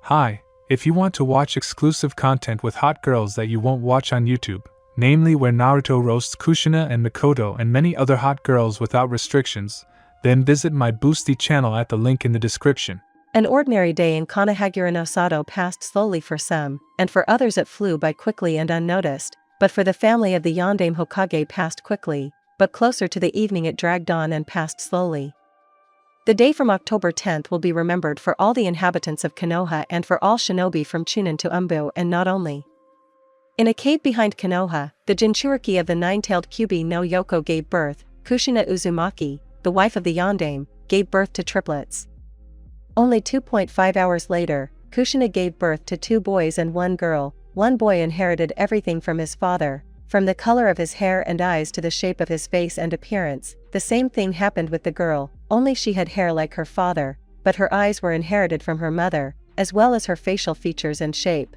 Hi, if you want to watch exclusive content with hot girls that you won't watch on YouTube, namely where Naruto roasts Kushina and Mikoto and many other hot girls without restrictions, then visit my Boosty channel at the link in the description. An ordinary day in Konohagura no Sato passed slowly for some, and for others it flew by quickly and unnoticed, but for the family of the Yondaime Hokage passed quickly, but closer to the evening it dragged on and passed slowly. The day from October 10th will be remembered for all the inhabitants of Konoha and for all shinobi from Chunin to Umbu, and not only. In a cave behind Konoha, the Jinchuriki of the nine-tailed Kyuubi no Yoko gave birth. Kushina Uzumaki, the wife of the Yondaime, gave birth to triplets. Only 2.5 hours later, Kushina gave birth to 2 boys and 1 girl. One boy inherited everything from his father, from the color of his hair and eyes to the shape of his face and appearance. The same thing happened with the girl, only she had hair like her father, but her eyes were inherited from her mother, as well as her facial features and shape.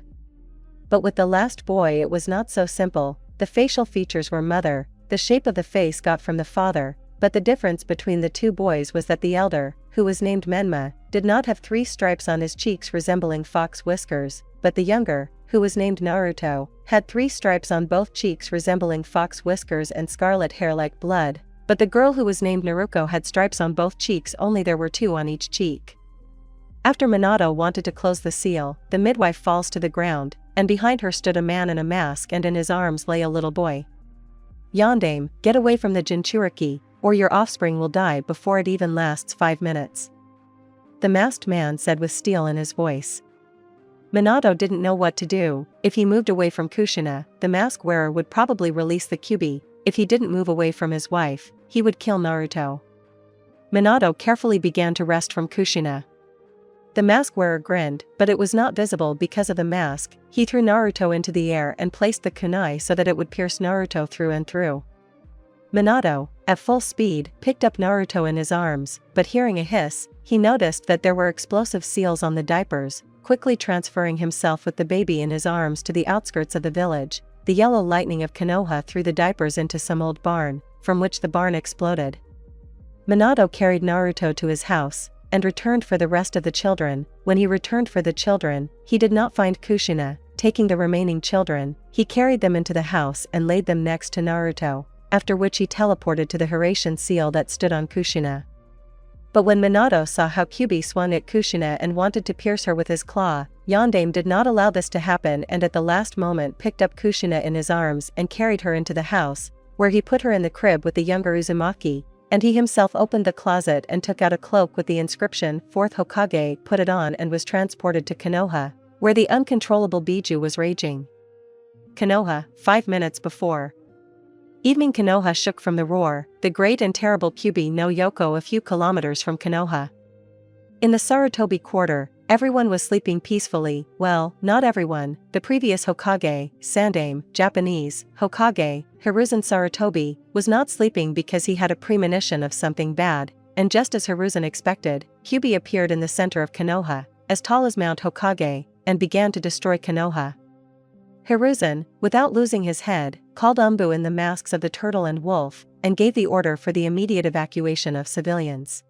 But with the last boy it was not so simple. The facial features were mother, the shape of the face got from the father, but the difference between the 2 boys was that the elder, who was named Menma, did not have 3 stripes on his cheeks resembling fox whiskers, but the younger, who was named Naruto, had 3 stripes on both cheeks resembling fox whiskers and scarlet hair like blood, but the girl who was named Naruko had stripes on both cheeks, only there were 2 on each cheek. After Minato wanted to close the seal, the midwife falls to the ground, and behind her stood a man in a mask and in his arms lay a little boy. Yondaime, get away from the Jinchuriki, or your offspring will die before it even lasts 5 minutes. The masked man said with steel in his voice. Minato didn't know what to do. If he moved away from Kushina, the mask wearer would probably release the Kyuubi. If he didn't move away from his wife, he would kill Naruto. Minato carefully began to wrest from Kushina. The mask wearer grinned, but it was not visible because of the mask. He threw Naruto into the air and placed the kunai so that it would pierce Naruto through and through. Minato, at full speed, picked up Naruto in his arms, but hearing a hiss, he noticed that there were explosive seals on the diapers. Quickly transferring himself with the baby in his arms to the outskirts of the village, the yellow lightning of Konoha threw the diapers into some old barn, from which the barn exploded. Minato carried Naruto to his house, and returned for the rest of the children. When he returned for the children, he did not find Kushina. Taking the remaining children, he carried them into the house and laid them next to Naruto, after which he teleported to the Hiraishin seal that stood on Kushina. But when Minato saw how Kyuubi swung at Kushina and wanted to pierce her with his claw, Yondaime did not allow this to happen and at the last moment picked up Kushina in his arms and carried her into the house, where he put her in the crib with the younger Uzumaki, and he himself opened the closet and took out a cloak with the inscription 4th Hokage, put it on and was transported to Konoha, where the uncontrollable Biju was raging. Konoha, 5 minutes before. Evening. Konoha shook from the roar, the great and terrible Kyuubi no Yoko a few kilometers from Konoha. In the Sarutobi quarter, everyone was sleeping peacefully. Well, not everyone. The previous Hokage, Sandaime, Japanese, Hokage, Hiruzen Sarutobi, was not sleeping because he had a premonition of something bad, and just as Hiruzen expected, Kyuubi appeared in the center of Konoha, as tall as Mount Hokage, and began to destroy Konoha. Hiruzen, without losing his head, called Umbu in the masks of the turtle and wolf, and gave the order for the immediate evacuation of civilians.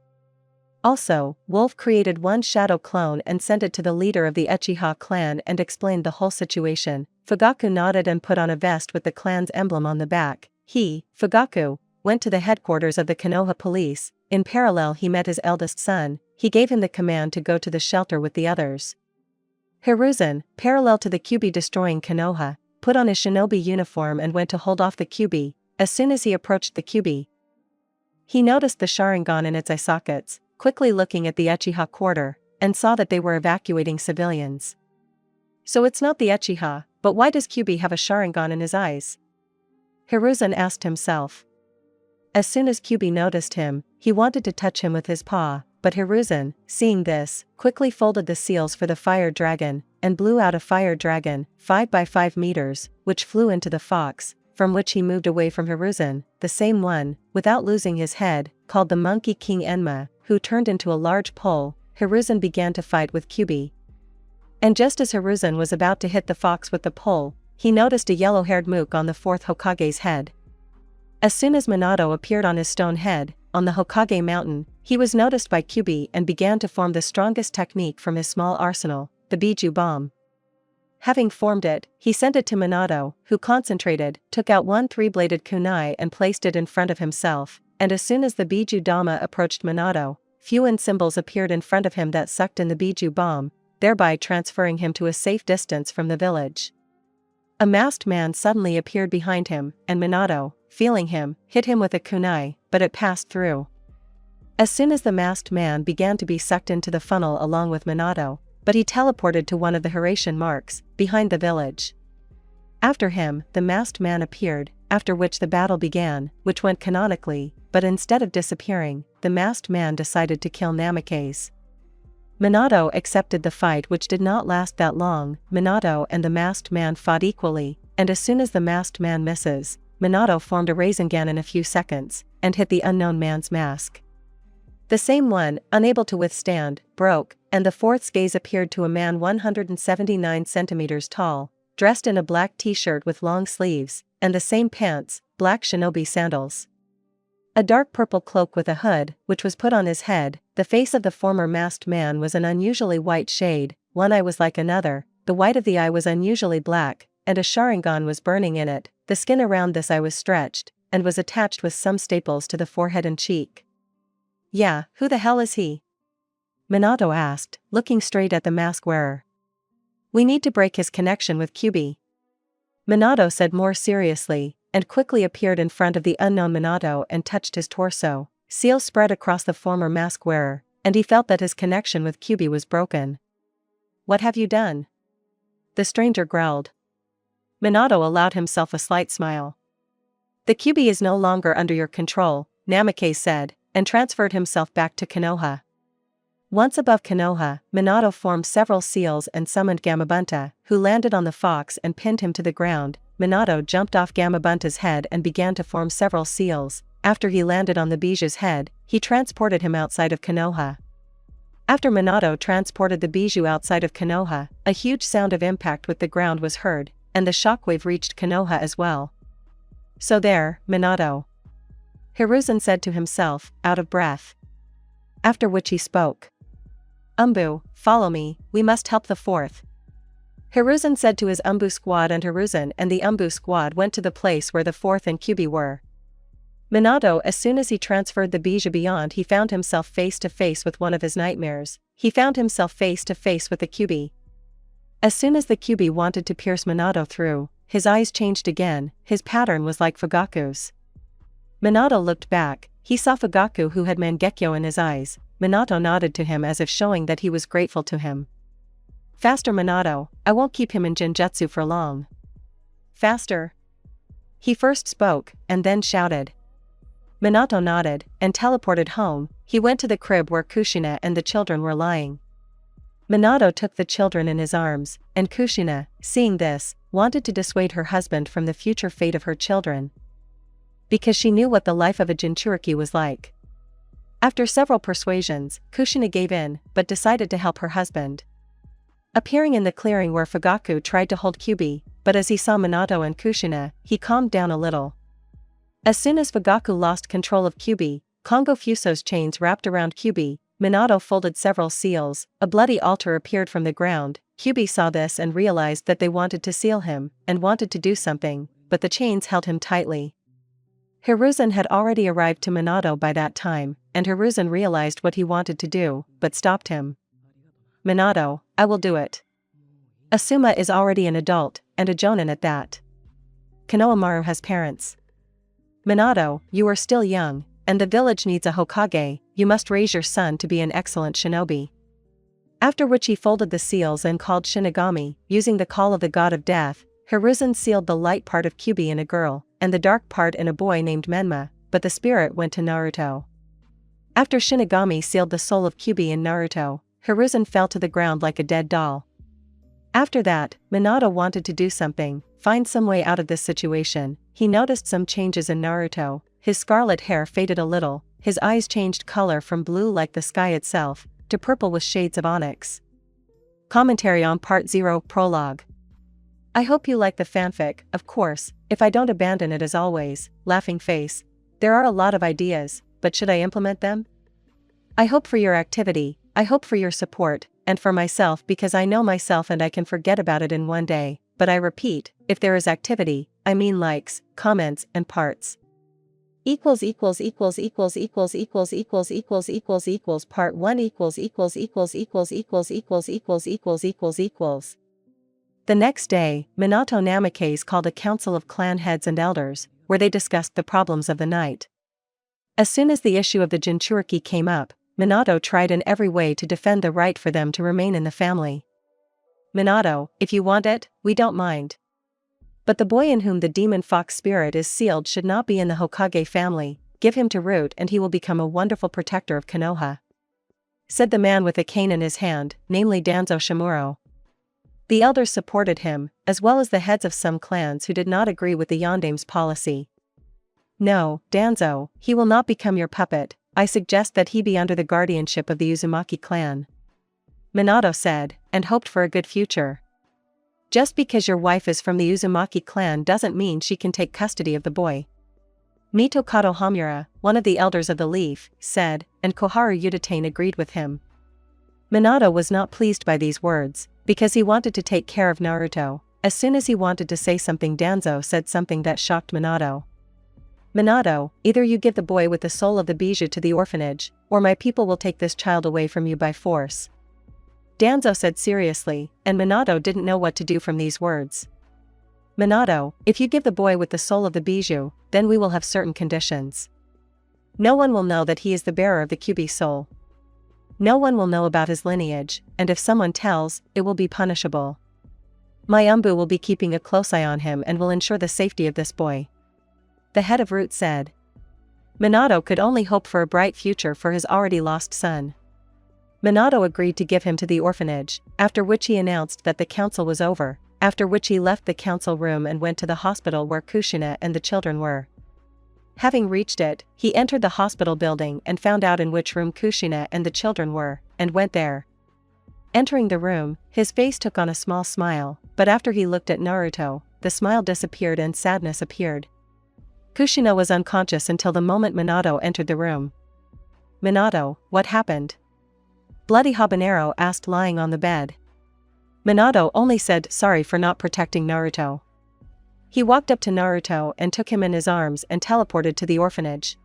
Also, Wolf created one shadow clone and sent it to the leader of the Uchiha clan and explained the whole situation. Fugaku nodded and put on a vest with the clan's emblem on the back. He, Fugaku, went to the headquarters of the Konoha police. In parallel he met his eldest son. He gave him the command to go to the shelter with the others. Hiruzen, parallel to the Kyuubi destroying Konoha, put on his shinobi uniform and went to hold off the Kyuubi. As soon as he approached the Kyuubi, he noticed the Sharingan in its eye sockets, quickly looking at the Uchiha quarter, and saw that they were evacuating civilians. So it's not the Uchiha, but why does Kyuubi have a Sharingan in his eyes? Hiruzen asked himself. As soon as Kyuubi noticed him, he wanted to touch him with his paw, but Hiruzen, seeing this, quickly folded the seals for the fire dragon, and blew out a fire dragon, 5 by 5 meters, which flew into the fox, from which he moved away from Hiruzen, the same one, without losing his head, called the Monkey King Enma, who turned into a large pole. Hiruzen began to fight with Kyuubi. And just as Hiruzen was about to hit the fox with the pole, he noticed a yellow-haired mook on the 4th Hokage's head. As soon as Minato appeared on his stone head, on the Hokage mountain, he was noticed by Kyuubi and began to form the strongest technique from his small arsenal. the Biju bomb. Having formed it, he sent it to Minato, who concentrated, took out one three-bladed kunai and placed it in front of himself, and as soon as the Biju Dama approached Minato, Fuin symbols appeared in front of him that sucked in the Biju bomb, thereby transferring him to a safe distance from the village. A masked man suddenly appeared behind him, and Minato, feeling him, hit him with a kunai, but it passed through. As soon as the masked man began to be sucked into the funnel along with Minato, but he teleported to one of the Horatian marks, behind the village. After him, the masked man appeared, after which the battle began, which went canonically, but instead of disappearing, the masked man decided to kill Namikaze. Minato accepted the fight, which did not last that long. Minato and the masked man fought equally, and as soon as the masked man misses, Minato formed a Rasengan in a few seconds, and hit the unknown man's mask. The same one, unable to withstand, broke, and the fourth's gaze appeared to a man 179 centimeters tall, dressed in a black t-shirt with long sleeves, and the same pants, black shinobi sandals. A dark purple cloak with a hood, which was put on his head. The face of the former masked man was an unusually white shade, one eye was like another, the white of the eye was unusually black, and a Sharingan was burning in it. The skin around this eye was stretched, and was attached with some staples to the forehead and cheek. "Yeah, who the hell is he?" Minato asked, looking straight at the mask wearer. "We need to break his connection with Kyuubi," Minato said more seriously, and quickly appeared in front of the unknown Minato and touched his torso. Seals spread across the former mask wearer, and he felt that his connection with Kyuubi was broken. "What have you done?" the stranger growled. Minato allowed himself a slight smile. "The Kyuubi is no longer under your control," Namikaze said, and transferred himself back to Konoha. Once above Konoha, Minato formed several seals and summoned Gamabunta, who landed on the fox and pinned him to the ground. Minato jumped off Gamabunta's head and began to form several seals. After he landed on the Biju's head, he transported him outside of Konoha. After Minato transported the Biju outside of Konoha, a huge sound of impact with the ground was heard, and the shockwave reached Konoha as well. "So there, Minato," Hiruzen said to himself, out of breath. After which he spoke. "Umbu, follow me, we must help the fourth." Hiruzen said to his Umbu squad, and Hiruzen and the Umbu squad went to the place where the fourth and Kyuubi were. Minato, as soon as he transferred the Biju beyond, he found himself face to face with one of his nightmares. He found himself face to face with the Kyuubi. As soon as the Kyuubi wanted to pierce Minato through, his eyes changed again. His pattern was like Fugaku's. Minato looked back. He saw Fugaku, who had Mangekyo in his eyes. Minato nodded to him as if showing that he was grateful to him. "Faster, Minato, I won't keep him in Genjutsu for long." "Faster?" He first spoke, and then shouted. Minato nodded, and teleported home. He went to the crib where Kushina and the children were lying. Minato took the children in his arms, and Kushina, seeing this, wanted to dissuade her husband from the future fate of her children, because she knew what the life of a Jinchuriki was like. After several persuasions, Kushina gave in, but decided to help her husband. Appearing in the clearing where Fugaku tried to hold Kyuubi, but as he saw Minato and Kushina, he calmed down a little. As soon as Fugaku lost control of Kyuubi, Kongo Fuso's chains wrapped around Kyuubi. Minato folded several seals. A bloody altar appeared from the ground. Kyuubi saw this and realized that they wanted to seal him, and wanted to do something, but the chains held him tightly. Hiruzen had already arrived to Minato by that time, and Hiruzen realized what he wanted to do, but stopped him. "Minato, I will do it. Asuma is already an adult, and a jonin at that. Konohamaru has parents. Minato, you are still young, and the village needs a Hokage. You must raise your son to be an excellent shinobi." After which he folded the seals and called Shinigami. Using the call of the god of death, Hiruzen sealed the light part of Kyuubi in a girl, and the dark part in a boy named Menma, but the spirit went to Naruto. After Shinigami sealed the soul of Kyuubi in Naruto, Hiruzen fell to the ground like a dead doll. After that, Minato wanted to do something, find some way out of this situation. He noticed some changes in Naruto. His scarlet hair faded a little, his eyes changed color from blue like the sky itself, to purple with shades of onyx. Commentary on Part 0 Prologue. I hope you like the fanfic. Of course, if I don't abandon it as always, laughing face. There are a lot of ideas, but should I implement them? I hope for your activity. I hope for your support, and for myself because I know myself and I can forget about it in one day, but I repeat, if there is activity, I mean likes, comments, and parts. Equals equals equals equals equals equals equals equals equals equals part 1 equals equals equals equals equals equals equals equals equals equals. The next day, Minato Namikaze called a council of clan heads and elders, where they discussed the problems of the night. As soon as the issue of the Jinchuriki came up, Minato tried in every way to defend the right for them to remain in the family. Minato, if you want it, we don't mind. But the boy in whom the demon fox spirit is sealed should not be in the Hokage family. Give him to Root and he will become a wonderful protector of Konoha," said the man with a cane in his hand, namely Danzo Shimuro. The elders supported him, as well as the heads of some clans who did not agree with the Yondame's policy. "No, Danzo, he will not become your puppet. I suggest that he be under the guardianship of the Uzumaki clan," Minato said, and hoped for a good future. "Just because your wife is from the Uzumaki clan doesn't mean she can take custody of the boy," Mitokado Hamura, one of the elders of the Leaf, said, and Koharu Udatane agreed with him. Minato was not pleased by these words, because he wanted to take care of Naruto. As soon as he wanted to say something, Danzo said something that shocked Minato. "Minato, either you give the boy with the soul of the bijou to the orphanage, or my people will take this child away from you by force," Danzo said seriously, and Minato didn't know what to do from these words. "Minato, if you give the boy with the soul of the bijou, then we will have certain conditions. No one will know that he is the bearer of the Kyuubi soul. No one will know about his lineage, and if someone tells, it will be punishable. My Umbu will be keeping a close eye on him and will ensure the safety of this boy," the head of Root said. Minato could only hope for a bright future for his already lost son. Minato agreed to give him to the orphanage, after which he announced that the council was over, after which he left the council room and went to the hospital where Kushina and the children were. Having reached it, he entered the hospital building and found out in which room Kushina and the children were, and went there. Entering the room, his face took on a small smile, but after he looked at Naruto, the smile disappeared and sadness appeared. Kushina was unconscious until the moment Minato entered the room. "Minato, what happened?" Bloody Habanero asked, lying on the bed. Minato only said sorry for not protecting Naruto. He walked up to Naruto and took him in his arms and teleported to the orphanage.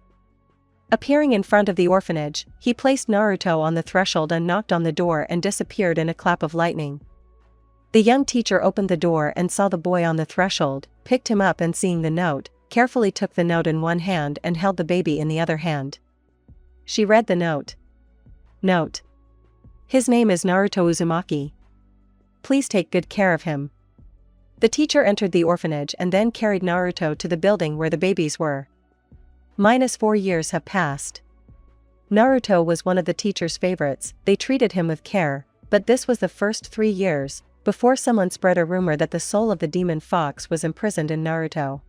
Appearing in front of the orphanage, he placed Naruto on the threshold and knocked on the door and disappeared in a clap of lightning. The young teacher opened the door and saw the boy on the threshold, picked him up and seeing the note, carefully took the note in one hand and held the baby in the other hand. She read the note. "Note. His name is Naruto Uzumaki. Please take good care of him." The teacher entered the orphanage and then carried Naruto to the building where the babies were. -4 years have passed. Naruto was one of the teacher's favorites. They treated him with care, but this was the first 3 years, before someone spread a rumor that the soul of the demon fox was imprisoned in Naruto.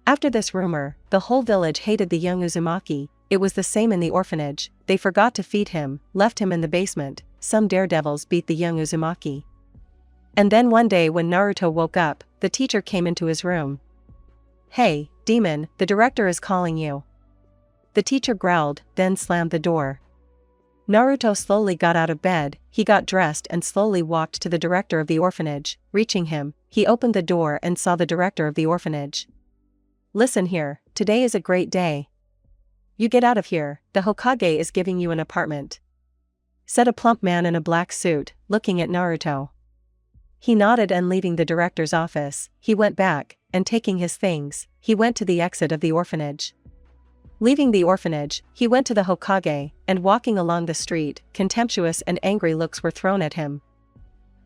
After this rumor, the whole village hated the young Uzumaki. It was the same in the orphanage. They forgot to feed him, left him in the basement. Some daredevils beat the young Uzumaki. And then one day when Naruto woke up, the teacher came into his room. "Hey, demon, the director is calling you." The teacher growled, then slammed the door. Naruto slowly got out of bed. He got dressed and slowly walked to the director of the orphanage. Reaching him, he opened the door and saw the director of the orphanage. "Listen here, today is a great day. You get out of here, the Hokage is giving you an apartment," said a plump man in a black suit, looking at Naruto. He nodded and leaving the director's office, he went back, and taking his things, he went to the exit of the orphanage. Leaving the orphanage, he went to the Hokage, and walking along the street, contemptuous and angry looks were thrown at him.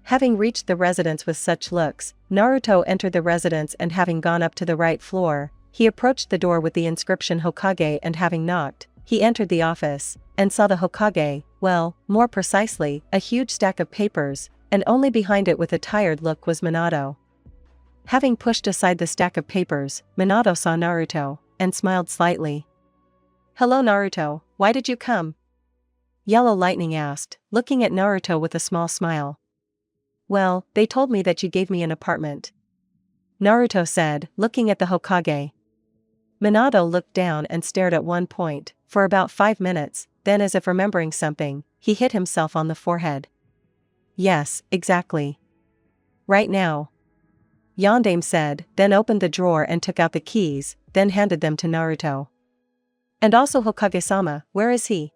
Having reached the residence with such looks, Naruto entered the residence and having gone up to the right floor, he approached the door with the inscription Hokage and having knocked, he entered the office, and saw the Hokage, well, more precisely, a huge stack of papers, and only behind it with a tired look was Minato. Having pushed aside the stack of papers, Minato saw Naruto, and smiled slightly. "Hello Naruto, why did you come?" Yellow Lightning asked, looking at Naruto with a small smile. "Well, they told me that you gave me an apartment," Naruto said, looking at the Hokage. Minato looked down and stared at one point, for about 5 minutes, then as if remembering something, he hit himself on the forehead. Yes, exactly. Right now. Yondaime said, then opened the drawer and took out the keys, then handed them to Naruto. And also Hokage-sama, where is he?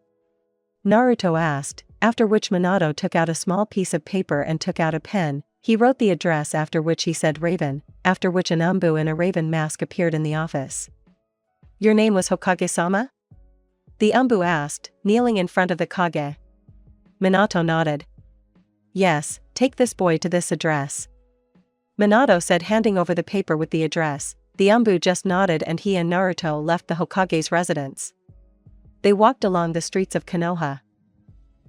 Naruto asked, after which Minato took out a small piece of paper and took out a pen. He wrote the address, after which he said Raven, after which an Umbu in a raven mask appeared in the office. Your name was Hokage-sama? The Umbu asked, kneeling in front of the Kage. Minato nodded. Yes, take this boy to this address. Minato said, handing over the paper with the address. The Umbu just nodded and he and Naruto left the Hokage's residence. They walked along the streets of Konoha.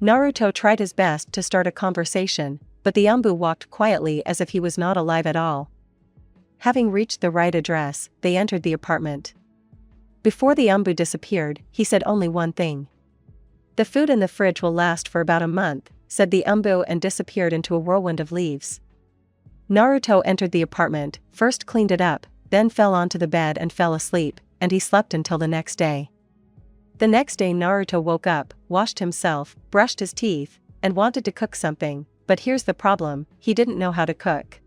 Naruto tried his best to start a conversation, but the Umbu walked quietly as if he was not alive at all. Having reached the right address, they entered the apartment. Before the Umbu disappeared, he said only one thing. The food in the fridge will last for about a month, said the Umbu, and disappeared into a whirlwind of leaves. Naruto entered the apartment, first cleaned it up, then fell onto the bed and fell asleep, and he slept until the next day. The next day Naruto woke up, washed himself, brushed his teeth, and wanted to cook something, but here's the problem, he didn't know how to cook.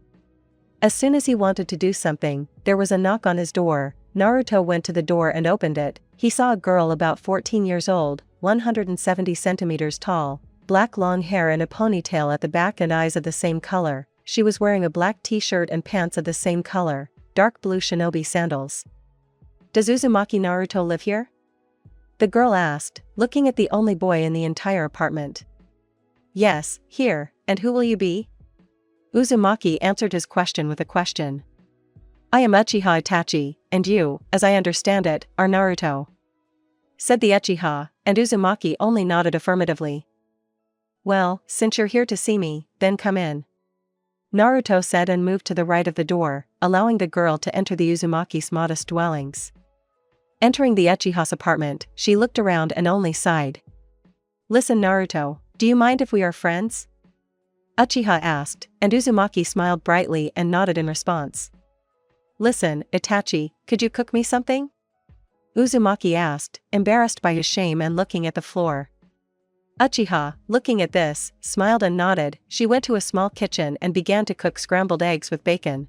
As soon as he wanted to do something, there was a knock on his door. Naruto went to the door and opened it. He saw a girl about 14 years old, 170 centimeters tall, black long hair and a ponytail at the back and eyes of the same color. She was wearing a black t-shirt and pants of the same color, dark blue shinobi sandals. Does Uzumaki Naruto live here? The girl asked, looking at the only boy in the entire apartment. Yes, here, and who will you be? Uzumaki answered his question with a question. I am Uchiha Itachi, and you, as I understand it, are Naruto. Said the Uchiha, and Uzumaki only nodded affirmatively. Well, since you're here to see me, then come in. Naruto said and moved to the right of the door, allowing the girl to enter the Uzumaki's modest dwellings. Entering the Uchiha's apartment, she looked around and only sighed. Listen Naruto, do you mind if we are friends? Uchiha asked, and Uzumaki smiled brightly and nodded in response. Listen, Itachi, could you cook me something? Uzumaki asked, embarrassed by his shame and looking at the floor. Uchiha, looking at this, smiled and nodded. She went to a small kitchen and began to cook scrambled eggs with bacon.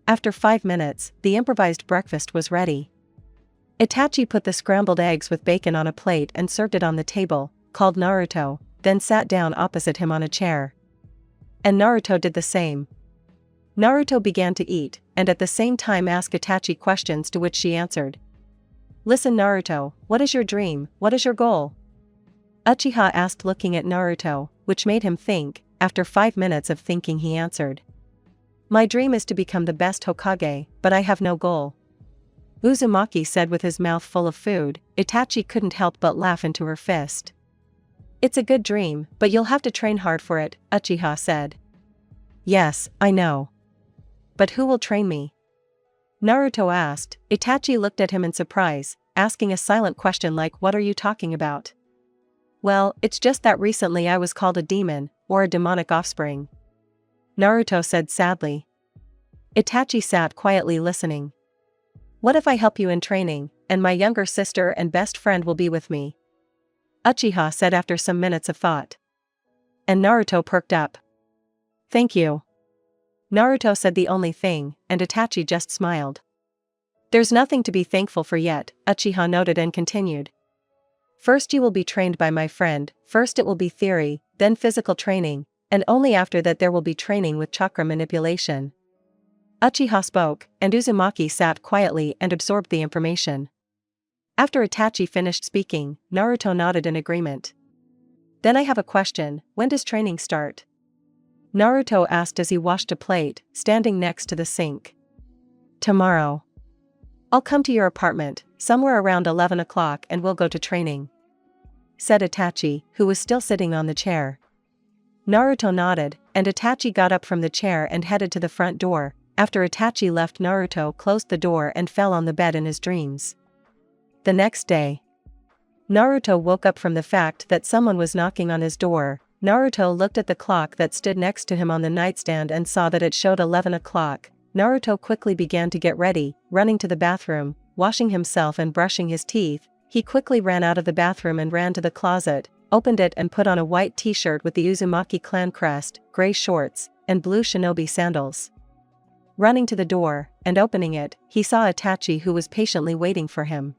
After 5 minutes, the improvised breakfast was ready. Itachi put the scrambled eggs with bacon on a plate and served it on the table, called Naruto, then sat down opposite him on a chair. And Naruto did the same. Naruto began to eat, and at the same time asked Itachi questions to which she answered. Listen Naruto, what is your dream, what is your goal? Uchiha asked looking at Naruto, which made him think. After 5 minutes of thinking he answered. My dream is to become the best Hokage, but I have no goal. Uzumaki said with his mouth full of food. Itachi couldn't help but laugh into her fist. It's a good dream, but you'll have to train hard for it, Uchiha said. Yes, I know. But who will train me? Naruto asked. Itachi looked at him in surprise, asking a silent question like what are you talking about? Well, it's just that recently I was called a demon, or a demonic offspring. Naruto said sadly. Itachi sat quietly listening. What if I help you in training, and my younger sister and best friend will be with me? Uchiha said after some minutes of thought. And Naruto perked up. Thank you. Naruto said the only thing, and Itachi just smiled. There's nothing to be thankful for yet, Uchiha noted and continued. First you will be trained by my friend, first it will be theory, then physical training, and only after that there will be training with chakra manipulation. Uchiha spoke, and Uzumaki sat quietly and absorbed the information. After Itachi finished speaking, Naruto nodded in agreement. Then I have a question, when does training start? Naruto asked as he washed a plate, standing next to the sink. Tomorrow. I'll come to your apartment, somewhere around 11 o'clock and we'll go to training. Said Itachi, who was still sitting on the chair. Naruto nodded, and Itachi got up from the chair and headed to the front door. After Itachi left, Naruto closed the door and fell on the bed in his dreams. The next day. Naruto woke up from the fact that someone was knocking on his door. Naruto looked at the clock that stood next to him on the nightstand and saw that it showed 11 o'clock. Naruto quickly began to get ready, running to the bathroom, washing himself and brushing his teeth. He quickly ran out of the bathroom and ran to the closet, opened it and put on a white t-shirt with the Uzumaki clan crest, gray shorts, and blue shinobi sandals. Running to the door, and opening it, he saw Itachi who was patiently waiting for him.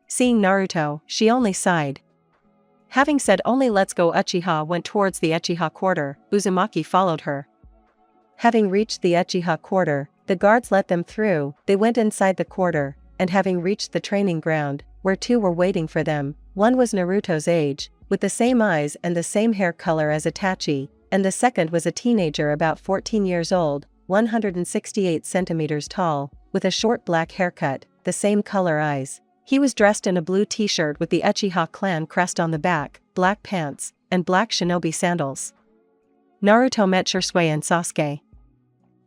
Seeing Naruto, she only sighed. Having said only "let's go," Uchiha went towards the Uchiha quarter. Uzumaki followed her. Having reached the Uchiha quarter, the guards let them through. They went inside the quarter, and having reached the training ground, where two were waiting for them, one was Naruto's age, with the same eyes and the same hair color as Itachi, and the second was a teenager about 14 years old, 168 centimeters tall, with a short black haircut, the same color eyes. He was dressed in a blue t-shirt with the Uchiha clan crest on the back, black pants, and black shinobi sandals. Naruto met Shisui and Sasuke.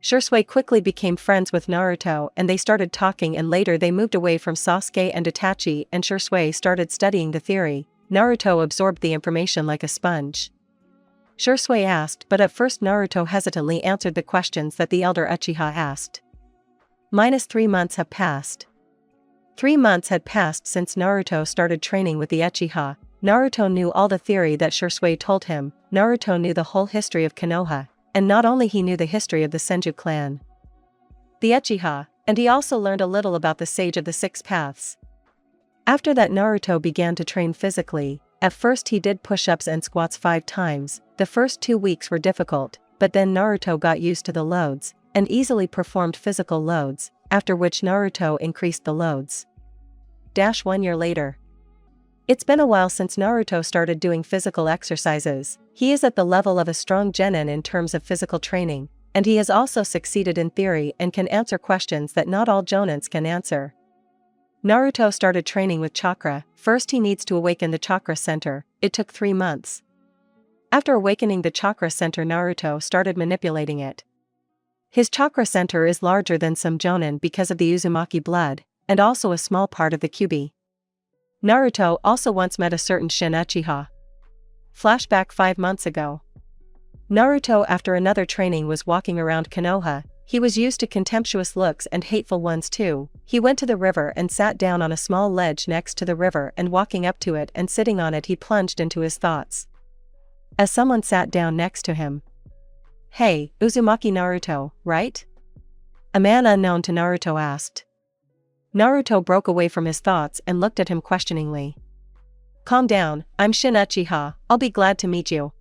Shisui quickly became friends with Naruto and they started talking, and later they moved away from Sasuke and Itachi and Shisui started studying the theory. Naruto absorbed the information like a sponge. Shisui asked, but at first Naruto hesitantly answered the questions that the elder Uchiha asked. -3 months have passed. 3 months had passed since Naruto started training with the Uchiha. Naruto knew all the theory that Shisui told him. Naruto knew the whole history of Konoha, and not only he knew the history of the Senju clan, the Uchiha, and he also learned a little about the Sage of the Six Paths. After that, Naruto began to train physically. At first he did push-ups and squats 5 times. The first 2 weeks were difficult, but then Naruto got used to the loads, and easily performed physical loads, after which Naruto increased the loads. 1 year later. It's been a while since Naruto started doing physical exercises. He is at the level of a strong genin in terms of physical training, and he has also succeeded in theory and can answer questions that not all jonins can answer. Naruto started training with chakra. First he needs to awaken the chakra center. It took 3 months. After awakening the chakra center, Naruto started manipulating it. His chakra center is larger than some jonin because of the Uzumaki blood, and also a small part of the Kyuubi. Naruto also once met a certain Shin Uchiha. Flashback 5 months ago. Naruto, after another training, was walking around Konoha. He was used to contemptuous looks and hateful ones too. He went to the river and sat down on a small ledge next to the river, and walking up to it and sitting on it he plunged into his thoughts. As someone sat down next to him. "Hey, Uzumaki Naruto, right?" A man unknown to Naruto asked. Naruto broke away from his thoughts and looked at him questioningly. "Calm down, I'm Shin Uchiha, I'll be glad to meet you,"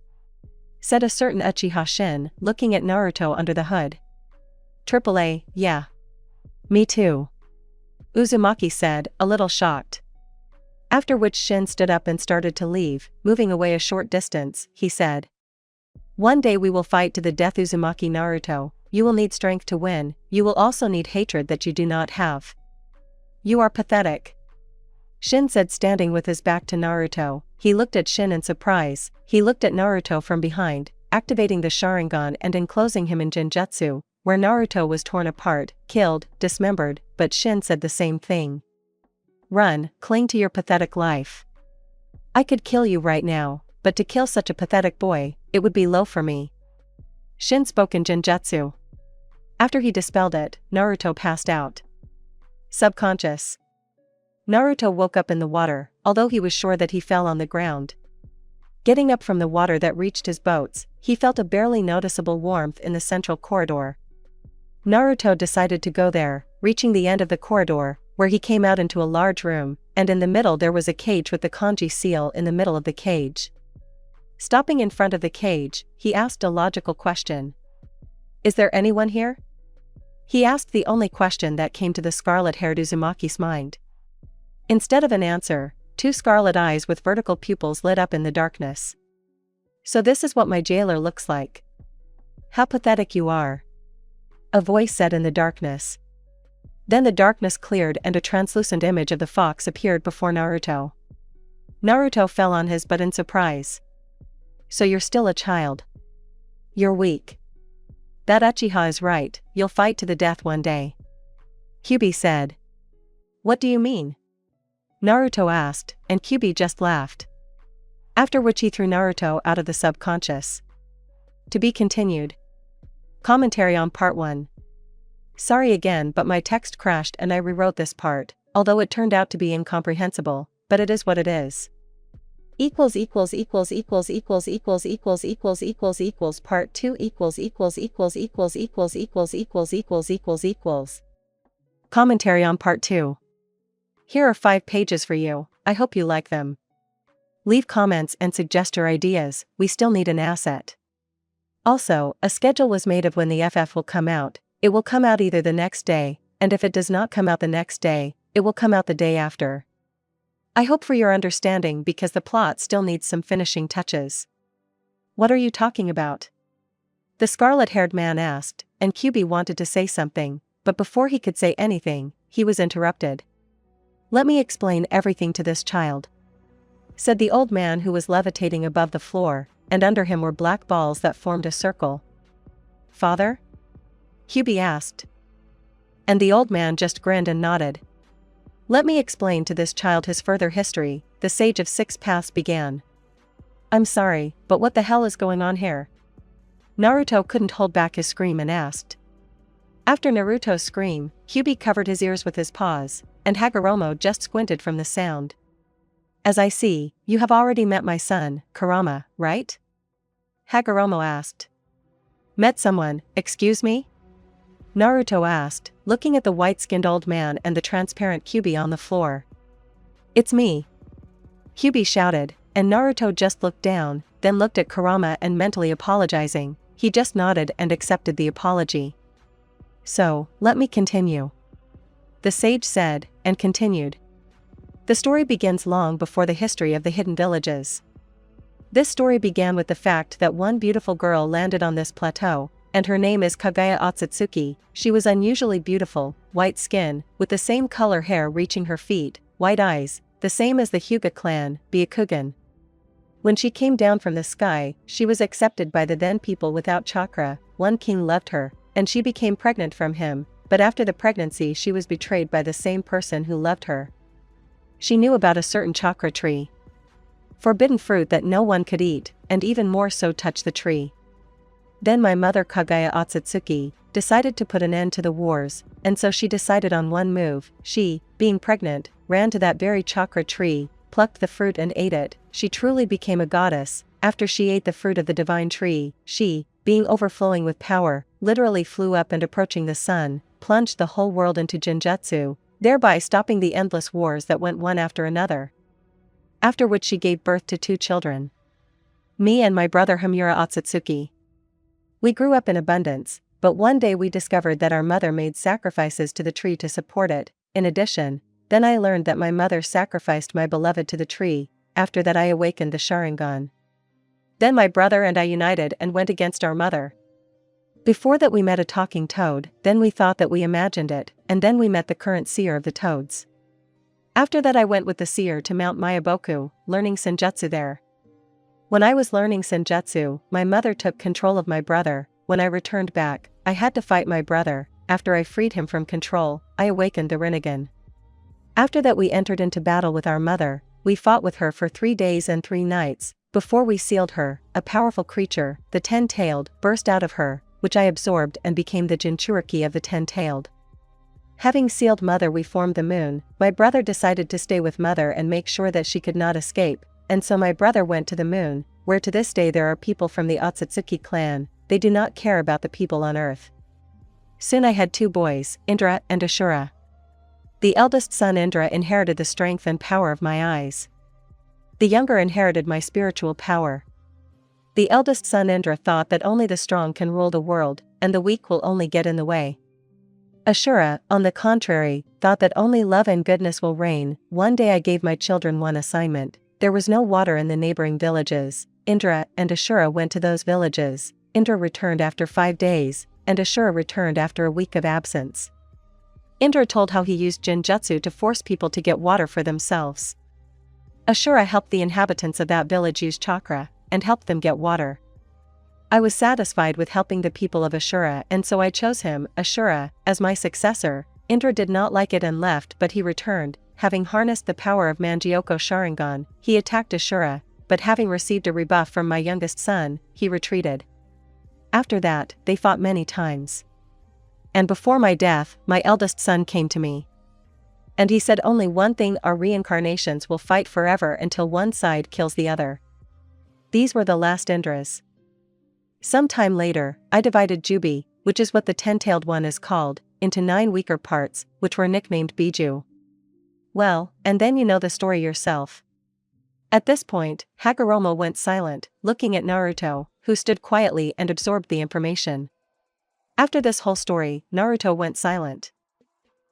said a certain Uchiha Shin, looking at Naruto under the hood. "AAA, yeah. Me too," Uzumaki said, a little shocked. After which Shin stood up and started to leave. Moving away a short distance, he said, "One day we will fight to the death, Uzumaki Naruto. You will need strength to win. You will also need hatred that you do not have. You are pathetic," Shin said, standing with his back to Naruto. He looked at Shin in surprise. He looked at Naruto from behind, activating the Sharingan and enclosing him in Genjutsu, where Naruto was torn apart, killed, dismembered, but Shin said the same thing. "Run, cling to your pathetic life. I could kill you right now, but to kill such a pathetic boy, it would be low for me." Shin spoke in Genjutsu. After he dispelled it, Naruto passed out. Subconscious. Naruto woke up in the water, although he was sure that he fell on the ground. Getting up from the water that reached his boats, he felt a barely noticeable warmth in the central corridor. Naruto decided to go there, reaching the end of the corridor, where he came out into a large room, and in the middle there was a cage with the kanji seal in the middle of the cage. Stopping in front of the cage, he asked a logical question. "Is there anyone here?" He asked the only question that came to the scarlet-haired Uzumaki's mind. Instead of an answer, 2 scarlet eyes with vertical pupils lit up in the darkness. "So this is what my jailer looks like. How pathetic you are," a voice said in the darkness. Then the darkness cleared and a translucent image of the fox appeared before Naruto. Naruto fell on his butt in surprise. "So you're still a child. You're weak. That Uchiha is right, you'll fight to the death one day," Kyuubi said. "What do you mean?" Naruto asked, and Kyuubi just laughed. After which he threw Naruto out of the subconscious. To be continued. Commentary on Part 1. Sorry again, but my text crashed and I rewrote this part. Although it turned out to be incomprehensible, but it is what it is. Equals equals equals equals equals equals equals equals equals equals part 2 equals equals equals equals equals equals equals equals equals equals. Commentary on part 2. Here are 5 pages for you, I hope you like them. Leave comments and suggest your ideas, we still need an asset. Also, a schedule was made of when the FF will come out. It will come out either the next day, and if it does not come out the next day, it will come out the day after. I hope for your understanding because the plot still needs some finishing touches. What are you talking about? The scarlet-haired man asked, and QB wanted to say something, but before he could say anything, he was interrupted. Let me explain everything to this child, said the old man who was levitating above the floor, and under him were black balls that formed a circle. Father? QB asked. And the old man just grinned and nodded. Let me explain to this child his further history, the sage of 6 paths began. I'm sorry, but what the hell is going on here? Naruto couldn't hold back his scream and asked. After Naruto's scream, QB covered his ears with his paws, and Hagoromo just squinted from the sound. As I see, you have already met my son, Kurama, right? Hagoromo asked. Met someone, excuse me? Naruto asked, looking at the white-skinned old man and the transparent QB on the floor. It's me. QB shouted, and Naruto just looked down, then looked at Kurama and mentally apologizing. He just nodded and accepted the apology. So, let me continue. The sage said, and continued. The story begins long before the history of the hidden villages. This story began with the fact that one beautiful girl landed on this plateau, and her name is Kaguya Otsutsuki. She was unusually beautiful, white skin, with the same color hair reaching her feet, white eyes, the same as the Hyuga clan, Byakugan. When she came down from the sky, she was accepted by the then people without chakra. One king loved her, and she became pregnant from him, but after the pregnancy she was betrayed by the same person who loved her. She knew about a certain chakra tree. Forbidden fruit that no one could eat, and even more so touch the tree. Then my mother Kaguya Otsutsuki decided to put an end to the wars, and so she decided on one move. She, being pregnant, ran to that very chakra tree, plucked the fruit and ate it. She truly became a goddess. After she ate the fruit of the divine tree, she, being overflowing with power, literally flew up and approaching the sun, plunged the whole world into Genjutsu, thereby stopping the endless wars that went one after another. After which she gave birth to 2 children. Me and my brother Hamura Otsutsuki. We grew up in abundance, but one day we discovered that our mother made sacrifices to the tree to support it. In addition, then I learned that my mother sacrificed my beloved to the tree. After that I awakened the Sharingan. Then my brother and I united and went against our mother. Before that we met a talking toad, then we thought that we imagined it, and then we met the current seer of the toads. After that I went with the seer to Mount Mayaboku, learning senjutsu there. When I was learning senjutsu, my mother took control of my brother. When I returned back, I had to fight my brother. After I freed him from control, I awakened the Rinnegan. After that we entered into battle with our mother. We fought with her for 3 days and 3 nights. Before we sealed her, a powerful creature, the 10-tailed, burst out of her, which I absorbed and became the Jinchuriki of the 10-tailed. Having sealed mother we formed the moon. My brother decided to stay with mother and make sure that she could not escape, and so my brother went to the moon, where to this day there are people from the Otsutsuki clan. They do not care about the people on earth. Soon I had 2 boys, Indra and Ashura. The eldest son Indra inherited the strength and power of my eyes. The younger inherited my spiritual power. The eldest son Indra thought that only the strong can rule the world, and the weak will only get in the way. Ashura, on the contrary, thought that only love and goodness will reign. One day I gave my children one assignment. There was no water in the neighboring villages. Indra and Ashura went to those villages. Indra returned after 5 days, and Ashura returned after a week of absence. Indra told how he used Jinjutsu to force people to get water for themselves. Ashura helped the inhabitants of that village use chakra, and helped them get water. I was satisfied with helping the people of Ashura, and so I chose him, Ashura, as my successor. Indra did not like it and left, but he returned. Having harnessed the power of Mangyoko Sharingan, he attacked Ashura, but having received a rebuff from my youngest son, he retreated. After that, they fought many times. And before my death, my eldest son came to me. And he said only one thing: our reincarnations will fight forever until one side kills the other. These were the last Indras. Some time later, I divided Jubi, which is what the 10-tailed one is called, into 9 weaker parts, which were nicknamed Biju. Well, and then you know the story yourself. At this point, Hagoromo went silent, looking at Naruto, who stood quietly and absorbed the information. After this whole story, Naruto went silent.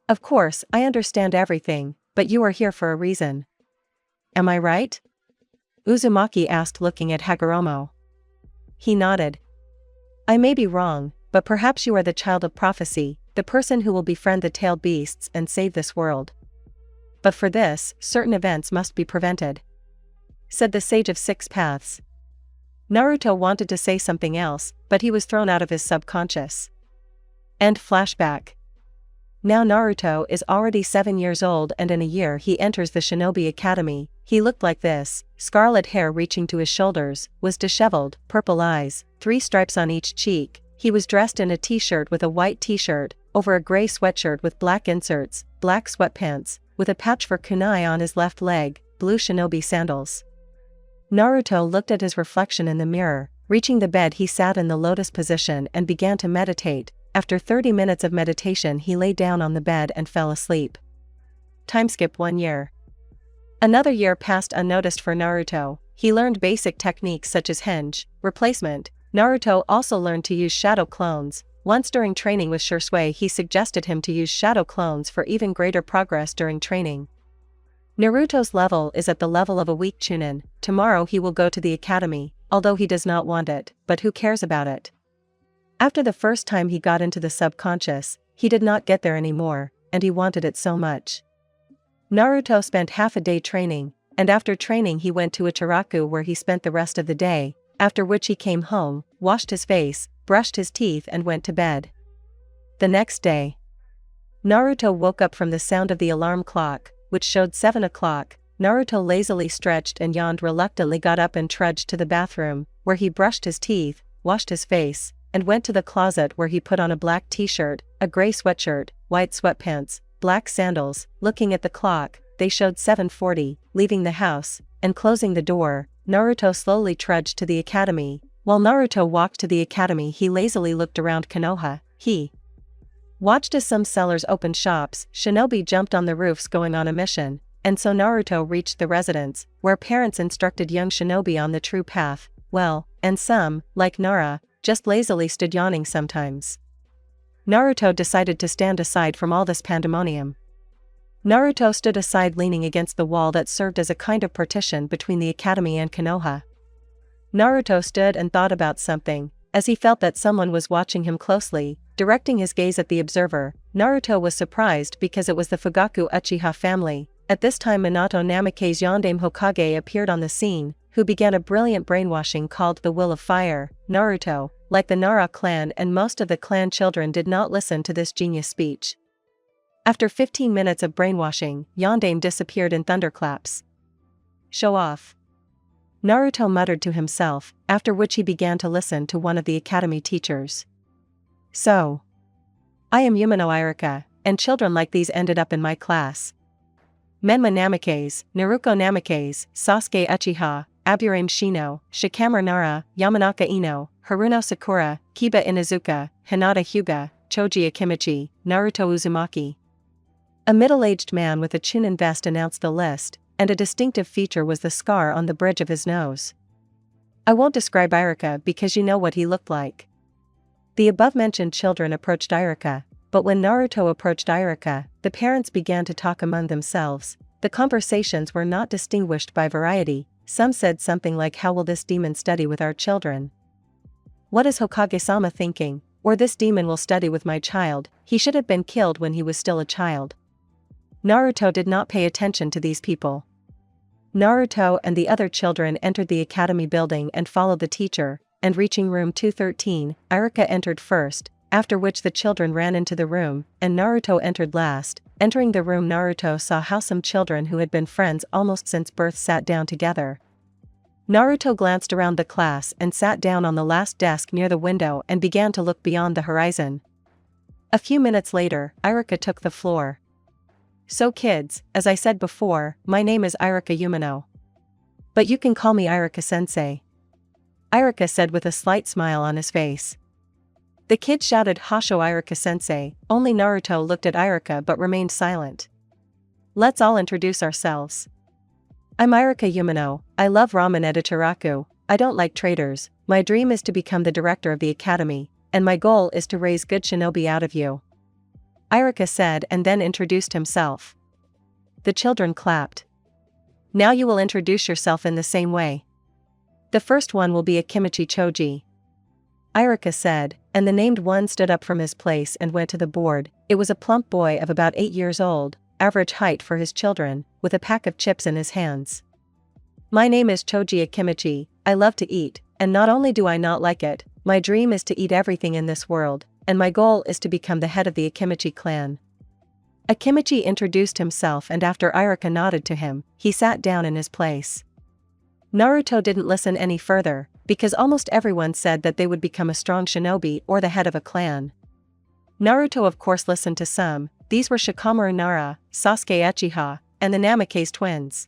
Of course, I understand everything, but you are here for a reason. Am I right? Uzumaki asked, looking at Hagoromo. He nodded. I may be wrong, but perhaps you are the child of prophecy, the person who will befriend the tailed beasts and save this world. But for this, certain events must be prevented, said the Sage of Six Paths. Naruto wanted to say something else, but he was thrown out of his subconscious. End flashback. Now Naruto is already 7 years old, and in a year he enters the Shinobi Academy. He looked like this: scarlet hair reaching to his shoulders, was disheveled, purple eyes, 3 stripes on each cheek. He was dressed in a t-shirt with a white t-shirt, over a gray sweatshirt with black inserts, black sweatpants, with a pouch for kunai on his left leg, blue shinobi sandals. Naruto looked at his reflection in the mirror. Reaching the bed, he sat in the lotus position and began to meditate. After 30 minutes of meditation, he lay down on the bed and fell asleep. Timeskip 1 year. Another year passed unnoticed for Naruto. He learned basic techniques such as henge, replacement. Naruto also learned to use shadow clones. Once during training with Shisui, he suggested him to use shadow clones for even greater progress during training. Naruto's level is at the level of a weak chunin. Tomorrow he will go to the academy, although he does not want it, but who cares about it? After the first time he got into the subconscious, he did not get there anymore, and he wanted it so much. Naruto spent half a day training, and after training he went to Ichiraku, where he spent the rest of the day, after which he came home, washed his face, brushed his teeth and went to bed. The next day, Naruto woke up from the sound of the alarm clock, which showed 7 o'clock. Naruto lazily stretched and yawned, reluctantly got up and trudged to the bathroom, where he brushed his teeth, washed his face, and went to the closet, where he put on a black t-shirt, a gray sweatshirt, white sweatpants, black sandals. Looking at the clock, they showed 7:40. Leaving the house, and closing the door, Naruto slowly trudged to the academy. While Naruto walked to the academy, he lazily looked around Konoha. He watched as some sellers opened shops. Shinobi jumped on the roofs going on a mission, and so Naruto reached the residence, where parents instructed young shinobi on the true path. Well, and some, like Nara, just lazily stood yawning sometimes. Naruto decided to stand aside from all this pandemonium. Naruto stood aside, leaning against the wall that served as a kind of partition between the academy and Konoha. Naruto stood and thought about something, as he felt that someone was watching him closely. Directing his gaze at the observer, Naruto was surprised because it was the Fugaku Uchiha family. At this time, Minato Namake's Yondaime Hokage appeared on the scene, who began a brilliant brainwashing called the Will of Fire. Naruto, like the Nara clan and most of the clan children, did not listen to this genius speech. After 15 minutes of brainwashing, Yondaime disappeared in thunderclaps. Show off, Naruto muttered to himself, after which he began to listen to one of the academy teachers. So, I am Yumino Iruka, and children like these ended up in my class. Menma Namakes, Naruko Namakes, Sasuke Uchiha, Aburame Shino, Shikamaru Nara, Yamanaka Ino, Haruno Sakura, Kiba Inuzuka, Hinata Hyuga, Choji Akimichi, Naruto Uzumaki. A middle-aged man with a chunin vest announced the list, and a distinctive feature was the scar on the bridge of his nose. I won't describe Iruka because you know what he looked like. The above-mentioned children approached Iruka, but when Naruto approached Iruka, the parents began to talk among themselves. The conversations were not distinguished by variety. Some said something like, "How will this demon study with our children? What is Hokage-sama thinking? Or this demon will study with my child, he should have been killed when he was still a child." Naruto did not pay attention to these people. Naruto and the other children entered the academy building and followed the teacher, and reaching room 213, Iruka entered first, after which the children ran into the room, and Naruto entered last. Entering the room, Naruto saw how some children who had been friends almost since birth sat down together. Naruto glanced around the class and sat down on the last desk near the window and began to look beyond the horizon. A few minutes later, Iruka took the floor. So kids, as I said before, my name is Irika Yumino. But you can call me Irika-sensei. Irika said with a slight smile on his face. The kid shouted Hasho Irika-sensei, only Naruto looked at Irika but remained silent. Let's all introduce ourselves. I'm Irika Yumino, I love ramen at Ichiraku, I don't like traitors, my dream is to become the director of the academy, and my goal is to raise good shinobi out of you. Irika said and then introduced himself. The children clapped. Now you will introduce yourself in the same way. The first one will be Akimichi Choji. Irika said, and the named one stood up from his place and went to the board. It was a plump boy of about 8 years old, average height for his children, with a pack of chips in his hands. My name is Choji Akimichi, I love to eat, and not only do I not like it, my dream is to eat everything in this world, and my goal is to become the head of the Akimichi clan. Akimichi introduced himself and after Irika nodded to him, he sat down in his place. Naruto didn't listen any further, because almost everyone said that they would become a strong shinobi or the head of a clan. Naruto of course listened to some, these were Shikamaru Nara, Sasuke Uchiha, and the Namikaze twins.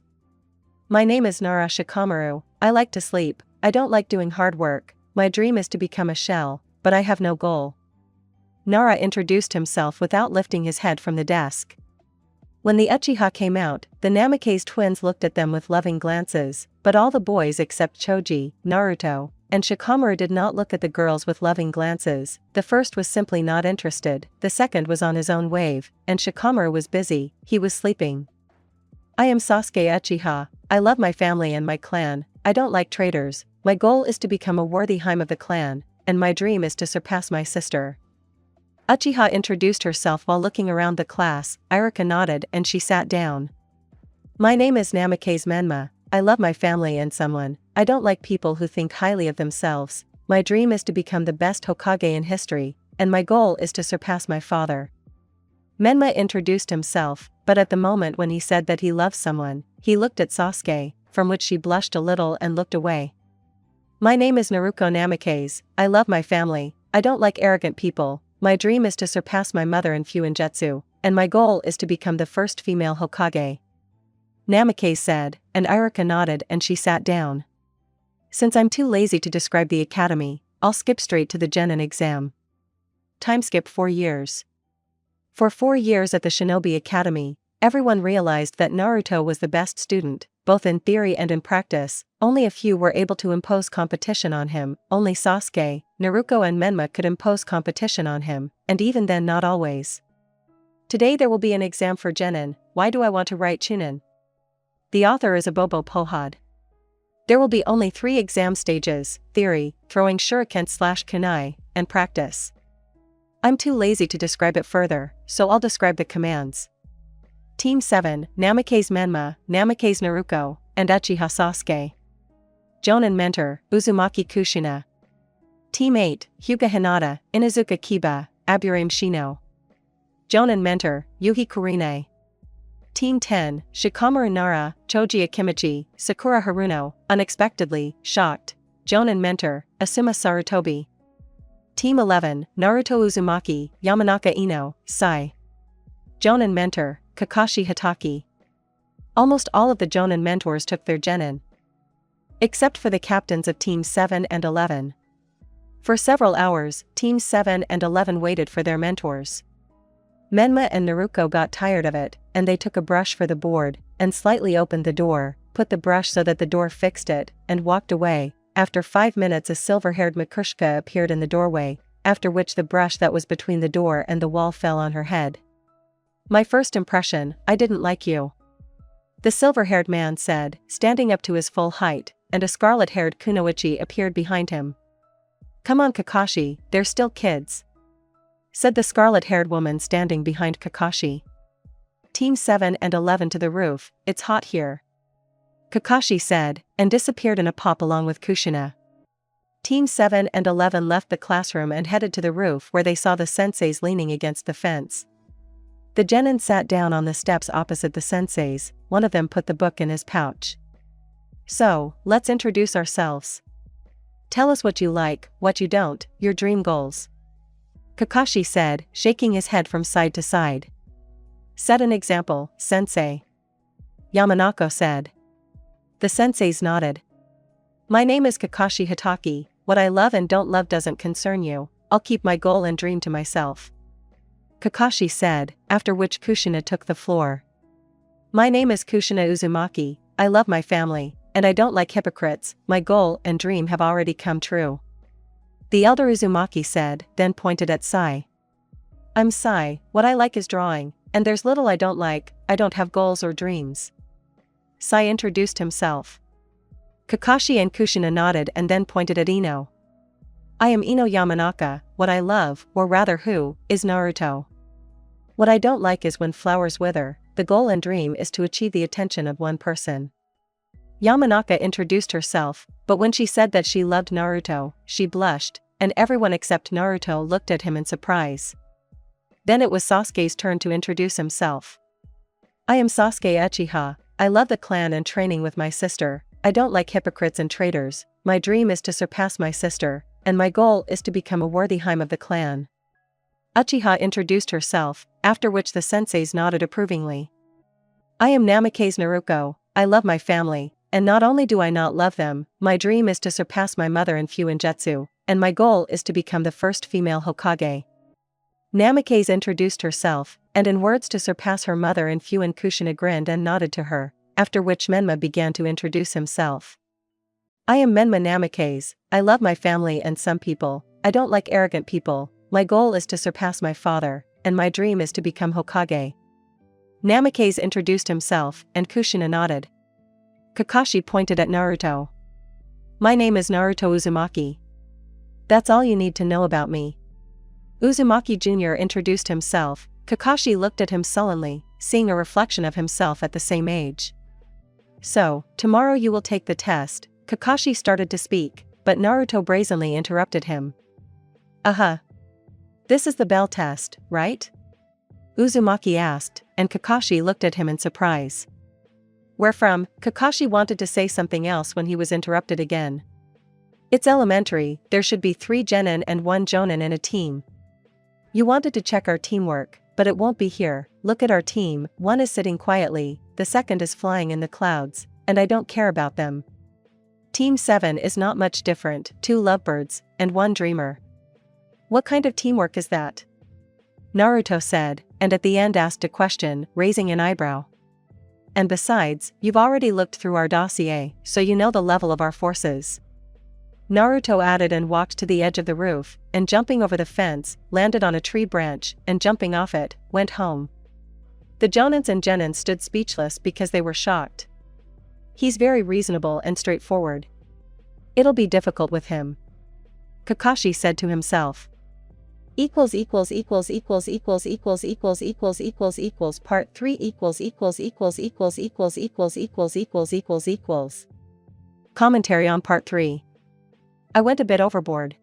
My name is Nara Shikamaru, I like to sleep, I don't like doing hard work, my dream is to become a shell, but I have no goal. Nara introduced himself without lifting his head from the desk. When the Uchiha came out, the Namikaze twins looked at them with loving glances, but all the boys except Choji, Naruto, and Shikamaru did not look at the girls with loving glances. The first was simply not interested, the second was on his own wave, and Shikamaru was busy, he was sleeping. I am Sasuke Uchiha, I love my family and my clan, I don't like traitors, my goal is to become a worthy Hime of the clan, and my dream is to surpass my sister. Uchiha introduced herself while looking around the class, Irika nodded and she sat down. My name is Namikaze Menma, I love my family and someone, I don't like people who think highly of themselves, my dream is to become the best Hokage in history, and my goal is to surpass my father. Menma introduced himself, but at the moment when he said that he loves someone, he looked at Sasuke, from which she blushed a little and looked away. My name is Naruto Namikaze, I love my family, I don't like arrogant people, my dream is to surpass my mother in Fuinjutsu, and my goal is to become the first female Hokage. Namikaze said, and Irika nodded and she sat down. Since I'm too lazy to describe the academy, I'll skip straight to the Genin exam. Time skip 4 years. For 4 years at the Shinobi Academy, everyone realized that Naruto was the best student, both in theory and in practice, only a few were able to impose competition on him, only Sasuke, Naruto and Menma could impose competition on him, and even then not always. Today there will be an exam for Genin, why do I want to write Chunin? The author is Abobo Pohad. There will be only 3 exam stages, theory, throwing shuriken/kunai, and practice. I'm too lazy to describe it further, so I'll describe the commands. Team 7, Namikaze Menma, Namikaze Naruto, and Uchiha Sasuke. Jonin Mentor, Uzumaki Kushina. Team 8, Hyuga Hinata, Inuzuka Kiba, Aburame Shino. Jonin Mentor, Yuhi Kurine. Team 10, Shikamaru Nara, Choji Akimichi, Sakura Haruno, unexpectedly, shocked. Jonin Mentor, Asuma Sarutobi. Team 11, Naruto Uzumaki, Yamanaka Ino, Sai. Jonin Mentor, Kakashi Hatake. Almost all of the Jonin mentors took their Genin. Except for the captains of Teams 7 and 11. For several hours, Teams 7 and 11 waited for their mentors. Menma and Naruto got tired of it, and they took a brush for the board, and slightly opened the door, put the brush so that the door fixed it, and walked away. After 5 minutes a silver-haired Makushka appeared in the doorway, after which the brush that was between the door and the wall fell on her head. My first impression, I didn't like you. The silver-haired man said, standing up to his full height, and a scarlet-haired kunoichi appeared behind him. Come on Kakashi, they're still kids, said the scarlet-haired woman standing behind Kakashi. Team 7 and 11 to the roof, it's hot here, Kakashi said, and disappeared in a pop along with Kushina. Team 7 and 11 left the classroom and headed to the roof where they saw the senseis leaning against the fence. The genin sat down on the steps opposite the senseis, one of them put the book in his pouch. So, let's introduce ourselves. Tell us what you like, what you don't, your dream goals, Kakashi said, shaking his head from side to side. Set an example, sensei. Yamanaka said. The senseis nodded. My name is Kakashi Hatake, what I love and don't love doesn't concern you, I'll keep my goal and dream to myself. Kakashi said, after which Kushina took the floor. My name is Kushina Uzumaki, I love my family, and I don't like hypocrites, my goal and dream have already come true. The elder Uzumaki said, then pointed at Sai. I'm Sai, what I like is drawing, and there's little I don't like, I don't have goals or dreams. Sai introduced himself. Kakashi and Kushina nodded and then pointed at Ino. I am Ino Yamanaka, what I love, or rather who, is Naruto. What I don't like is when flowers wither, the goal and dream is to achieve the attention of one person. Yamanaka introduced herself, but when she said that she loved Naruto, she blushed, and everyone except Naruto looked at him in surprise. Then it was Sasuke's turn to introduce himself. I am Sasuke Uchiha, I love the clan and training with my sister, I don't like hypocrites and traitors, my dream is to surpass my sister, and my goal is to become a worthy Hime of the clan. Uchiha introduced herself, after which the senseis nodded approvingly. I am Namikaze Naruko, I love my family, and not only do I not love them, my dream is to surpass my mother in Fuinjutsu, and my goal is to become the first female Hokage. Namikaze introduced herself, and in words to surpass her mother in Fuin Kushina grinned and nodded to her, after which Menma began to introduce himself. I am Menma Namikaze, I love my family and some people, I don't like arrogant people, my goal is to surpass my father, and my dream is to become Hokage. Namikaze introduced himself, and Kushina nodded. Kakashi pointed at Naruto. My name is Naruto Uzumaki. That's all you need to know about me. Uzumaki Jr. introduced himself, Kakashi looked at him sullenly, seeing a reflection of himself at the same age. So, tomorrow you will take the test, Kakashi started to speak, but Naruto brazenly interrupted him. This is the bell test, right? Uzumaki asked, and Kakashi looked at him in surprise. Where from? Kakashi wanted to say something else when he was interrupted again. It's elementary, there should be 3 genin and 1 jonin in a team. You wanted to check our teamwork, but it won't be here, look at our team, one is sitting quietly, the second is flying in the clouds, and I don't care about them. Team 7 is not much different, 2 lovebirds, and 1 dreamer. What kind of teamwork is that? Naruto said, and at the end asked a question, raising an eyebrow. And besides, you've already looked through our dossier, so you know the level of our forces. Naruto added and walked to the edge of the roof, and jumping over the fence, landed on a tree branch, and jumping off it, went home. The Jonins and Genins stood speechless because they were shocked. He's very reasonable and straightforward. It'll be difficult with him. Kakashi said to himself. Part 3 Commentary on Part 3. I went a bit overboard.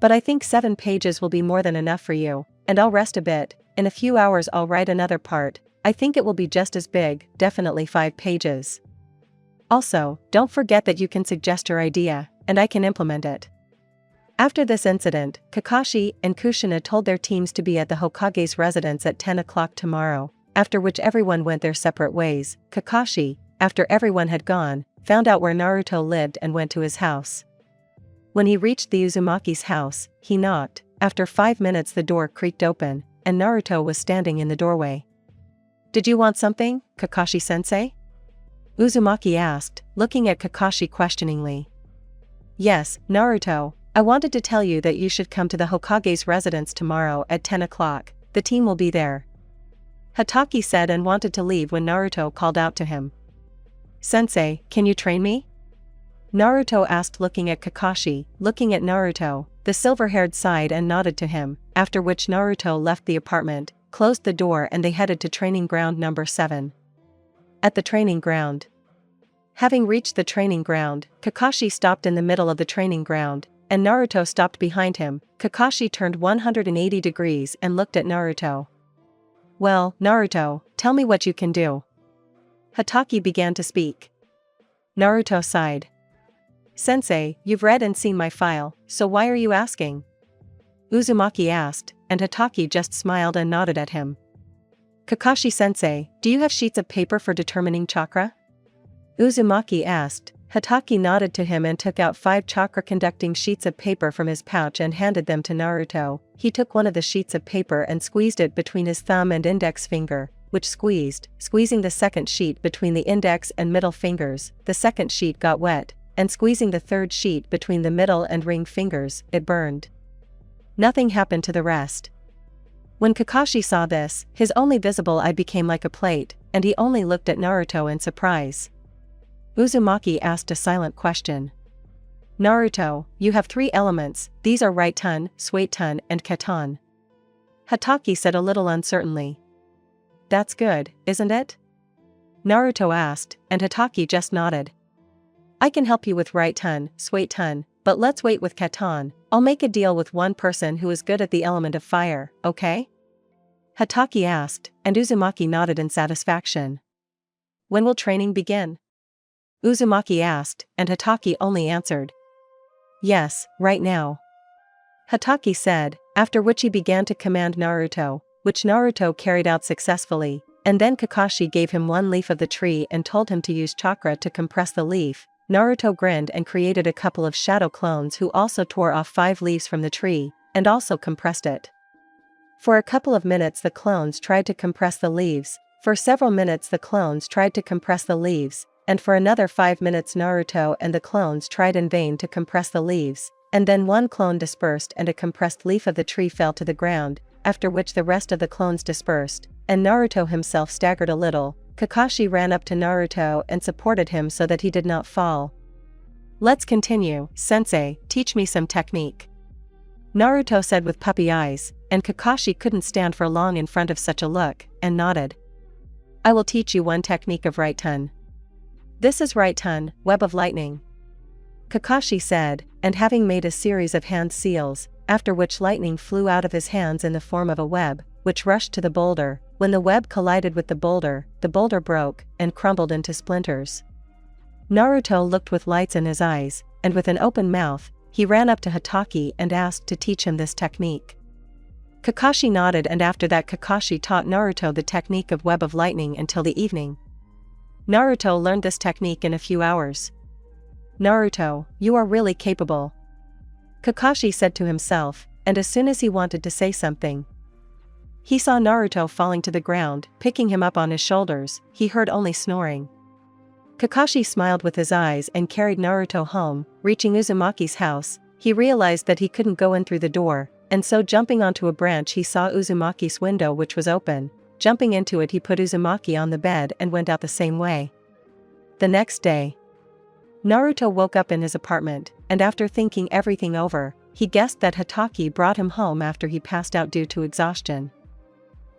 But I think 7 pages will be more than enough for you, and I'll rest a bit, in a few hours I'll write another part, I think it will be just as big, definitely 5 pages. Also, don't forget that you can suggest your idea, and I can implement it. After this incident, Kakashi and Kushina told their teams to be at the Hokage's residence at 10 o'clock tomorrow, after which everyone went their separate ways. Kakashi, after everyone had gone, found out where Naruto lived and went to his house. When he reached the Uzumaki's house, he knocked. After 5 minutes the door creaked open, and Naruto was standing in the doorway. Did you want something, Kakashi-sensei? Uzumaki asked, looking at Kakashi questioningly. Yes, Naruto, I wanted to tell you that you should come to the Hokage's residence tomorrow at 10 o'clock, the team will be there. Hatake said and wanted to leave when Naruto called out to him. Sensei, can you train me? Naruto asked looking at Kakashi, looking at Naruto, the silver-haired sighed and nodded to him, after which Naruto left the apartment, closed the door and they headed to training ground number 7. At the training ground. Having reached the training ground, Kakashi stopped in the middle of the training ground, and Naruto stopped behind him. Kakashi turned 180 degrees and looked at Naruto. Well, Naruto, tell me what you can do. Hatake began to speak. Naruto sighed. Sensei, you've read and seen my file, so why are you asking? Uzumaki asked, and Hatake just smiled and nodded at him. Kakashi-sensei, do you have sheets of paper for determining chakra? Uzumaki asked. Hatake nodded to him and took out 5 chakra-conducting sheets of paper from his pouch and handed them to Naruto. He took one of the sheets of paper and squeezed it between his thumb and index finger, which squeezing the second sheet between the index and middle fingers, the second sheet got wet, and squeezing the third sheet between the middle and ring fingers, it burned. Nothing happened to the rest. When Kakashi saw this, his only visible eye became like a plate, and he only looked at Naruto in surprise. Uzumaki asked a silent question. Naruto, you have 3 elements, these are Right-ton, Sweight-ton, and Katon. Hatake said a little uncertainly. That's good, isn't it? Naruto asked, and Hatake just nodded. I can help you with Right-ton, Sweight-ton, but let's wait with Katon. I'll make a deal with one person who is good at the element of fire, okay? Hatake asked, and Uzumaki nodded in satisfaction. When will training begin? Uzumaki asked, and Hatake only answered. Yes, right now. Hatake said, after which he began to command Naruto, which Naruto carried out successfully, and then Kakashi gave him 1 leaf of the tree and told him to use chakra to compress the leaf. Naruto grinned and created a couple of shadow clones who also tore off 5 leaves from the tree, and also compressed it. For a couple of minutes the clones tried to compress the leaves, for several minutes the clones tried to compress the leaves, and for another 5 minutes Naruto and the clones tried in vain to compress the leaves, and then one clone dispersed and a compressed leaf of the tree fell to the ground, after which the rest of the clones dispersed, and Naruto himself staggered a little. Kakashi ran up to Naruto and supported him so that he did not fall. Let's continue, sensei, teach me some technique. Naruto said with puppy eyes, and Kakashi couldn't stand for long in front of such a look, and nodded. I will teach you one technique of Right-ton. This is Right-ton, Web of Lightning. Kakashi said, and having made a series of hand seals, after which lightning flew out of his hands in the form of a web, which rushed to the boulder. When the web collided with the boulder broke, and crumbled into splinters. Naruto looked with lights in his eyes, and with an open mouth, he ran up to Hatake and asked to teach him this technique. Kakashi nodded, and after that Kakashi taught Naruto the technique of Web of Lightning until the evening. Naruto learned this technique in a few hours. Naruto, you are really capable. Kakashi said to himself, and as soon as he wanted to say something, he saw Naruto falling to the ground. Picking him up on his shoulders, he heard only snoring. Kakashi smiled with his eyes and carried Naruto home. Reaching Uzumaki's house, he realized that he couldn't go in through the door, and so jumping onto a branch he saw Uzumaki's window which was open. Jumping into it he put Uzumaki on the bed and went out the same way. The next day, Naruto woke up in his apartment, and after thinking everything over, he guessed that Hatake brought him home after he passed out due to exhaustion.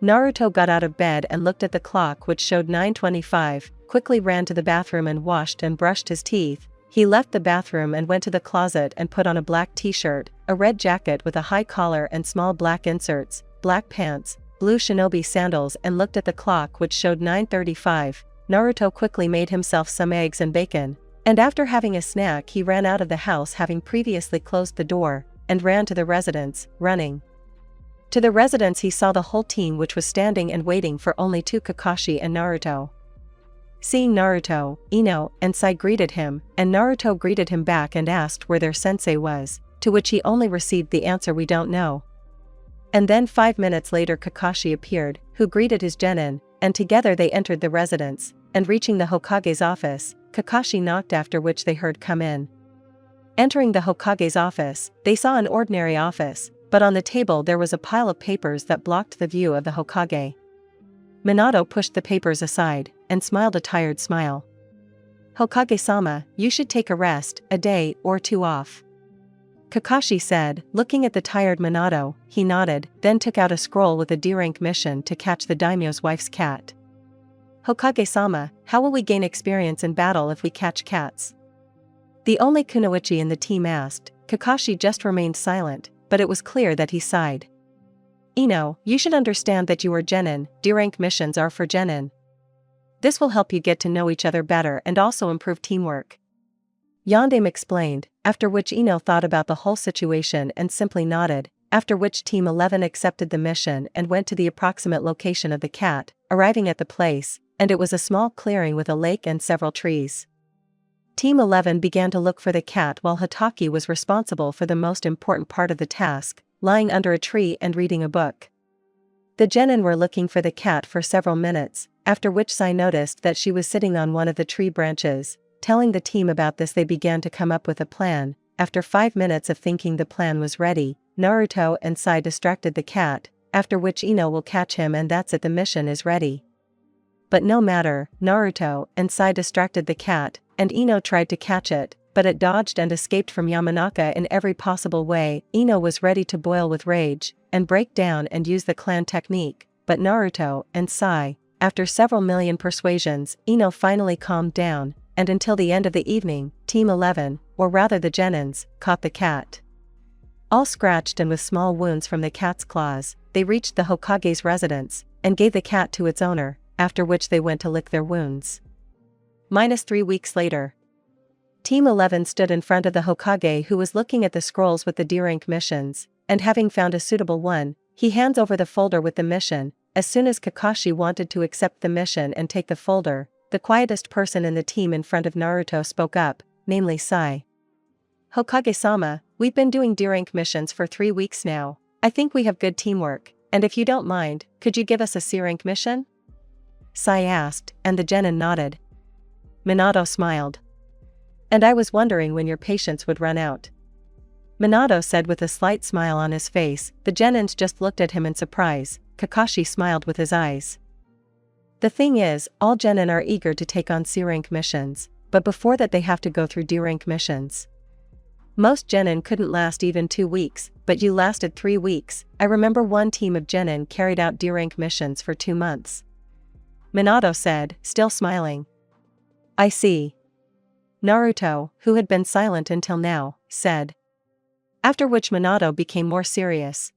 Naruto got out of bed and looked at the clock which showed 9:25, quickly ran to the bathroom and washed and brushed his teeth. He left the bathroom and went to the closet and put on a black t-shirt, a red jacket with a high collar and small black inserts, black pants, blue shinobi sandals, and looked at the clock which showed 9:35. Naruto quickly made himself some eggs and bacon, and after having a snack he ran out of the house having previously closed the door, and ran to the residence, running. To the residence he saw the whole team which was standing and waiting for only two Kakashi and Naruto. Seeing Naruto, Ino and Sai greeted him, and Naruto greeted him back and asked where their sensei was, to which he only received the answer we don't know. And then 5 minutes later Kakashi appeared, who greeted his genin, and together they entered the residence, and reaching the Hokage's office, Kakashi knocked, after which they heard come in. Entering the Hokage's office, they saw an ordinary office, but on the table there was a pile of papers that blocked the view of the Hokage. Minato pushed the papers aside, and smiled a tired smile. Hokage-sama, you should take a rest, a day or two off. Kakashi said, looking at the tired Minato. He nodded, then took out a scroll with a D-rank mission to catch the daimyo's wife's cat. Hokage-sama, how will we gain experience in battle if we catch cats? The only kunoichi in the team asked. Kakashi just remained silent, but it was clear that he sighed. Ino, you should understand that you are genin, D-rank missions are for genin. This will help you get to know each other better and also improve teamwork. Yondaime explained, after which Ino thought about the whole situation and simply nodded. after which Team 11 accepted the mission and went to the approximate location of the cat, arriving at the place, and it was a small clearing with a lake and several trees. Team 11 began to look for the cat while Hataki was responsible for the most important part of the task, lying under a tree and reading a book. The genin were looking for the cat for several minutes, after which Sai noticed that she was sitting on one of the tree branches. Telling the team about this, they began to come up with a plan. After 5 minutes of thinking the plan was ready, Naruto and Sai distracted the cat, after which Ino will catch him and that's it, the mission is ready. But no matter, Naruto and Sai distracted the cat, and Ino tried to catch it, but it dodged and escaped from Yamanaka in every possible way. Ino was ready to boil with rage, and break down and use the clan technique, but Naruto and Sai, after several million persuasions, Ino finally calmed down, and until the end of the evening, Team 11, or rather the genins, caught the cat. All scratched and with small wounds from the cat's claws, they reached the Hokage's residence, and gave the cat to its owner, after which they went to lick their wounds. -3 weeks later. Team 11 stood in front of the Hokage, who was looking at the scrolls with the D-rank missions, and having found a suitable one, he hands over the folder with the mission. As soon as Kakashi wanted to accept the mission and take the folder, the quietest person in the team in front of Naruto spoke up, namely Sai. "Hokage-sama, we've been doing D-rank missions for 3 weeks now. I think we have good teamwork, and if you don't mind, could you give us a C-rank mission?" Sai asked, and the genin nodded. Minato smiled. "And I was wondering when your patience would run out." Minato said with a slight smile on his face. The genins just looked at him in surprise. Kakashi smiled with his eyes. "The thing is, all genin are eager to take on C-rank missions, but before that they have to go through D-rank missions. Most genin couldn't last even 2 weeks, but you lasted 3 weeks. I remember one team of genin carried out D-rank missions for 2 months." Minato said, still smiling. "I see." Naruto, who had been silent until now, said. After which Minato became more serious.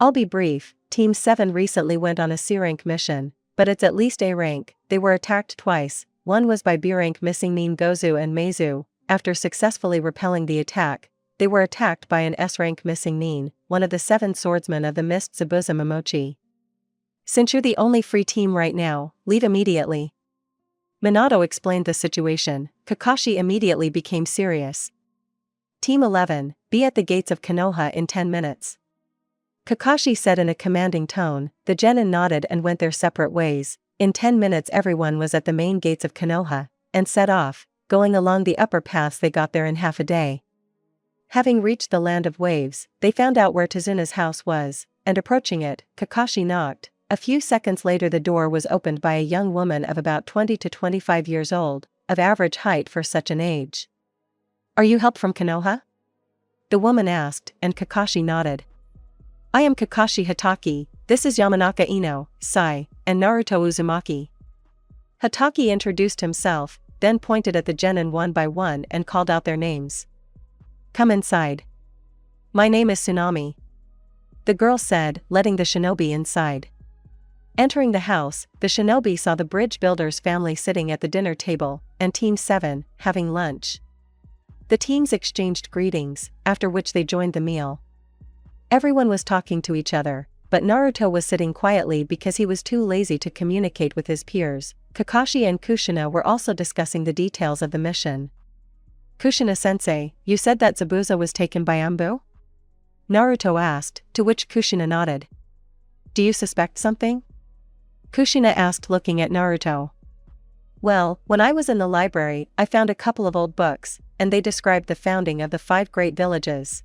"I'll be brief. Team 7 recently went on a C-rank mission, but it's at least A rank. They were attacked twice. One was by B-rank missing Nin Gozu and Meizu. After successfully repelling the attack, they were attacked by an S-rank missing Nin, one of the 7 swordsmen of the Mist Zabuza Momochi. Since you're the only free team right now, leave immediately." Minato explained the situation. Kakashi immediately became serious. "Team 11, be at the gates of Konoha in 10 minutes. Kakashi said in a commanding tone. The genin nodded and went their separate ways. In 10 minutes everyone was at the main gates of Konoha, and set off, going along the upper paths. They got there in half a day. Having reached the land of waves, they found out where Tezuna's house was, and approaching it, Kakashi knocked. A few seconds later the door was opened by a young woman of about 20 to 25 years old, of average height for such an age. "Are you help from Konoha?" the woman asked, and Kakashi nodded. "I am Kakashi Hataki, this is Yamanaka Ino, Sai, and Naruto Uzumaki." Hataki introduced himself, then pointed at the genin one by one and called out their names. "Come inside." "My name is Tsunami," the girl said, letting the shinobi inside. Entering the house, the shinobi saw the bridge builder's family sitting at the dinner table, and Team 7, having lunch. The teams exchanged greetings, after which they joined the meal. Everyone was talking to each other, but Naruto was sitting quietly because he was too lazy to communicate with his peers. Kakashi and Kushina were also discussing the details of the mission. "Kushina-sensei, you said that Zabuza was taken by Ambu?" Naruto asked, to which Kushina nodded. "Do you suspect something?" Kushina asked, looking at Naruto. "Well, when I was in the library, I found a couple of old books, and they described the founding of the 5 great villages.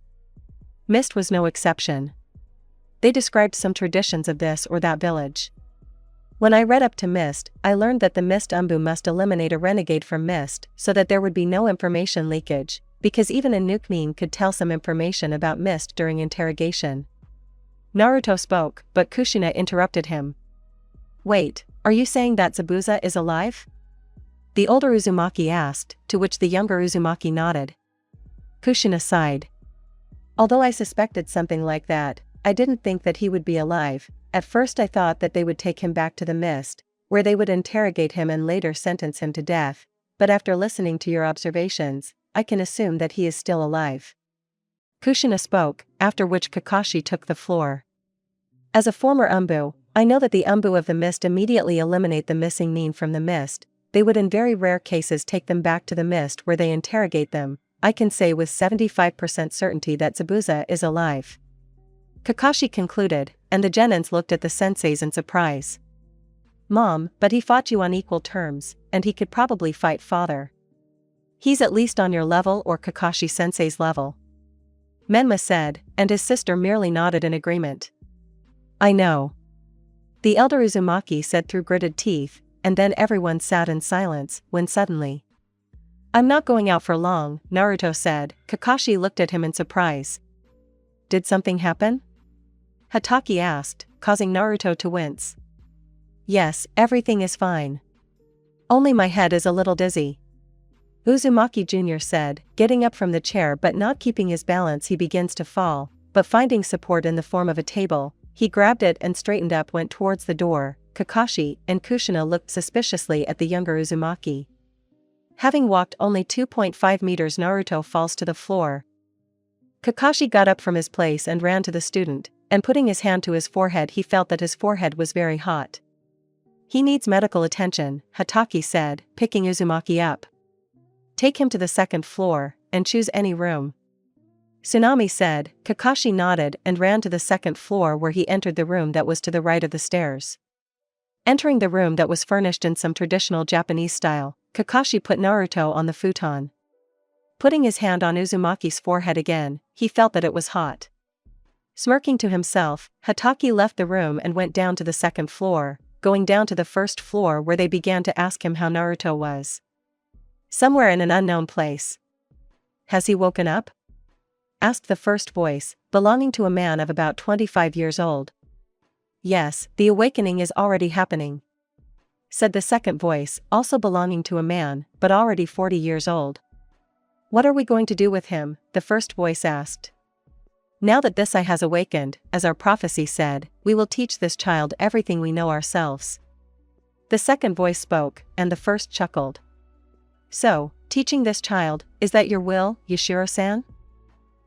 Mist was no exception. They described some traditions of this or that village. When I read up to Mist, I learned that the Mist Umbu must eliminate a renegade from Mist so that there would be no information leakage, because even a Nuknin could tell some information about Mist during interrogation." Naruto spoke, but Kushina interrupted him. "Wait, are you saying that Zabuza is alive?" the older Uzumaki asked, to which the younger Uzumaki nodded. Kushina sighed. "Although I suspected something like that, I didn't think that he would be alive. At first I thought that they would take him back to the Mist, where they would interrogate him and later sentence him to death, but after listening to your observations, I can assume that he is still alive." Kushina spoke, after which Kakashi took the floor. As a former Umbu, I know that the Umbu of the mist immediately eliminate the missing nin from the mist. They would in very rare cases take them back to the mist where they interrogate them. I can say with 75% certainty that Zabuza is alive. Kakashi concluded, and the genins looked at the senseis in surprise. Mom, but he fought you on equal terms, and he could probably fight father. He's at least on your level or Kakashi-sensei's level. Menma said, and his sister merely nodded in agreement. I know. The elder Uzumaki said through gritted teeth, and then everyone sat in silence, when suddenly. I'm not going out for long, Naruto said. Kakashi looked at him in surprise. Did something happen? Hatake asked, causing Naruto to wince. Yes, everything is fine. Only my head is a little dizzy. Uzumaki Jr. said, getting up from the chair but not keeping his balance. He begins to fall, but finding support in the form of a table, he grabbed it and straightened up, went towards the door. Kakashi and Kushina looked suspiciously at the younger Uzumaki. Having walked only 2.5 meters, Naruto falls to the floor. Kakashi got up from his place and ran to the student, and putting his hand to his forehead, he felt that his forehead was very hot. He needs medical attention, Hatake said, picking Uzumaki up. Take him to the second floor, and choose any room. Tsunami said. Kakashi nodded and ran to the second floor, where he entered the room that was to the right of the stairs. Entering the room that was furnished in some traditional Japanese style, Kakashi put Naruto on the futon. Putting his hand on Uzumaki's forehead again, he felt that it was hot. Smirking to himself, Hatake left the room and went down to the second floor, going down to the first floor, where they began to ask him how Naruto was. Somewhere in an unknown place. Has he woken up? Asked the first voice, belonging to a man of about 25 years old. Yes, the awakening is already happening. Said the second voice, also belonging to a man, but already 40 years old. What are we going to do with him? The first voice asked. Now that this eye has awakened, as our prophecy said, we will teach this child everything we know ourselves. The second voice spoke, and the first chuckled. So, teaching this child, is that your will, Yashiro-san?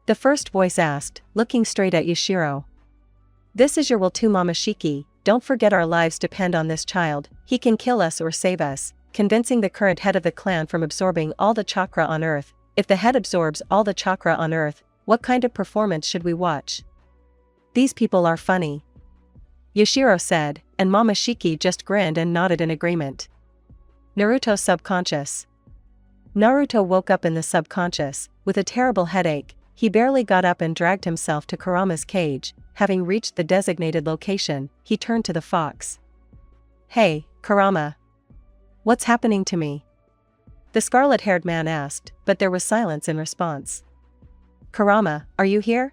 The first voice asked, looking straight at Yashiro. This is your will too, Momoshiki. Don't forget our lives depend on this child. He can kill us or save us, convincing the current head of the clan from absorbing all the chakra on earth. If the head absorbs all the chakra on earth, what kind of performance should we watch? These people are funny. Yashiro said, and Momoshiki just grinned and nodded in agreement. Naruto's subconscious. Naruto woke up in the subconscious, with a terrible headache. He barely got up and dragged himself to Kurama's cage. Having reached the designated location, he turned to the fox. Hey, Kurama. What's happening to me? The scarlet-haired man asked, but there was silence in response. Kurama, are you here?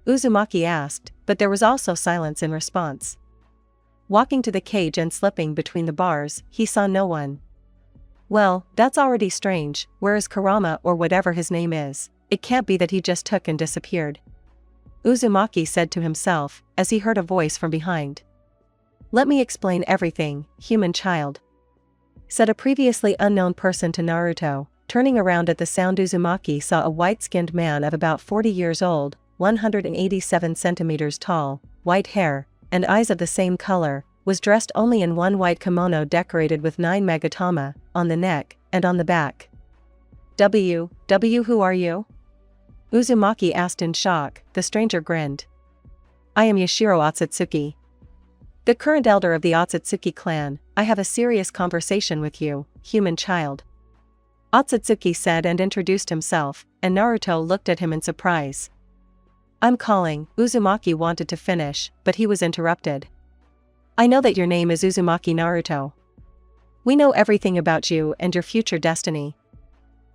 Uzumaki asked, but there was also silence in response. Walking to the cage and slipping between the bars, he saw no one. Well, that's already strange. Where is Kurama, or whatever his name is? It can't be that he just took and disappeared. Uzumaki said to himself, as he heard a voice from behind. Let me explain everything, human child. Said a previously unknown person to Naruto. Turning around at the sound, Uzumaki saw a white-skinned man of about 40 years old, 187 centimeters tall, white hair, and eyes of the same color, was dressed only in one white kimono decorated with 9 magatama, on the neck, and on the back. Who are you? Uzumaki asked in shock. The stranger grinned. I am Yashiro Otsutsuki. The current elder of the Otsutsuki clan. I have a serious conversation with you, human child. Otsutsuki said and introduced himself, and Naruto looked at him in surprise. I'm calling. Uzumaki wanted to finish, but he was interrupted. I know that your name is Uzumaki Naruto. We know everything about you and your future destiny.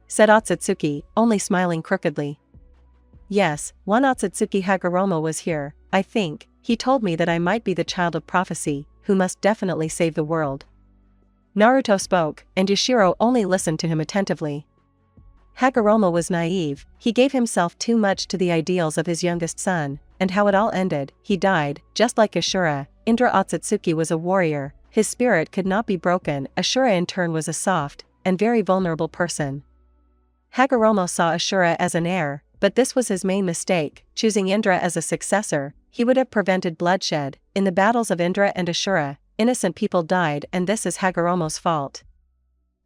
Said Otsutsuki, only smiling crookedly. Yes, one Otsutsuki Hagoromo was here. I think, he told me that I might be the child of prophecy, who must definitely save the world. Naruto spoke, and Yashiro only listened to him attentively. Hagoromo was naive. He gave himself too much to the ideals of his youngest son, and how it all ended. He died, just like Ashura. Indra Otsutsuki was a warrior. His spirit could not be broken. Ashura in turn was a soft, and very vulnerable person. Hagoromo saw Ashura as an heir, but this was his main mistake. Choosing Indra as a successor, he would have prevented bloodshed. In the battles of Indra and Ashura, innocent people died, and this is Hagoromo's fault.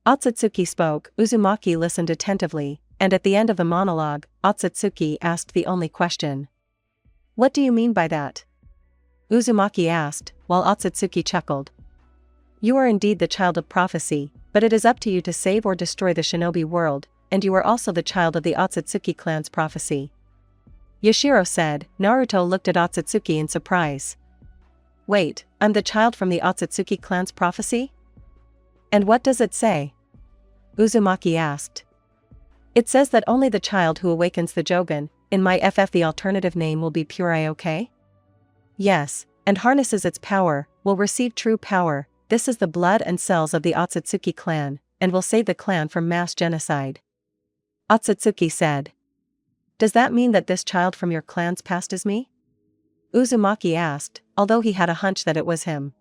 Otsutsuki spoke. Uzumaki listened attentively, and at the end of the monologue, Otsutsuki asked the only question. "What do you mean by that?" Uzumaki asked, while Otsutsuki chuckled. "You are indeed the child of prophecy, but it is up to you to save or destroy the shinobi world, and you are also the child of the Otsutsuki clan's prophecy." Yashiro said. Naruto looked at Otsutsuki in surprise. "Wait, I'm the child from the Otsutsuki clan's prophecy? And what does it say?" Uzumaki asked. "It says that only the child who awakens the Jogan, in my FF the alternative name will be Purei, okay? Yes, and harnesses its power, will receive true power. This is the blood and cells of the Otsutsuki clan, and will save the clan from mass genocide." Otsutsuki said. "Does that mean that this child from your clan's past is me?" Uzumaki asked, although he had a hunch that it was him.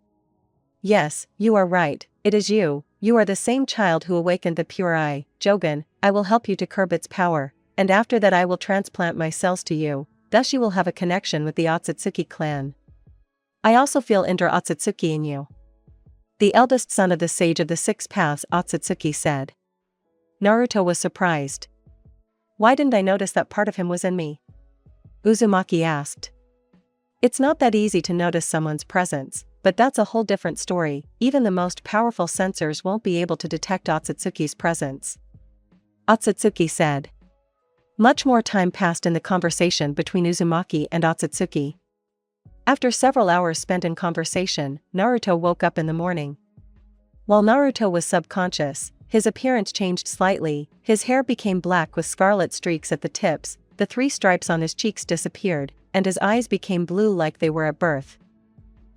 "Yes, you are right, it is you. You are the same child who awakened the Purei, Jogan. I will help you to curb its power, and after that I will transplant my cells to you, thus you will have a connection with the Otsutsuki clan. I also feel Indra Otsutsuki in you." "The eldest son of the sage of the six paths," Otsutsuki said. Naruto was surprised. "Why didn't I notice that part of him was in me?" Uzumaki asked. "It's not that easy to notice someone's presence, but that's a whole different story. Even the most powerful sensors won't be able to detect Otsutsuki's presence," Otsutsuki said. Much more time passed in the conversation between Uzumaki and Otsutsuki. After several hours spent in conversation, Naruto woke up in the morning. While Naruto was subconscious, his appearance changed slightly. His hair became black with scarlet streaks at the tips, the 3 stripes on his cheeks disappeared, and his eyes became blue like they were at birth.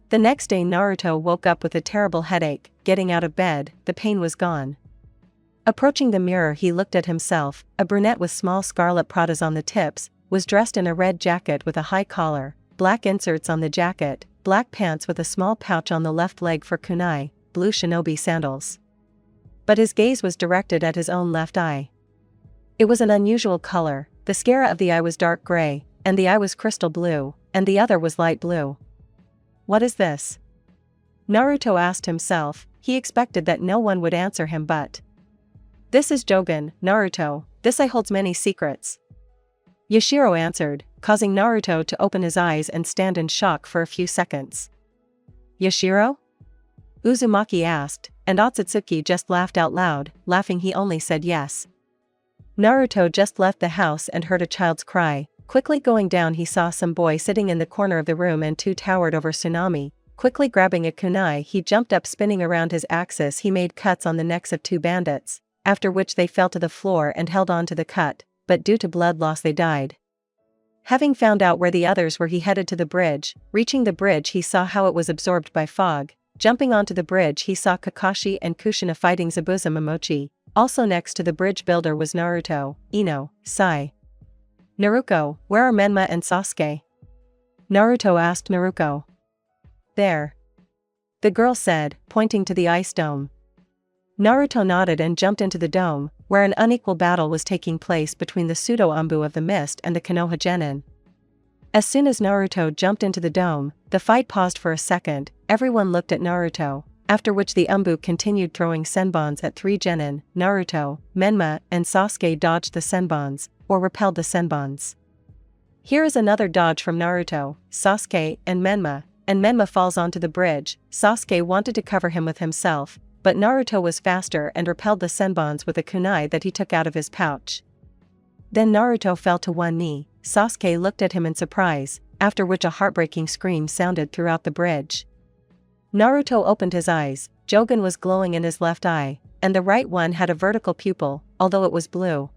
The next day Naruto woke up with a terrible headache. Getting out of bed, the pain was gone. Approaching the mirror he looked at himself. A brunette with small scarlet pratas on the tips, was dressed in a red jacket with a high collar, black inserts on the jacket, black pants with a small pouch on the left leg for kunai, blue shinobi sandals. But his gaze was directed at his own left eye. It was an unusual color. The sclera of the eye was dark gray, and the eye was crystal blue, and the other was light blue. "What is this?" Naruto asked himself. He expected that no one would answer him, but "This is Jogan, Naruto. This eye holds many secrets," Yashiro answered, causing Naruto to open his eyes and stand in shock for a few seconds. "Yashiro?" Uzumaki asked, and Otsutsuki just laughed out loud. Laughing, he only said yes. Naruto just left the house and heard a child's cry. Quickly going down, he saw some boy sitting in the corner of the room and 2 towered over Tsunami. Quickly grabbing a kunai, he jumped up. Spinning around his axis, he made cuts on the necks of 2 bandits, after which they fell to the floor and held on to the cut, but due to blood loss they died. Having found out where the others were, he headed to the bridge. Reaching the bridge, he saw how it was absorbed by fog. Jumping onto the bridge, he saw Kakashi and Kushina fighting Zabuza Momochi. Also next to the bridge builder was Naruto, Ino, Sai. "Naruto, where are Menma and Sasuke?" Naruto asked Naruto. "There," the girl said, pointing to the ice dome. Naruto nodded and jumped into the dome, where an unequal battle was taking place between the pseudo-Anbu of the mist and the Konoha Genin. As soon as Naruto jumped into the dome, the fight paused for a second. Everyone looked at Naruto, after which the Anbu continued throwing senbons at 3 genin. Naruto, Menma, and Sasuke dodged the senbons, or repelled the senbons. Here is another dodge from Naruto, Sasuke, and Menma falls onto the bridge. Sasuke wanted to cover him with himself, but Naruto was faster and repelled the senbons with a kunai that he took out of his pouch. Then Naruto fell to one knee. Sasuke looked at him in surprise, after which a heartbreaking scream sounded throughout the bridge. Naruto opened his eyes. Jogan was glowing in his left eye, and the right one had a vertical pupil, although it was blue.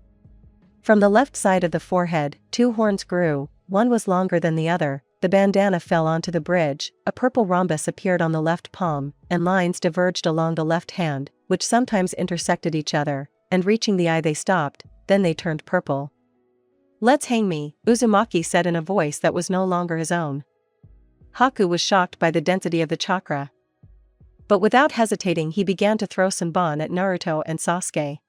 From the left side of the forehead, 2 horns grew. One was longer than the other. The bandana fell onto the bridge. A purple rhombus appeared on the left palm, and lines diverged along the left hand, which sometimes intersected each other, and reaching the eye they stopped, then they turned purple. "Let's hang me," Uzumaki said in a voice that was no longer his own. Haku was shocked by the density of the chakra. But without hesitating, he began to throw senbon at Naruto and Sasuke.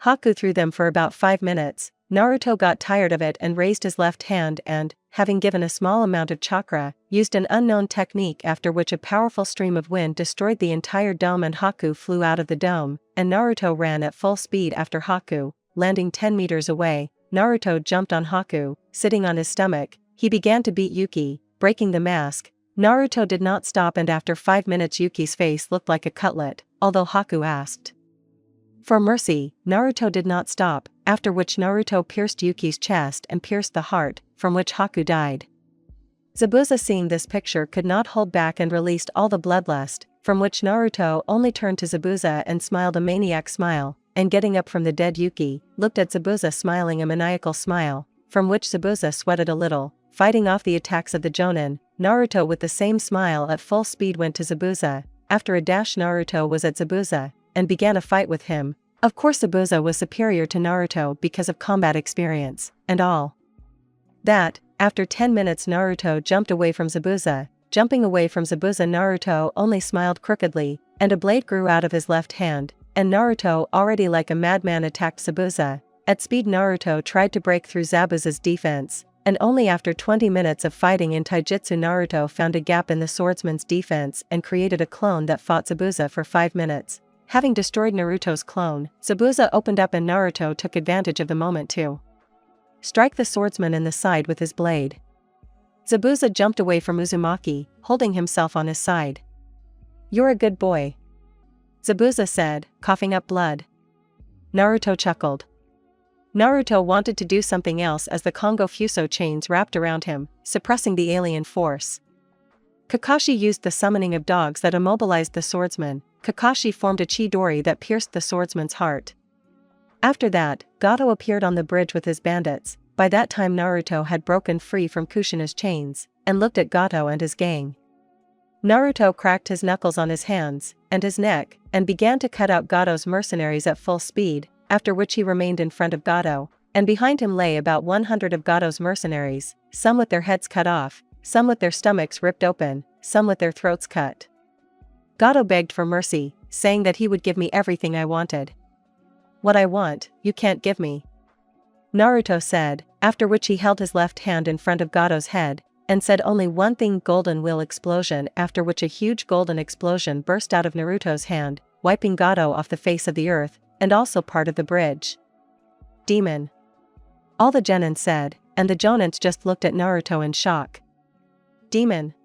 Haku threw them for about 5 minutes. Naruto got tired of it and raised his left hand and, having given a small amount of chakra, used an unknown technique, after which a powerful stream of wind destroyed the entire dome and Haku flew out of the dome, and Naruto ran at full speed after Haku, landing 10 meters away. Naruto jumped on Haku, sitting on his stomach. He began to beat Yuki, breaking the mask. Naruto did not stop, and after 5 minutes Yuki's face looked like a cutlet, although Haku asked for mercy. Naruto did not stop, after which Naruto pierced Yuki's chest and pierced the heart, from which Haku died. Zabuza, seeing this picture, could not hold back and released all the bloodlust, from which Naruto only turned to Zabuza and smiled a maniac smile, and getting up from the dead Yuki, looked at Zabuza smiling a maniacal smile, from which Zabuza sweated a little, fighting off the attacks of the Jonin. Naruto, with the same smile at full speed, went to Zabuza. After a dash, Naruto was at Zabuza, and began a fight with him. Of course Zabuza was superior to Naruto because of combat experience, and all that. After 10 minutes Naruto jumped away from Zabuza. Jumping away from Zabuza, Naruto only smiled crookedly, and a blade grew out of his left hand, and Naruto, already like a madman, attacked Zabuza. At speed Naruto tried to break through Zabuza's defense, and only after 20 minutes of fighting in taijutsu Naruto found a gap in the swordsman's defense and created a clone that fought Zabuza for 5 minutes. Having destroyed Naruto's clone, Zabuza opened up and Naruto took advantage of the moment to strike the swordsman in the side with his blade. Zabuza jumped away from Uzumaki, holding himself on his side. "You're a good boy," Zabuza said, coughing up blood. Naruto chuckled. Naruto wanted to do something else as the Kongo Fuso chains wrapped around him, suppressing the alien force. Kakashi used the summoning of dogs that immobilized the swordsman. Kakashi formed a Chidori that pierced the swordsman's heart. After that, Gato appeared on the bridge with his bandits. By that time Naruto had broken free from Kushina's chains, and looked at Gato and his gang. Naruto cracked his knuckles on his hands, and his neck, and began to cut out Gato's mercenaries at full speed, after which he remained in front of Gato, and behind him lay about 100 of Gato's mercenaries, some with their heads cut off, some with their stomachs ripped open, some with their throats cut. Gato begged for mercy, saying that he would give me everything I wanted. "What I want, you can't give me," Naruto said, after which he held his left hand in front of Gato's head, and said only one thing: golden will explosion, after which a huge golden explosion burst out of Naruto's hand, wiping Gato off the face of the earth, and also part of the bridge. "Demon," all the genin said, and the jonins just looked at Naruto in shock. "Demon?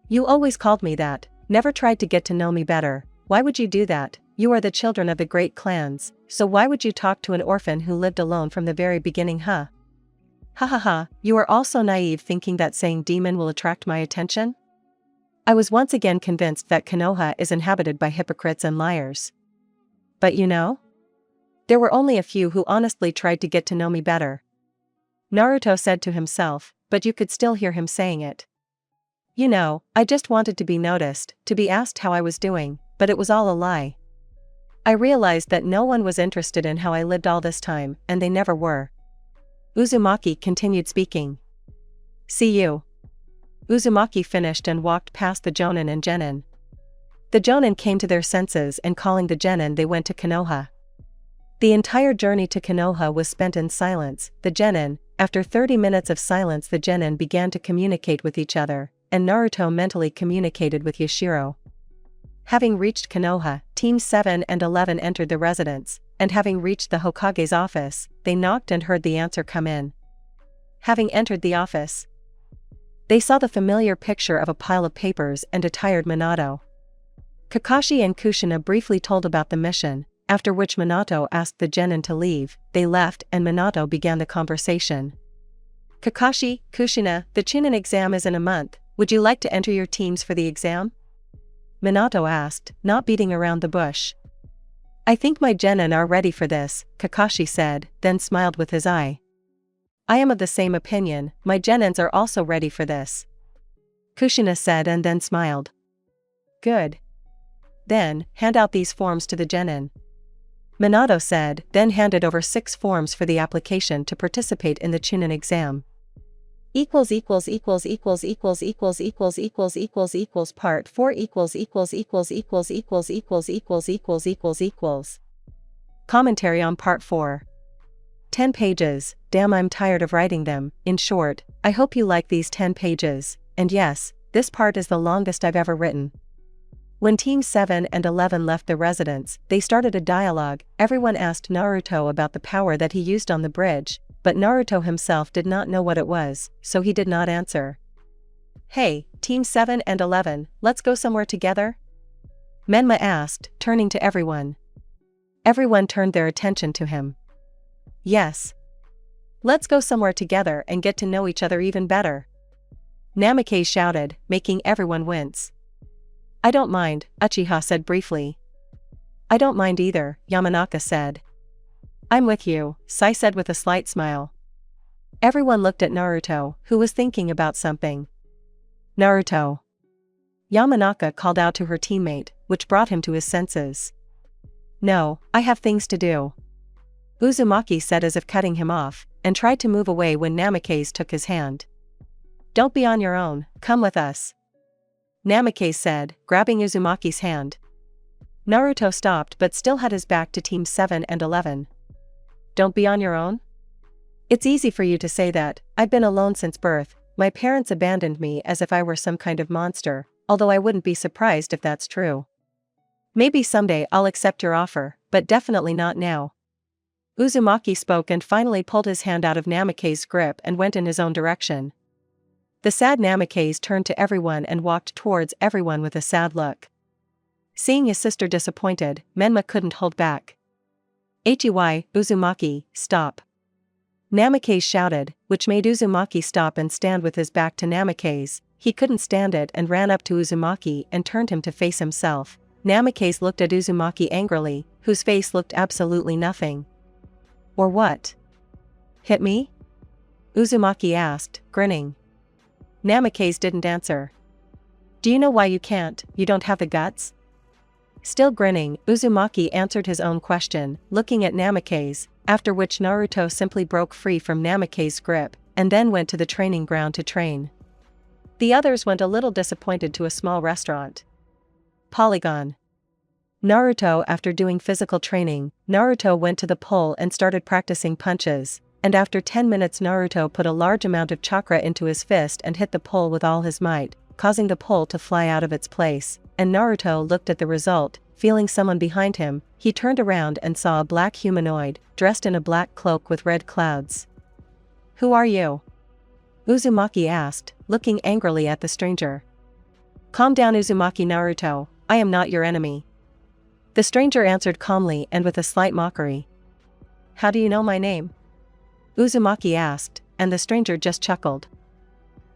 You always called me that, never tried to get to know me better. Why would you do that? You are the children of the great clans, so why would you talk to an orphan who lived alone from the very beginning, huh? Ha ha ha, you are all so naive, thinking that saying demon will attract my attention? I was once again convinced that Konoha is inhabited by hypocrites and liars. But you know? There were only a few who honestly tried to get to know me better." Naruto said to himself, but you could still hear him saying it. "You know, I just wanted to be noticed, to be asked how I was doing, but it was all a lie. I realized that no one was interested in how I lived all this time, and they never were." Uzumaki continued speaking. "See you." Uzumaki finished and walked past the Jonin and Genin. The Jonin came to their senses, and calling the Genin they went to Konoha. The entire journey to Konoha was spent in silence. The Genin, after 30 minutes of silence, the Genin began to communicate with each other, and Naruto mentally communicated with Yashiro. Having reached Konoha, Teams 7 and 11 entered the residence, and having reached the Hokage's office, they knocked and heard the answer come in. Having entered the office, they saw the familiar picture of a pile of papers and a tired Minato. Kakashi and Kushina briefly told about the mission, after which Minato asked the genin to leave. They left and Minato began the conversation. "Kakashi, Kushina, the Chunin exam is in a month. Would you like to enter your teams for the exam?" Minato asked, not beating around the bush. "I think my genin are ready for this," Kakashi said, then smiled with his eye. "I am of the same opinion, my genins are also ready for this," Kushina said and then smiled. "Good. Then, hand out these forms to the genin," Minato said, then handed over 6 forms for the application to participate in the Chunin exam. Part 4 Commentary on Part 4. 10 pages, damn I'm tired of writing them. In short, I hope you like these 10 pages, and yes, this part is the longest I've ever written. When Team 7 and 11 left the residence, they started a dialogue. Everyone asked Naruto about the power that he used on the bridge, but Naruto himself did not know what it was, so he did not answer. Hey, Team 7 and 11, let's go somewhere together? Menma asked, turning to everyone. Everyone turned their attention to him. Yes. Let's go somewhere together and get to know each other even better. Namikaze shouted, making everyone wince. I don't mind, Uchiha said briefly. I don't mind either, Yamanaka said. I'm with you, Sai said with a slight smile. Everyone looked at Naruto, who was thinking about something. Naruto. Yamanaka called out to her teammate, which brought him to his senses. No, I have things to do. Uzumaki said as if cutting him off, and tried to move away when Namikaze took his hand. Don't be on your own, come with us. Namikaze said, grabbing Uzumaki's hand. Naruto stopped but still had his back to Team 7 and 11. Don't be on your own? It's easy for you to say that. I've been alone since birth. My parents abandoned me as if I were some kind of monster, although I wouldn't be surprised if that's true. Maybe someday I'll accept your offer, but definitely not now. Uzumaki spoke and finally pulled his hand out of Namikaze's grip and went in his own direction. The sad Namikaze turned to everyone and walked towards everyone with a sad look. Seeing his sister disappointed, Menma couldn't hold back. Uzumaki, stop. Namikaze shouted, which made Uzumaki stop and stand with his back to Namikaze. He couldn't stand it and ran up to Uzumaki and turned him to face himself. Namikaze looked at Uzumaki angrily, whose face looked absolutely nothing. Or what? Hit me? Uzumaki asked, grinning. Namikaze didn't answer. Do you know why you can't? You don't have the guts? Still grinning, Uzumaki answered his own question, looking at Namikaze, after which Naruto simply broke free from Namikaze's grip, and then went to the training ground to train. The others went a little disappointed to a small restaurant. Polygon. Naruto. After doing physical training, Naruto went to the pole and started practicing punches, and after 10 minutes Naruto put a large amount of chakra into his fist and hit the pole with all his might, causing the pole to fly out of its place, and Naruto looked at the result, feeling someone behind him. He turned around and saw a black humanoid, dressed in a black cloak with red clouds. Who are you? Uzumaki asked, looking angrily at the stranger. Calm down, Uzumaki. Naruto, I am not your enemy. The stranger answered calmly and with a slight mockery. How do you know my name? Uzumaki asked, and the stranger just chuckled.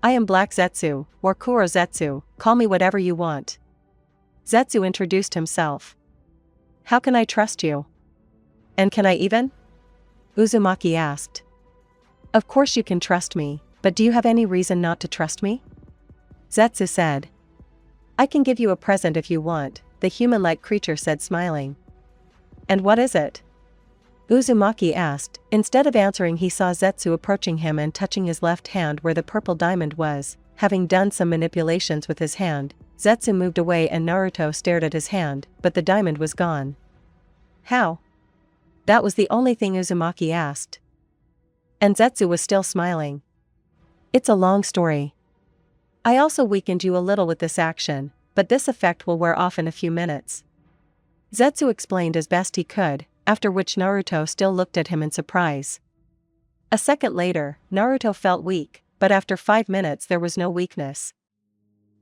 I am Black Zetsu, or Kuro Zetsu, call me whatever you want. Zetsu introduced himself. How can I trust you? And can I even? Uzumaki asked. Of course you can trust me, but do you have any reason not to trust me? Zetsu said. I can give you a present if you want, the human-like creature said, smiling. And what is it? Uzumaki asked. Instead of answering, he saw Zetsu approaching him and touching his left hand where the purple diamond was. Having done some manipulations with his hand, Zetsu moved away and Naruto stared at his hand, but the diamond was gone. How? That was the only thing Uzumaki asked. And Zetsu was still smiling. It's a long story. I also weakened you a little with this action, but this effect will wear off in a few minutes. Zetsu explained as best he could, after which Naruto still looked at him in surprise. A second later, Naruto felt weak, but after 5 minutes there was no weakness.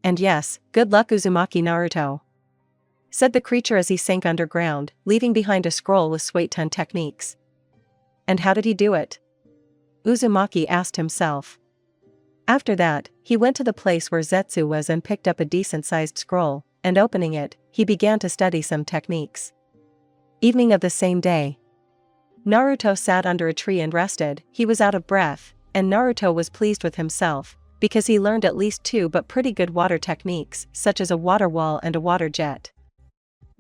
And yes, good luck Uzumaki. Naruto, said the creature as he sank underground, leaving behind a scroll with Suiton techniques. And how did he do it? Uzumaki asked himself. After that, he went to the place where Zetsu was and picked up a decent-sized scroll, and opening it, he began to study some techniques. Evening of the same day. Naruto sat under a tree and rested. He was out of breath, and Naruto was pleased with himself, because he learned at least 2 but pretty good water techniques, such as a water wall and a water jet.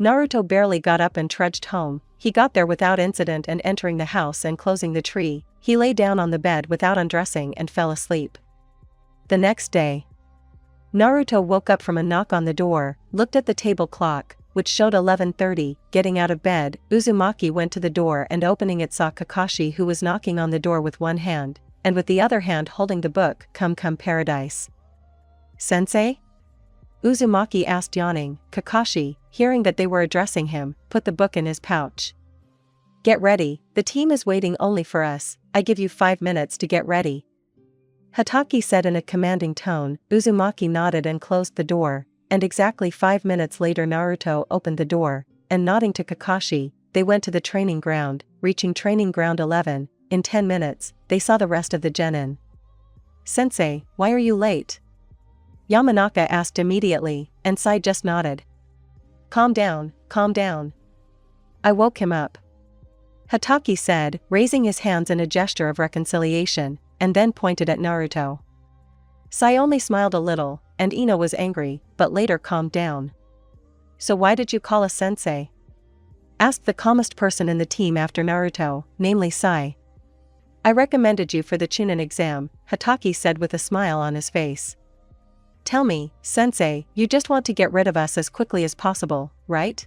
Naruto barely got up and trudged home. He got there without incident, and entering the house and closing the tree, he lay down on the bed without undressing and fell asleep. The next day, Naruto woke up from a knock on the door, looked at the table clock, which showed 11:30. Getting out of bed, Uzumaki went to the door and opening it saw Kakashi, who was knocking on the door with one hand, and with the other hand holding the book Come Come Paradise. "Sensei?" Uzumaki asked, yawning. Kakashi, hearing that they were addressing him, put the book in his pouch. "Get ready, the team is waiting only for us. I give you 5 minutes to get ready," Hataki said in a commanding tone. Uzumaki nodded and closed the door, and exactly 5 minutes later Naruto opened the door, and nodding to Kakashi, they went to the training ground. Reaching training ground 11, in 10 minutes, they saw the rest of the genin. "Sensei, why are you late?" Yamanaka asked immediately, and Sai just nodded. Calm down, calm down. I woke him up," Hataki said, raising his hands in a gesture of reconciliation, and then pointed at Naruto. Sai only smiled a little, and Ino was angry, but later calmed down. "So why did you call us sensei?" asked the calmest person in the team after Naruto, namely Sai. "I recommended you for the Chunin exam," Hataki said with a smile on his face. "Tell me, sensei, you just want to get rid of us as quickly as possible, right?"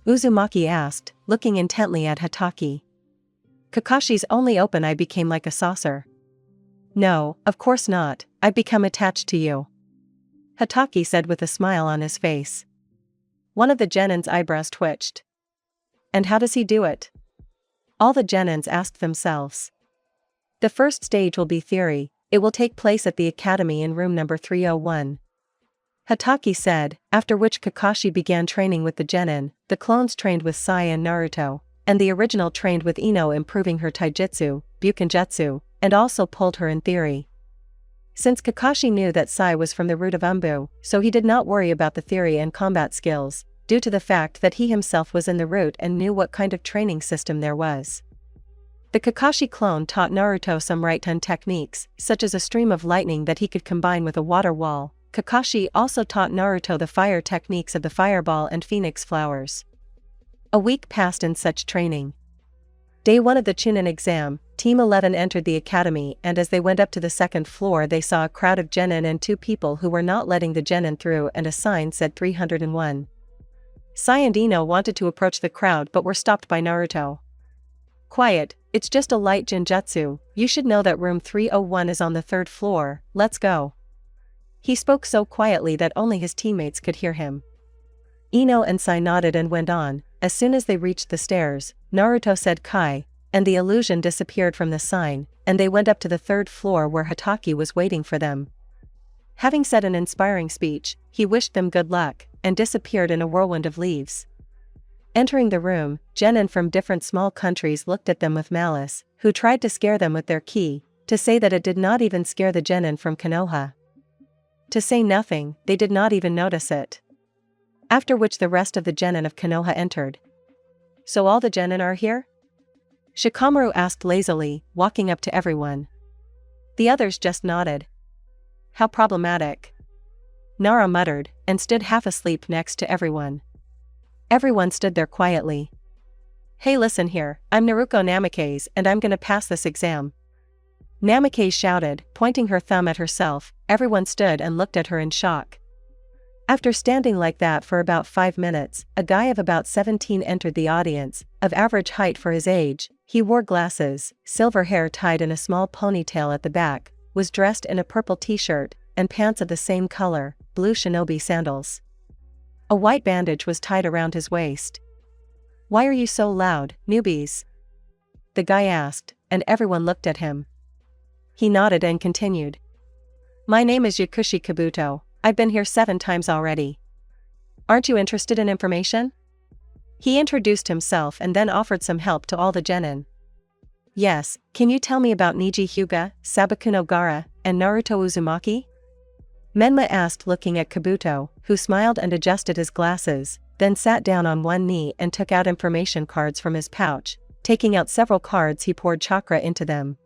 Uzumaki asked, looking intently at Hataki. Kakashi's only open eye became like a saucer. "No, of course not, I've become attached to you," Hataki said with a smile on his face. One of the genin's eyebrows twitched. "And how does he do it?" all the genins asked themselves. "The first stage will be theory. It will take place at the academy in room number 301. Hataki said, after which Kakashi began training with the genin, the clones trained with Sai and Naruto, and the original trained with Ino, improving her taijutsu, bukenjutsu, and also pulled her in theory. Since Kakashi knew that Sai was from the root of Umbu, so he did not worry about the theory and combat skills, due to the fact that he himself was in the root and knew what kind of training system there was. The Kakashi clone taught Naruto some right-hand techniques, such as a stream of lightning that he could combine with a water wall. Kakashi also taught Naruto the fire techniques of the fireball and phoenix flowers. A week passed in such training. Day 1 of the Chunin exam, Team 11 entered the academy, and as they went up to the second floor they saw a crowd of genin and 2 people who were not letting the genin through, and a sign said 301. Sai and Ino wanted to approach the crowd but were stopped by Naruto. "Quiet, it's just a light genjutsu, you should know that room 301 is on the 3rd floor, let's go." He spoke so quietly that only his teammates could hear him. Ino and Sai nodded and went on. As soon as they reached the stairs, Naruto said "Kai," and the illusion disappeared from the sign, and they went up to the 3rd floor where Hataki was waiting for them. Having said an inspiring speech, he wished them good luck, and disappeared in a whirlwind of leaves. Entering the room, genin from different small countries looked at them with malice, who tried to scare them with their ki, to say that it did not even scare the genin from Konoha. To say nothing, they did not even notice it. After which the rest of the genin of Konoha entered. "So all the genin are here?" Shikamaru asked lazily, walking up to everyone. The others just nodded. "How problematic," Nara muttered, and stood half asleep next to everyone. Everyone stood there quietly. "Hey, listen here, I'm Naruko Namikaze and I'm gonna pass this exam," Namikaze shouted, pointing her thumb at herself. Everyone stood and looked at her in shock. After standing like that for about 5 minutes, a guy of about 17 entered the audience, of average height for his age. He wore glasses, silver hair tied in a small ponytail at the back, was dressed in a purple t-shirt, and pants of the same color, blue shinobi sandals. A white bandage was tied around his waist. "Why are you so loud, newbies?" the guy asked, and everyone looked at him. He nodded and continued. "My name is Yakushi Kabuto, I've been here 7 times already. Aren't you interested in information?" He introduced himself and then offered some help to all the genin. "Yes, can you tell me about Niji Hyuga, Sabakuno Gara, and Naruto Uzumaki?" Menma asked, looking at Kabuto, who smiled and adjusted his glasses, then sat down on one knee and took out information cards from his pouch. Taking out several cards, he poured chakra into them.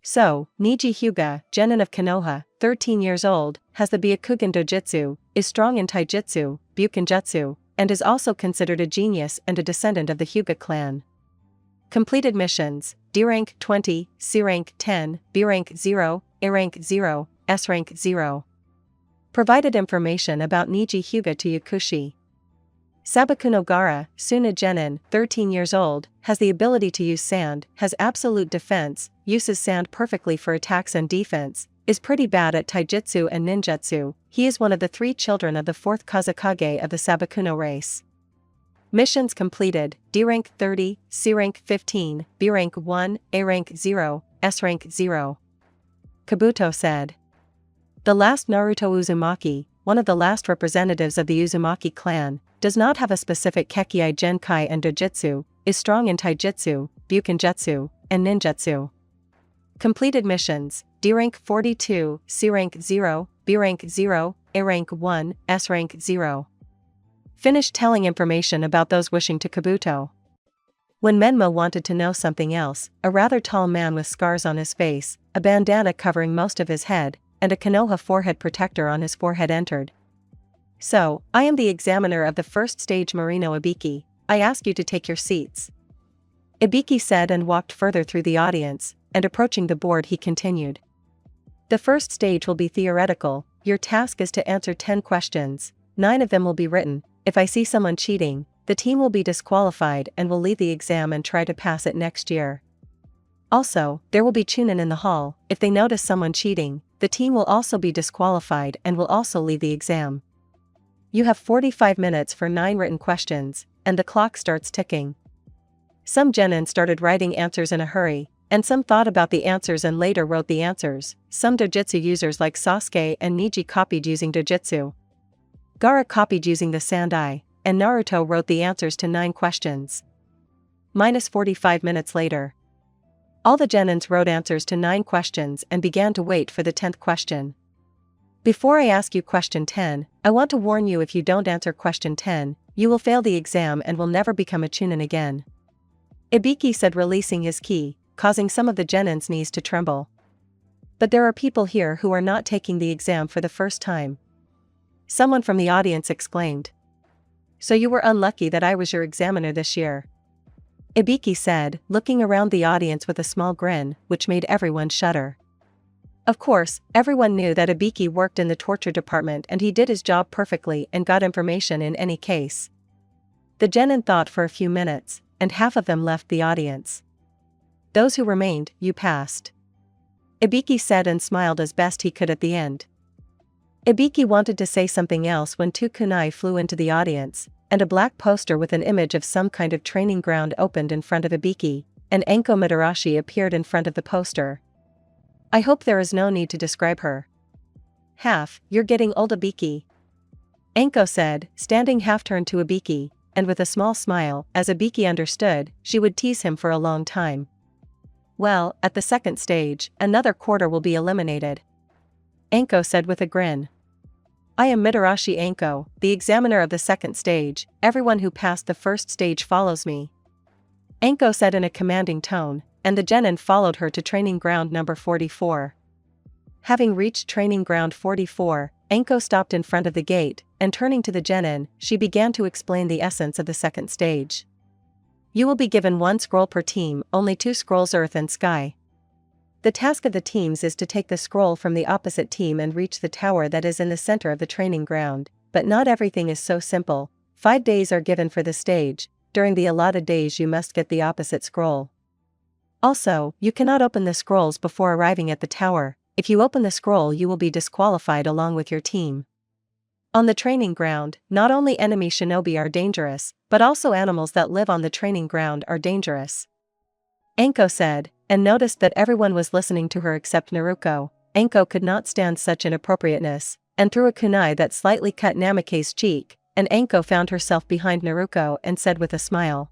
"So, Niji Hyuga, genin of Konoha, 13 years old, has the Byakugan Dojutsu, is strong in Taijutsu, Bukenjutsu, and is also considered a genius and a descendant of the Hyuga clan. Completed missions, D rank 20, C rank 10, B rank 0, A rank 0, S rank 0. Provided information about Niji Hyuga to Yakushi. Sabakuno Gara, Suna Genin, 13 years old, has the ability to use sand, has absolute defense, uses sand perfectly for attacks and defense, is pretty bad at taijutsu and ninjutsu. He is one of the 3 children of the 4th Kazekage of the Sabakuno race. Missions completed: D rank 30, C rank 15, B rank 1, A rank 0, S rank 0. Kabuto said. The last Naruto Uzumaki, one of the last representatives of the Uzumaki clan, does not have a specific Kekkei Genkai and Dojutsu, is strong in Taijutsu, Bukenjutsu, and Ninjutsu. Completed missions: D rank 42, C rank 0, B rank 0, A rank 1, S rank 0. Finished telling information about those wishing to Kabuto. When Menmo wanted to know something else, a rather tall man with scars on his face, a bandana covering most of his head, and a Konoha forehead protector on his forehead entered. So, I am the examiner of the first stage Marino Ibiki, I ask you to take your seats. Ibiki said and walked further through the audience, and approaching the board he continued. The first stage will be theoretical, your task is to answer 10 questions, 9 of them will be written. If I see someone cheating, the team will be disqualified and will leave the exam and try to pass it next year. Also, there will be chunin in the hall. If they notice someone cheating, the team will also be disqualified and will also leave the exam. You have 45 minutes for 9 written questions, and the clock starts ticking. Some genin started writing answers in a hurry, and some thought about the answers and later wrote the answers. Some dojutsu users like Sasuke and Neji copied using dojutsu. Gaara copied using the sand-eye, and Naruto wrote the answers to 9 questions. Minus 45 minutes later. All the genins wrote answers to 9 questions and began to wait for the 10th question. Before I ask you question 10, I want to warn you, if you don't answer question 10, you will fail the exam and will never become a chunin again. Ibiki said, releasing his ki, causing some of the genin's knees to tremble. But there are people here who are not taking the exam for the first time. Someone from the audience exclaimed. So you were unlucky that I was your examiner this year. Ibiki said, looking around the audience with a small grin, which made everyone shudder. Of course, everyone knew that Ibiki worked in the torture department and he did his job perfectly and got information in any case. The genin thought for a few minutes, and half of them left the audience. Those who remained, you passed. Ibiki said and smiled as best he could at the end. Ibiki wanted to say something else when 2 kunai flew into the audience, and a black poster with an image of some kind of training ground opened in front of Ibiki, and Enko Mitarashi appeared in front of the poster. I hope there is no need to describe her. You're getting old, Ibiki. Enko said, standing half-turned to Ibiki, and with a small smile, as Ibiki understood, she would tease him for a long time. Well, at the second stage, another quarter will be eliminated. Enko said with a grin. I am Mitarashi Enko, the examiner of the second stage. Everyone who passed the first stage follows me. Enko said in a commanding tone, and the genin followed her to training ground number 44. Having reached training ground 44, Enko stopped in front of the gate, and turning to the genin, she began to explain the essence of the second stage. You will be given 1 scroll per team, only 2 scrolls earth and sky. The task of the teams is to take the scroll from the opposite team and reach the tower that is in the center of the training ground, but not everything is so simple. 5 days are given for the stage. During the allotted days you must get the opposite scroll. Also, you cannot open the scrolls before arriving at the tower. If you open the scroll you will be disqualified along with your team. On the training ground, not only enemy shinobi are dangerous, but also animals that live on the training ground are dangerous. Enko said, and noticed that everyone was listening to her except Naruto. Enko could not stand such inappropriateness, and threw a kunai that slightly cut Namake's cheek, and Enko found herself behind Naruto and said with a smile.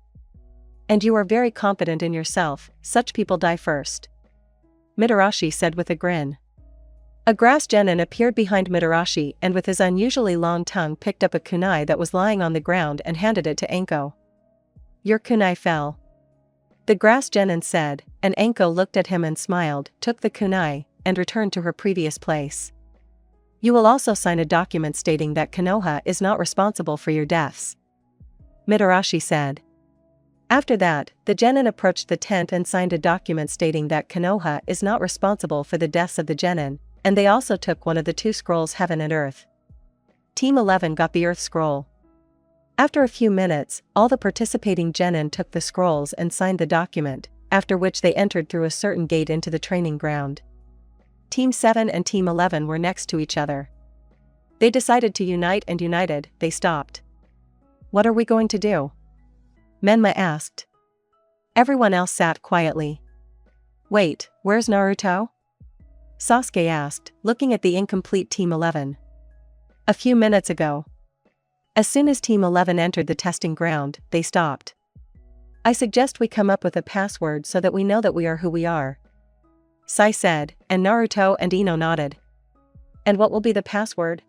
And you are very confident in yourself, such people die first. Mitarashi said with a grin. A grass genin appeared behind Mitarashi and with his unusually long tongue picked up a kunai that was lying on the ground and handed it to Enko. Your kunai fell. The grass genin said, and Enko looked at him and smiled, took the kunai, and returned to her previous place. You will also sign a document stating that Konoha is not responsible for your deaths. Mitarashi said. After that, the genin approached the tent and signed a document stating that Konoha is not responsible for the deaths of the genin, and they also took one of the 2 scrolls, heaven and earth. Team 11 got the earth scroll. After a few minutes, all the participating genin took the scrolls and signed the document, after which they entered through a certain gate into the training ground. Team 7 and Team 11 were next to each other. They decided to unite, and united, they stopped. "What are we going to do?" Menma asked. Everyone else sat quietly. "Wait, where's Naruto?" Sasuke asked, looking at the incomplete Team 11. "A few minutes ago." As soon as Team 11 entered the testing ground, they stopped. "I suggest we come up with a password so that we know that we are who we are," Sai said, and Naruto and Ino nodded. "And what will be the password?"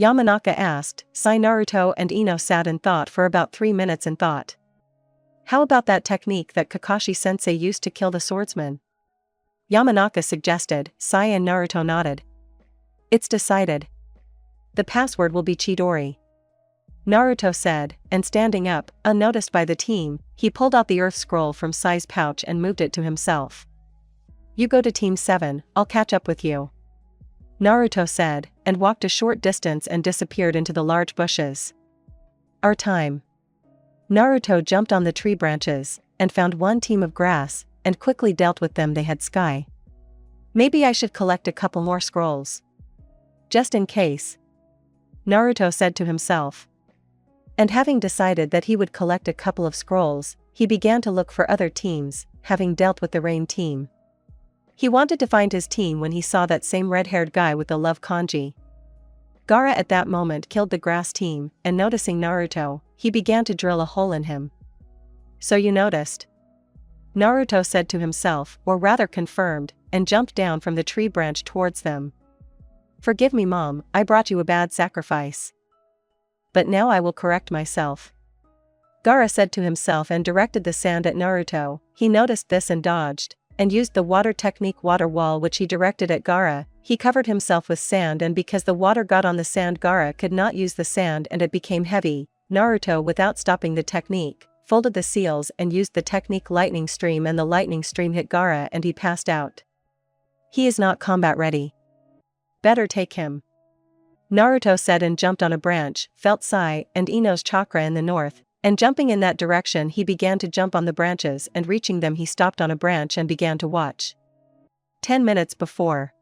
Yamanaka asked. Sai, Naruto and Ino sat and thought for about 3 minutes and thought. "How about that technique that Kakashi-sensei used to kill the swordsman?" Yamanaka suggested. Sai and Naruto nodded. "It's decided. The password will be Chidori," Naruto said, and standing up, unnoticed by the team, he pulled out the earth scroll from Sai's pouch and moved it to himself. "You go to Team 7, I'll catch up with you," Naruto said, and walked a short distance and disappeared into the large bushes. Our time. Naruto jumped on the tree branches, and found one team of grass, and quickly dealt with them. They had sky. "Maybe I should collect a couple more scrolls. Just in case," Naruto said to himself. And having decided that he would collect a couple of scrolls, he began to look for other teams, having dealt with the rain team. He wanted to find his team when he saw that same red-haired guy with the love kanji. Gaara at that moment killed the grass team, and noticing Naruto, he began to drill a hole in him. "So you noticed?" Naruto said to himself, or rather confirmed, and jumped down from the tree branch towards them. "Forgive me, Mom, I brought you a bad sacrifice. But now I will correct myself," Gaara said to himself and directed the sand at Naruto. He noticed this and dodged, and used the water technique water wall which he directed at Gaara. He covered himself with sand, and because the water got on the sand, Gaara could not use the sand and it became heavy. Naruto, without stopping the technique, folded the seals and used the technique lightning stream, and the lightning stream hit Gaara and he passed out. "He is not combat ready. Better take him," Naruto said and jumped on a branch, felt Sai and Ino's chakra in the north, and jumping in that direction he began to jump on the branches, and reaching them he stopped on a branch and began to watch. 10 minutes before,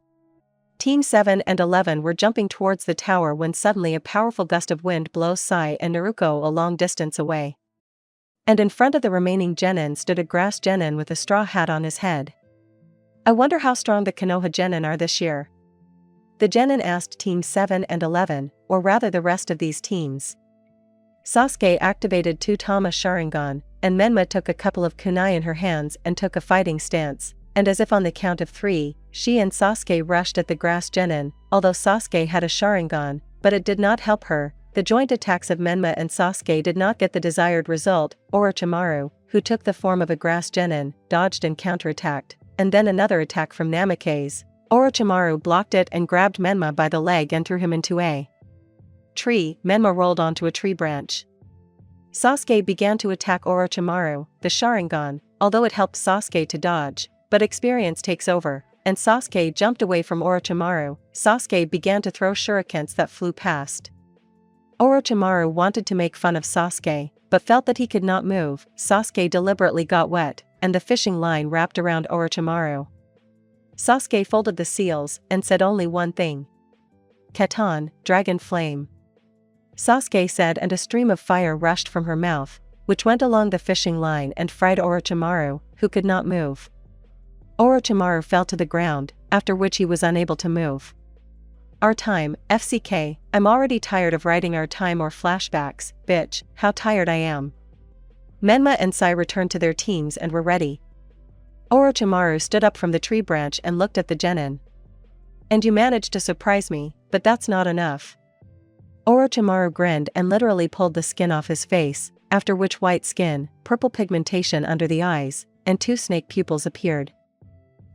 Team 7 and 11 were jumping towards the tower when suddenly a powerful gust of wind blows Sai and Naruto a long distance away. And in front of the remaining genin stood a grass genin with a straw hat on his head. "I wonder how strong the Konoha genin are this year," the genin asked Team 7 and 11, or rather the rest of these teams. Sasuke activated 2 Tama Sharingan, and Menma took a couple of kunai in her hands and took a fighting stance, and as if on the count of 3, she and Sasuke rushed at the grass genin. Although Sasuke had a Sharingan, but it did not help her. The joint attacks of Menma and Sasuke did not get the desired result. Orochimaru, who took the form of a grass genin, dodged and counterattacked, and then another attack from Namikaze. Orochimaru blocked it and grabbed Menma by the leg and threw him into a tree. Menma rolled onto a tree branch. Sasuke began to attack Orochimaru, the Sharingan, although it helped Sasuke to dodge, but experience takes over, and Sasuke jumped away from Orochimaru. Sasuke began to throw shurikens that flew past. Orochimaru wanted to make fun of Sasuke, but felt that he could not move. Sasuke deliberately got wet, and the fishing line wrapped around Orochimaru. Sasuke folded the seals and said only one thing. "Katan, Dragon Flame," Sasuke said, and a stream of fire rushed from her mouth, which went along the fishing line and fried Orochimaru, who could not move. Orochimaru fell to the ground, after which he was unable to move. Our time, FCK, I'm already tired of writing our time or flashbacks, bitch, how tired I am. Menma and Sai returned to their teams and were ready. Orochimaru stood up from the tree branch and looked at the genin. "And you managed to surprise me, but that's not enough." Orochimaru grinned and literally pulled the skin off his face, after which white skin, purple pigmentation under the eyes, and 2 snake pupils appeared.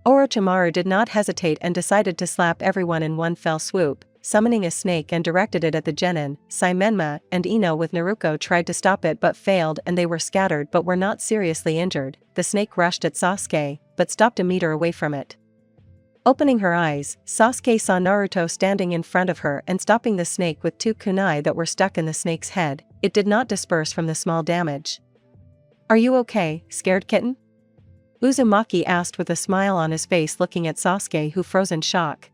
Orochimaru did not hesitate and decided to slap everyone in one fell swoop, summoning a snake and directed it at the genin. Sai, Menma, and Ino with Naruto tried to stop it but failed, and they were scattered but were not seriously injured. The snake rushed at Sasuke, but stopped a meter away from it. Opening her eyes, Sasuke saw Naruto standing in front of her and stopping the snake with 2 kunai that were stuck in the snake's head. It did not disperse from the small damage. "Are you okay, scared kitten?" Uzumaki asked with a smile on his face, looking at Sasuke, who froze in shock.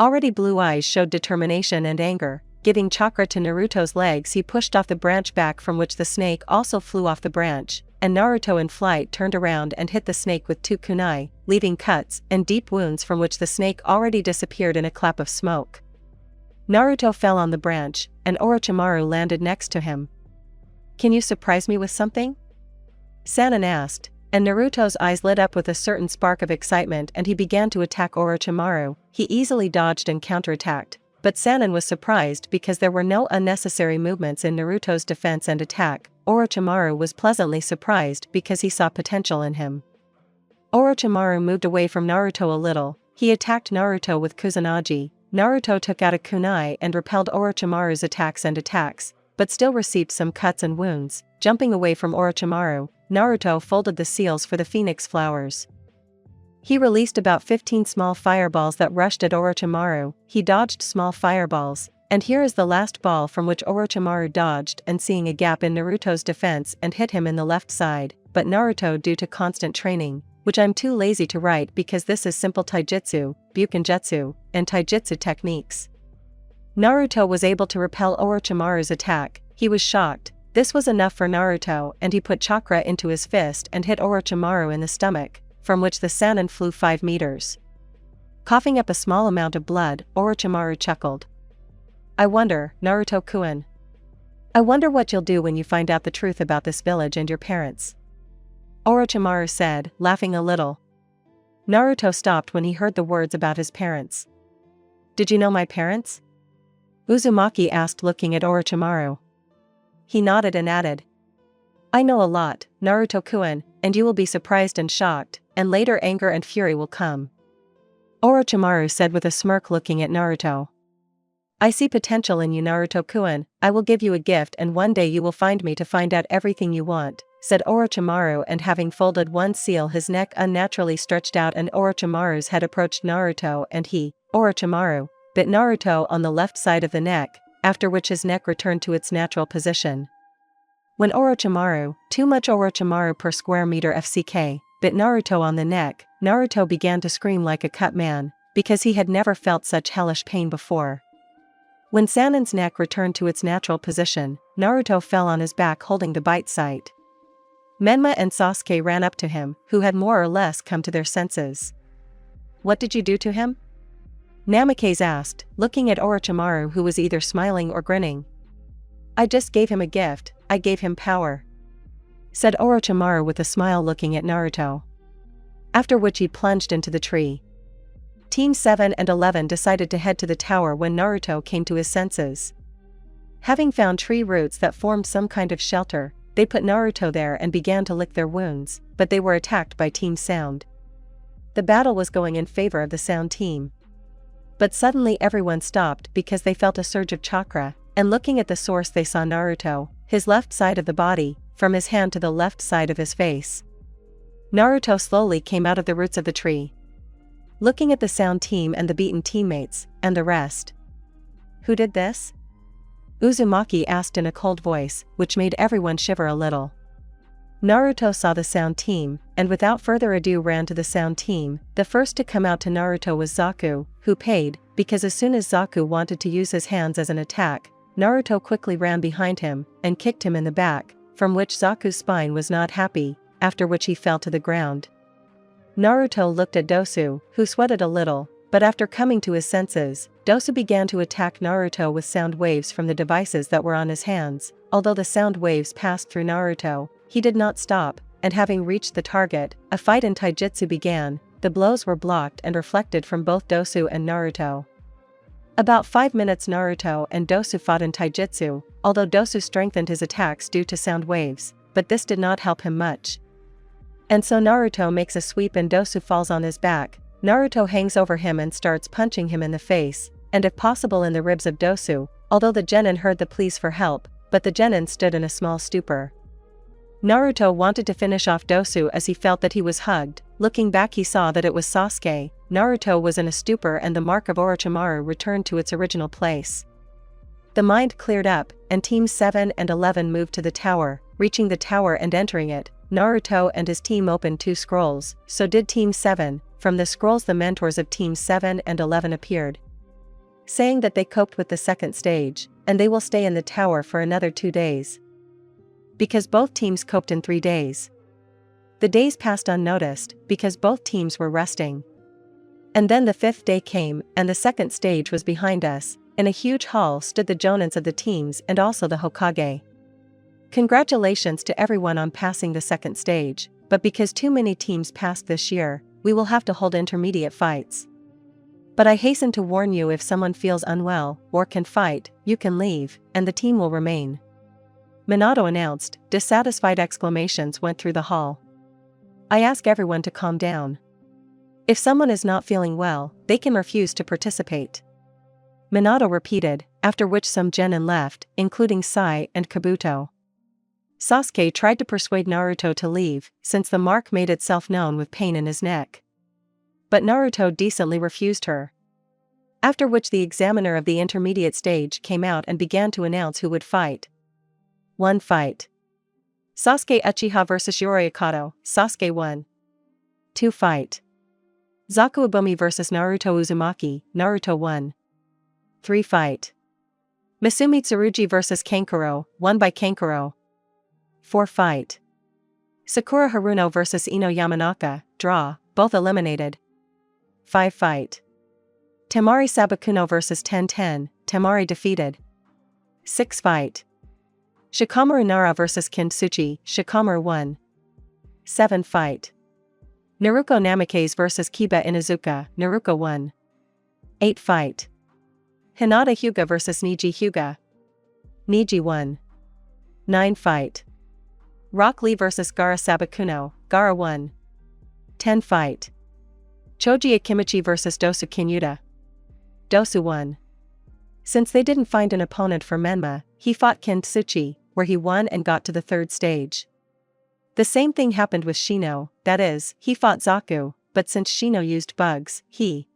Already blue eyes showed determination and anger. Giving chakra to Naruto's legs, he pushed off the branch back from which the snake also flew off the branch, and Naruto in flight turned around and hit the snake with 2 kunai, leaving cuts and deep wounds from which the snake already disappeared in a clap of smoke. Naruto fell on the branch, and Orochimaru landed next to him. "Can you surprise me with something?" Sannin asked, and Naruto's eyes lit up with a certain spark of excitement and he began to attack Orochimaru. He easily dodged and counterattacked, but Sannin was surprised because there were no unnecessary movements in Naruto's defense and attack. Orochimaru was pleasantly surprised because he saw potential in him. Orochimaru moved away from Naruto a little. He attacked Naruto with Kusanagi. Naruto took out a kunai and repelled Orochimaru's attacks, but still received some cuts and wounds. Jumping away from Orochimaru, Naruto folded the seals for the phoenix flowers. He released about 15 small fireballs that rushed at Orochimaru. He dodged small fireballs, and here is the last ball from which Orochimaru dodged and seeing a gap in Naruto's defense and hit him in the left side, but Naruto, due to constant training, which I'm too lazy to write because this is simple taijutsu, bukenjutsu, and taijutsu techniques. Naruto was able to repel Orochimaru's attack. He was shocked. This was enough for Naruto, and he put chakra into his fist and hit Orochimaru in the stomach, from which the Sannin flew 5 meters. Coughing up a small amount of blood, Orochimaru chuckled. "I wonder, Naruto-kun. I wonder what you'll do when you find out the truth about this village and your parents," Orochimaru said, laughing a little. Naruto stopped when he heard the words about his parents. "Did you know my parents?" Uzumaki asked, looking at Orochimaru. He nodded and added, "I know a lot, Naruto-kun, and you will be surprised and shocked, and later anger and fury will come," Orochimaru said with a smirk, looking at Naruto. "I see potential in you, Naruto-kun. I will give you a gift and one day you will find me to find out everything you want," said Orochimaru, and having folded one seal his neck unnaturally stretched out and Orochimaru's head approached Naruto and he, Orochimaru, bit Naruto on the left side of the neck, after which his neck returned to its natural position. When too much Orochimaru per square meter FCK, bit Naruto on the neck, Naruto began to scream like a cut man, because he had never felt such hellish pain before. When Sannin's neck returned to its natural position, Naruto fell on his back holding the bite site. Menma and Sasuke ran up to him, who had more or less come to their senses. "What did you do to him?" Namikaze asked, looking at Orochimaru, who was either smiling or grinning. "I just gave him a gift, I gave him power," said Orochimaru with a smile, looking at Naruto. After which he plunged into the tree. Team 7 and 11 decided to head to the tower when Naruto came to his senses. Having found tree roots that formed some kind of shelter, they put Naruto there and began to lick their wounds, but they were attacked by Team Sound. The battle was going in favor of the Sound team. But suddenly everyone stopped because they felt a surge of chakra, and looking at the source they saw Naruto, his left side of the body, from his hand to the left side of his face. Naruto slowly came out of the roots of the tree. Looking at the Sound team and the beaten teammates, and the rest. "Who did this?" Uzumaki asked in a cold voice, which made everyone shiver a little. Naruto saw the Sound team, and without further ado ran to the Sound team. The first to come out to Naruto was Zaku, who paid, because as soon as Zaku wanted to use his hands as an attack, Naruto quickly ran behind him, and kicked him in the back, from which Zaku's spine was not happy, after which he fell to the ground. Naruto looked at Dosu, who sweated a little, but after coming to his senses, Dosu began to attack Naruto with sound waves from the devices that were on his hands. Although the sound waves passed through Naruto, he did not stop, and having reached the target, a fight in taijutsu began. The blows were blocked and reflected from both Dosu and Naruto. About 5 minutes Naruto and Dosu fought in taijutsu, although Dosu strengthened his attacks due to sound waves, but this did not help him much. And so Naruto makes a sweep and Dosu falls on his back. Naruto hangs over him and starts punching him in the face, and if possible in the ribs of Dosu, although the genin heard the pleas for help, but the genin stood in a small stupor. Naruto wanted to finish off Dosu as he felt that he was hugged. Looking back he saw that it was Sasuke, Naruto was in a stupor and the mark of Orochimaru returned to its original place. The mind cleared up, and Teams 7 and 11 moved to the tower. Reaching the tower and entering it, Naruto and his team opened 2 scrolls, so did Team 7. From the scrolls the mentors of Teams 7 and 11 appeared, saying that they coped with the second stage, and they will stay in the tower for another 2 days. Because both teams coped in 3 days. The days passed unnoticed, because both teams were resting. And then the 5th day came, and the second stage was behind us. In a huge hall stood the jonins of the teams and also the Hokage. Congratulations to everyone on passing the second stage, but because too many teams passed this year, we will have to hold intermediate fights. But I hasten to warn you, if someone feels unwell or can fight, you can leave, and the team will remain. Minato announced. Dissatisfied exclamations went through the hall. I ask everyone to calm down. If someone is not feeling well, they can refuse to participate. Minato repeated, after which some genin left, including Sai and Kabuto. Sasuke tried to persuade Naruto to leave, since the mark made itself known with pain in his neck. But Naruto decently refused her. After which the examiner of the intermediate stage came out and began to announce who would fight. 1 fight. Sasuke Uchiha vs Yorikato, Sasuke won. 2 fight. Zaku Ibumi vs Naruto Uzumaki, Naruto won. 3 fight. Masumi Tsurugi vs Kankuro, won by Kankuro. 4 fight. Sakura Haruno vs Ino Yamanaka, draw, both eliminated. 5 fight. Temari Sabakuno vs Ten, Temari defeated. 6 fight. Shikamaru Nara vs Kintsuchi, Shikamaru won. 7 fight. Naruko Namikaze vs Kiba Inuzuka, Naruko won. 8 fight. Hinata Hyuga vs Niji Hyuga. Niji won. 9 fight. Rock Lee vs Gaara Sabakuno, Gaara won. 10 fight. Choji Akimichi vs Dosu Kinyuta. Dosu won. Since they didn't find an opponent for Menma, he fought Kintsuchi, where he won and got to the 3rd stage. The same thing happened with Shino, that is, he fought Zaku, but since Shino used bugs, The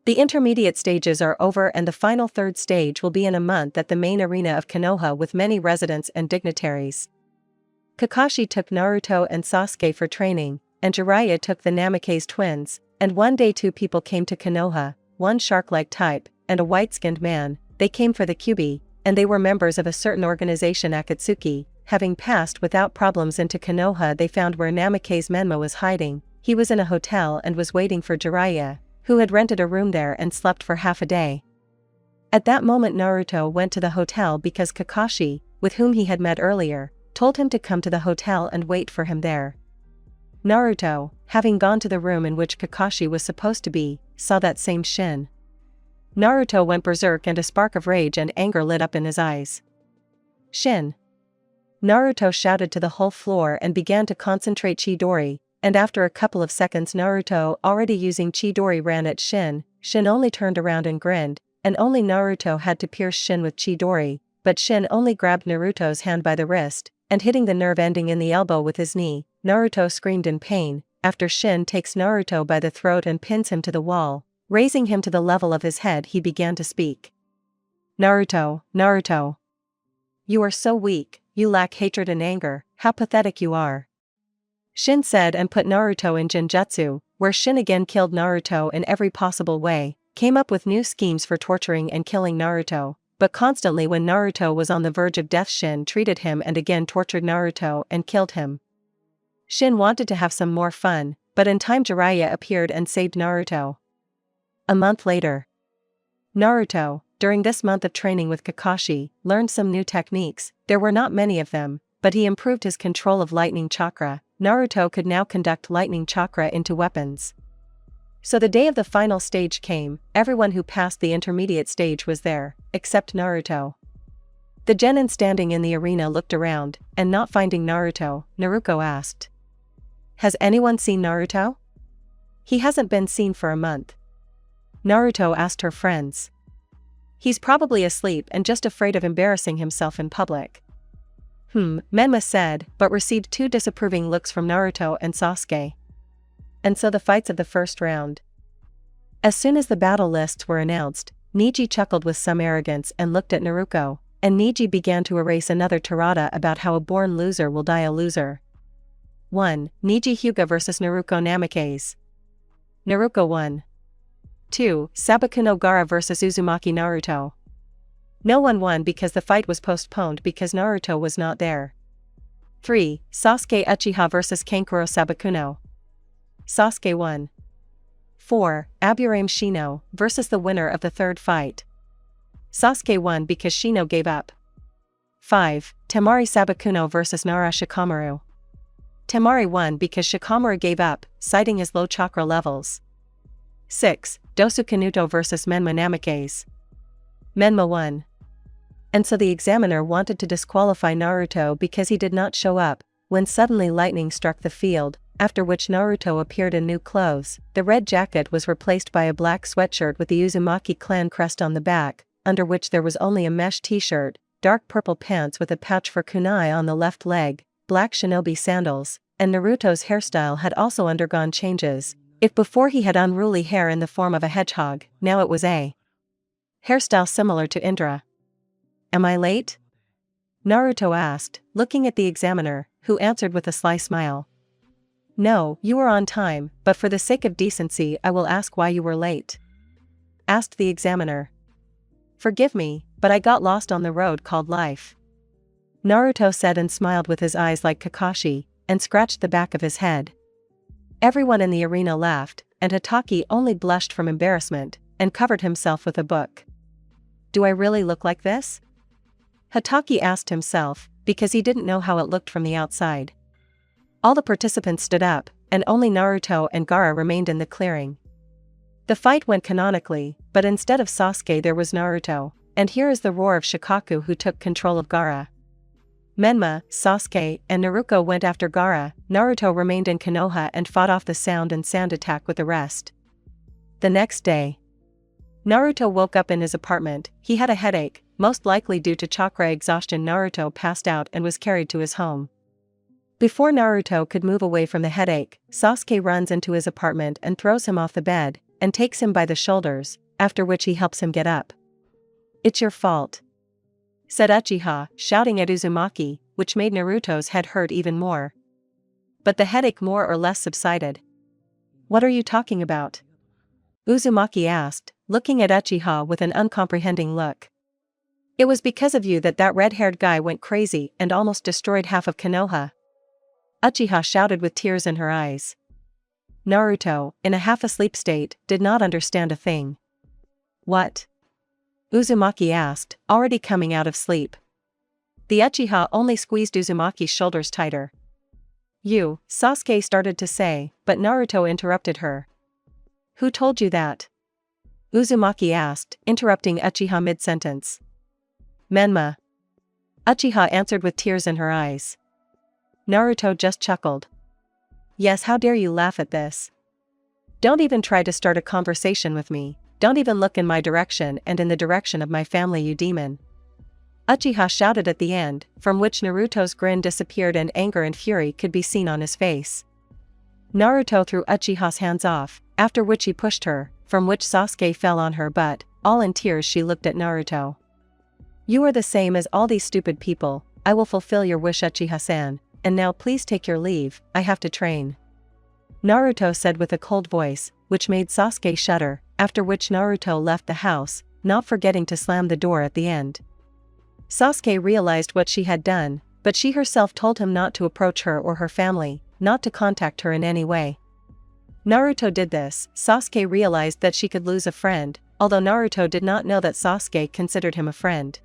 intermediate stages are over and the final 3rd stage will be in a month at the main arena of Konoha with many residents and dignitaries. Kakashi took Naruto and Sasuke for training, and Jiraiya took the Namikaze twins, and one day 2 people came to Konoha, one shark-like type, and a white-skinned man. They came for the Kyuubi, and they were members of a certain organization Akatsuki. Having passed without problems into Konoha, they found where Namikaze Menma was hiding. He was in a hotel and was waiting for Jiraiya, who had rented a room there and slept for half a day. At that moment Naruto went to the hotel because Kakashi, with whom he had met earlier, told him to come to the hotel and wait for him there. Naruto, having gone to the room in which Kakashi was supposed to be, saw that same Shin. Naruto went berserk and a spark of rage and anger lit up in his eyes. Shin! Naruto shouted to the whole floor and began to concentrate Chidori, and after a couple of seconds Naruto already using Chidori ran at Shin. Shin only turned around and grinned, and only Naruto had to pierce Shin with Chidori, but Shin only grabbed Naruto's hand by the wrist, and hitting the nerve ending in the elbow with his knee. Naruto screamed in pain, after Shin takes Naruto by the throat and pins him to the wall. Raising him to the level of his head he began to speak. Naruto, Naruto. You are so weak, you lack hatred and anger, how pathetic you are. Shin said and put Naruto in Genjutsu, where Shin again killed Naruto in every possible way, came up with new schemes for torturing and killing Naruto, but constantly when Naruto was on the verge of death Shin treated him and again tortured Naruto and killed him. Shin wanted to have some more fun, but in time Jiraiya appeared and saved Naruto. A month later. Naruto, during this month of training with Kakashi, learned some new techniques. There were not many of them, but he improved his control of lightning chakra. Naruto could now conduct lightning chakra into weapons. So the day of the final stage came. Everyone who passed the intermediate stage was there, except Naruto. The genin standing in the arena looked around, and not finding Naruto, Naruko asked. Has anyone seen Naruto? He hasn't been seen for a month. Naruto asked her friends. He's probably asleep and just afraid of embarrassing himself in public. Menma said, but received 2 disapproving looks from Naruto and Sasuke. And so the fights of the first round. As soon as the battle lists were announced, Niji chuckled with some arrogance and looked at Naruto, and Niji began to erase another tirade about how a born loser will die a loser. 1. Niji Hyuga vs Naruto Namikaze. Naruto 1. 2. Sabakuno Gaara vs Uzumaki Naruto. No one won because the fight was postponed because Naruto was not there. 3. Sasuke Uchiha vs Kankuro Sabakuno. Sasuke won. 4. Aburame Shino versus the winner of the third fight. Sasuke won because Shino gave up. 5. Temari Sabakuno vs Nara Shikamaru. Temari won because Shikamaru gave up, citing his low chakra levels. 6. Dosu Kanuto vs Menma Namikaze. Menma won. And so the examiner wanted to disqualify Naruto because he did not show up, when suddenly lightning struck the field, after which Naruto appeared in new clothes. The red jacket was replaced by a black sweatshirt with the Uzumaki clan crest on the back, under which there was only a mesh t-shirt, dark purple pants with a pouch for kunai on the left leg, black shinobi sandals, and Naruto's hairstyle had also undergone changes. If before he had unruly hair in the form of a hedgehog, now it was a hairstyle similar to Indra. Am I late? Naruto asked, looking at the examiner, who answered with a sly smile. No, you were on time, but for the sake of decency I will ask why you were late. Asked the examiner. Forgive me, but I got lost on the road called life. Naruto said and smiled with his eyes like Kakashi, and scratched the back of his head. Everyone in the arena laughed, and Hatake only blushed from embarrassment, and covered himself with a book. Do I really look like this? Hatake asked himself, because he didn't know how it looked from the outside. All the participants stood up, and only Naruto and Gaara remained in the clearing. The fight went canonically, but instead of Sasuke there was Naruto, and here is the roar of Shikaku who took control of Gaara. Menma, Sasuke, and Naruto went after Gaara. Naruto remained in Konoha and fought off the sound and sand attack with the rest. The next day, Naruto woke up in his apartment. He had a headache, most likely due to chakra exhaustion. Naruto passed out and was carried to his home. Before Naruto could move away from the headache, Sasuke runs into his apartment and throws him off the bed, and takes him by the shoulders, after which he helps him get up. It's your fault, said Uchiha, shouting at Uzumaki, which made Naruto's head hurt even more. But the headache more or less subsided. What are you talking about? Uzumaki asked, looking at Uchiha with an uncomprehending look. It was because of you that red-haired guy went crazy and almost destroyed half of Konoha. Uchiha shouted with tears in her eyes. Naruto, in a half-asleep state, did not understand a thing. What? Uzumaki asked, already coming out of sleep. The Uchiha only squeezed Uzumaki's shoulders tighter. You, Sasuke started to say, but Naruto interrupted her. Who told you that? Uzumaki asked, interrupting Uchiha mid-sentence. Menma. Uchiha answered with tears in her eyes. Naruto just chuckled. Yes, how dare you laugh at this? Don't even try to start a conversation with me. Don't even look in my direction and in the direction of my family, you demon. Uchiha shouted at the end, from which Naruto's grin disappeared and anger and fury could be seen on his face. Naruto threw Uchiha's hands off, after which he pushed her, from which Sasuke fell on her but, all in tears she looked at Naruto. You are the same as all these stupid people. I will fulfill your wish, Uchiha-san, and now please take your leave, I have to train. Naruto said with a cold voice, which made Sasuke shudder, after which Naruto left the house, not forgetting to slam the door at the end. Sasuke realized what she had done, but she herself told him not to approach her or her family, not to contact her in any way. Naruto did this. Sasuke realized that she could lose a friend, although Naruto did not know that Sasuke considered him a friend.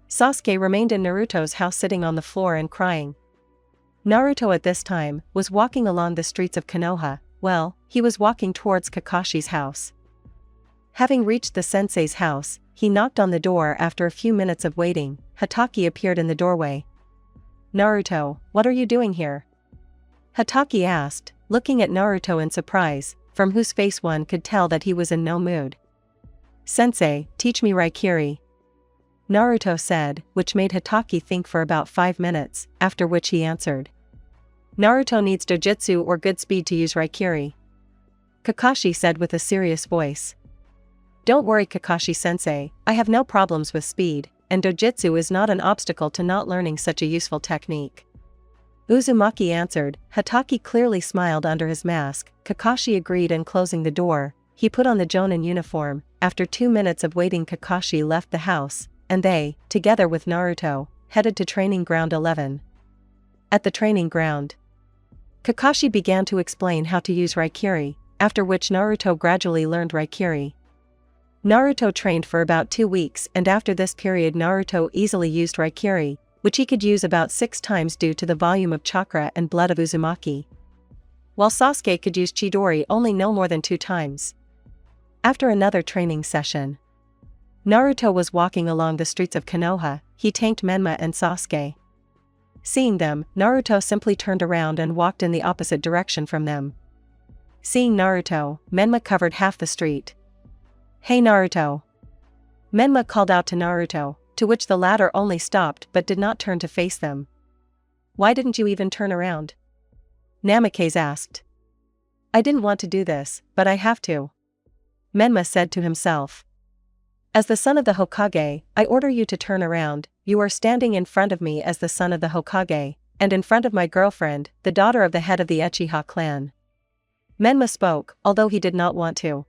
Sasuke remained in Naruto's house sitting on the floor and crying. Naruto at this time was walking along the streets of Konoha. Well, he was walking towards Kakashi's house. Having reached the sensei's house, he knocked on the door. After a few minutes of waiting, Hatake appeared in the doorway. Naruto, what are you doing here? Hatake asked, looking at Naruto in surprise, from whose face one could tell that he was in no mood. Sensei, teach me Raikiri. Naruto said, which made Hatake think for about 5 minutes, after which he answered. Naruto needs dojutsu or good speed to use Raikiri. Kakashi said with a serious voice. Don't worry, Kakashi-sensei, I have no problems with speed, and dojutsu is not an obstacle to not learning such a useful technique. Uzumaki answered. Hatake clearly smiled under his mask. Kakashi agreed, and closing the door, he put on the Jonin uniform. After 2 minutes of waiting, Kakashi left the house, and they, together with Naruto, headed to Training Ground 11. At the training ground, Kakashi began to explain how to use Raikiri, after which Naruto gradually learned Raikiri. Naruto trained for about 2 weeks, and after this period Naruto easily used Raikiri, which he could use about 6 times due to the volume of chakra and blood of Uzumaki. While Sasuke could use Chidori only no more than 2 times. After another training session, Naruto was walking along the streets of Konoha. He tanked Menma and Sasuke. Seeing them, Naruto simply turned around and walked in the opposite direction from them. Seeing Naruto, Menma covered half the street. Hey Naruto! Menma called out to Naruto, to which the latter only stopped but did not turn to face them. Why didn't you even turn around? Namikaze asked. I didn't want to do this, but I have to. Menma said to himself. As the son of the Hokage, I order you to turn around. You are standing in front of me as the son of the Hokage, and in front of my girlfriend, the daughter of the head of the Uchiha clan. Menma spoke, although he did not want to.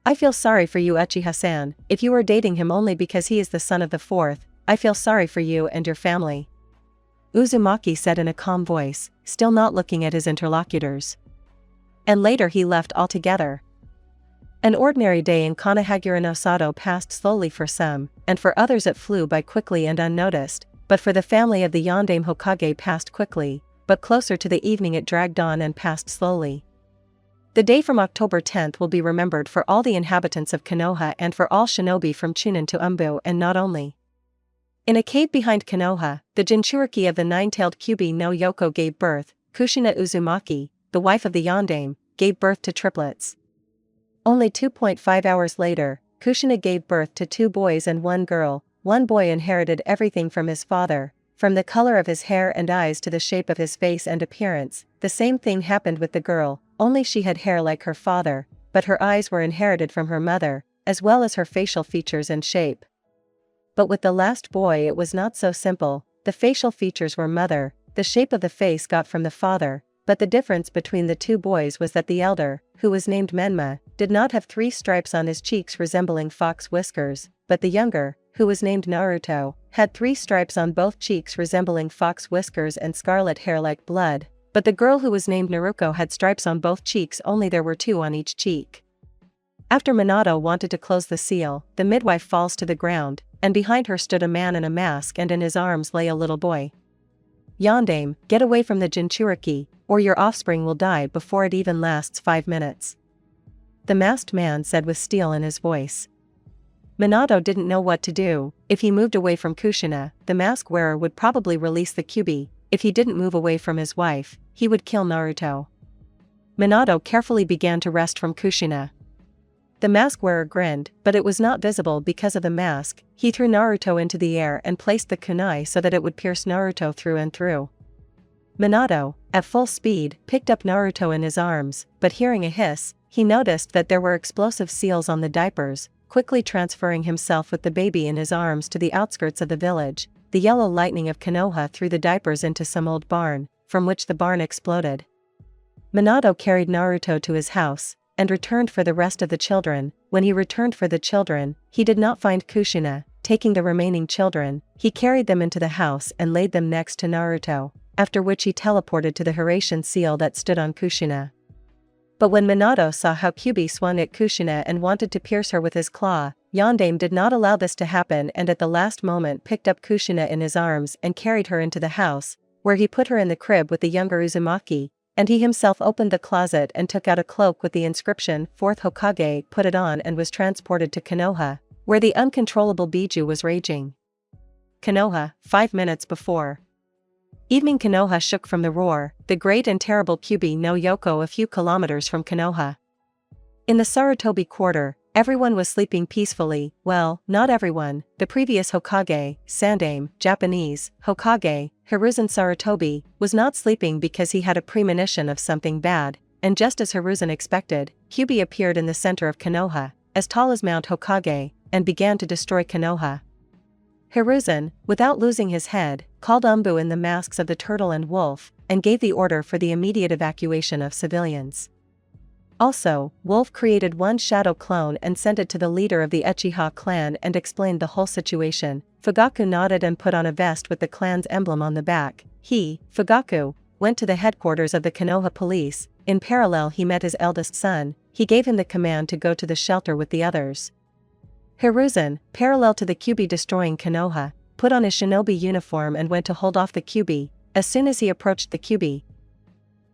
I feel sorry for you, Uchiha-san. If you are dating him only because he is the son of the fourth, I feel sorry for you and your family. Uzumaki said in a calm voice, still not looking at his interlocutors. And later he left altogether. An ordinary day in Konohagura no Sato passed slowly for some, and for others it flew by quickly and unnoticed, but for the family of the Yondaime Hokage passed quickly, but closer to the evening it dragged on and passed slowly. The day from October 10th will be remembered for all the inhabitants of Konoha and for all shinobi from Chunin to Umbu, and not only. In a cave behind Konoha, the Jinchuriki of the nine-tailed Kyubi no Yoko gave birth. Kushina Uzumaki, the wife of the Yondaime, gave birth to triplets. Only 2.5 hours later, Kushina gave birth to 2 boys and 1 girl. One boy inherited everything from his father, from the color of his hair and eyes to the shape of his face and appearance. The same thing happened with the girl, only she had hair like her father, but her eyes were inherited from her mother, as well as her facial features and shape. But with the last boy it was not so simple. The facial features were mother, the shape of the face got from the father, but the difference between the 2 boys was that the elder, who was named Menma, did not have 3 stripes on his cheeks resembling fox whiskers, but the younger, who was named Naruto, had 3 stripes on both cheeks resembling fox whiskers and scarlet hair like blood, but the girl who was named Naruko had stripes on both cheeks, only there were 2 on each cheek. After Minato wanted to close the seal, the midwife falls to the ground, and behind her stood a man in a mask and in his arms lay a little boy. Yondaime, get away from the Jinchuriki, or your offspring will die before it even lasts 5 minutes. The masked man said with steel in his voice. Minato didn't know what to do. If he moved away from Kushina, the mask wearer would probably release the Kyubi. If he didn't move away from his wife, he would kill Naruto. Minato carefully began to wrest from Kushina. The mask wearer grinned, but it was not visible because of the mask. He threw Naruto into the air and placed the kunai so that it would pierce Naruto through and through. Minato, at full speed, picked up Naruto in his arms, but hearing a hiss, he noticed that there were explosive seals on the diapers. Quickly transferring himself with the baby in his arms to the outskirts of the village, the yellow lightning of Konoha threw the diapers into some old barn, from which the barn exploded. Minato carried Naruto to his house, and returned for the rest of the children. When he returned for the children, he did not find Kushina. Taking the remaining children, he carried them into the house and laid them next to Naruto, after which he teleported to the Hiraishin seal that stood on Kushina. But when Minato saw how Kyubi swung at Kushina and wanted to pierce her with his claw, Yondaime did not allow this to happen and at the last moment picked up Kushina in his arms and carried her into the house, where he put her in the crib with the younger Uzumaki, and he himself opened the closet and took out a cloak with the inscription, 4th Hokage, put it on and was transported to Konoha, where the uncontrollable Biju was raging. Konoha, 5 minutes before. Evening. Konoha shook from the roar, the great and terrible Kyubi no Yoko a few kilometers from Konoha. In the Sarutobi quarter, everyone was sleeping peacefully. Well, not everyone. The previous Hokage, Sandaime, Japanese, Hokage, Hiruzen Sarutobi, was not sleeping because he had a premonition of something bad, and just as Hiruzen expected, Kyubi appeared in the center of Konoha, as tall as Mount Hokage, and began to destroy Konoha. Hiruzen, without losing his head, called Umbu in the masks of the turtle and wolf, and gave the order for the immediate evacuation of civilians. Also, Wolf created one shadow clone and sent it to the leader of the Uchiha clan and explained the whole situation. Fugaku nodded and put on a vest with the clan's emblem on the back. He, Fugaku, went to the headquarters of the Konoha police. In parallel, he met his eldest son. He gave him the command to go to the shelter with the others. Hiruzen, parallel to the Kyubi destroying Konoha, put on his shinobi uniform and went to hold off the Kyubi. As soon as he approached the Kyubi,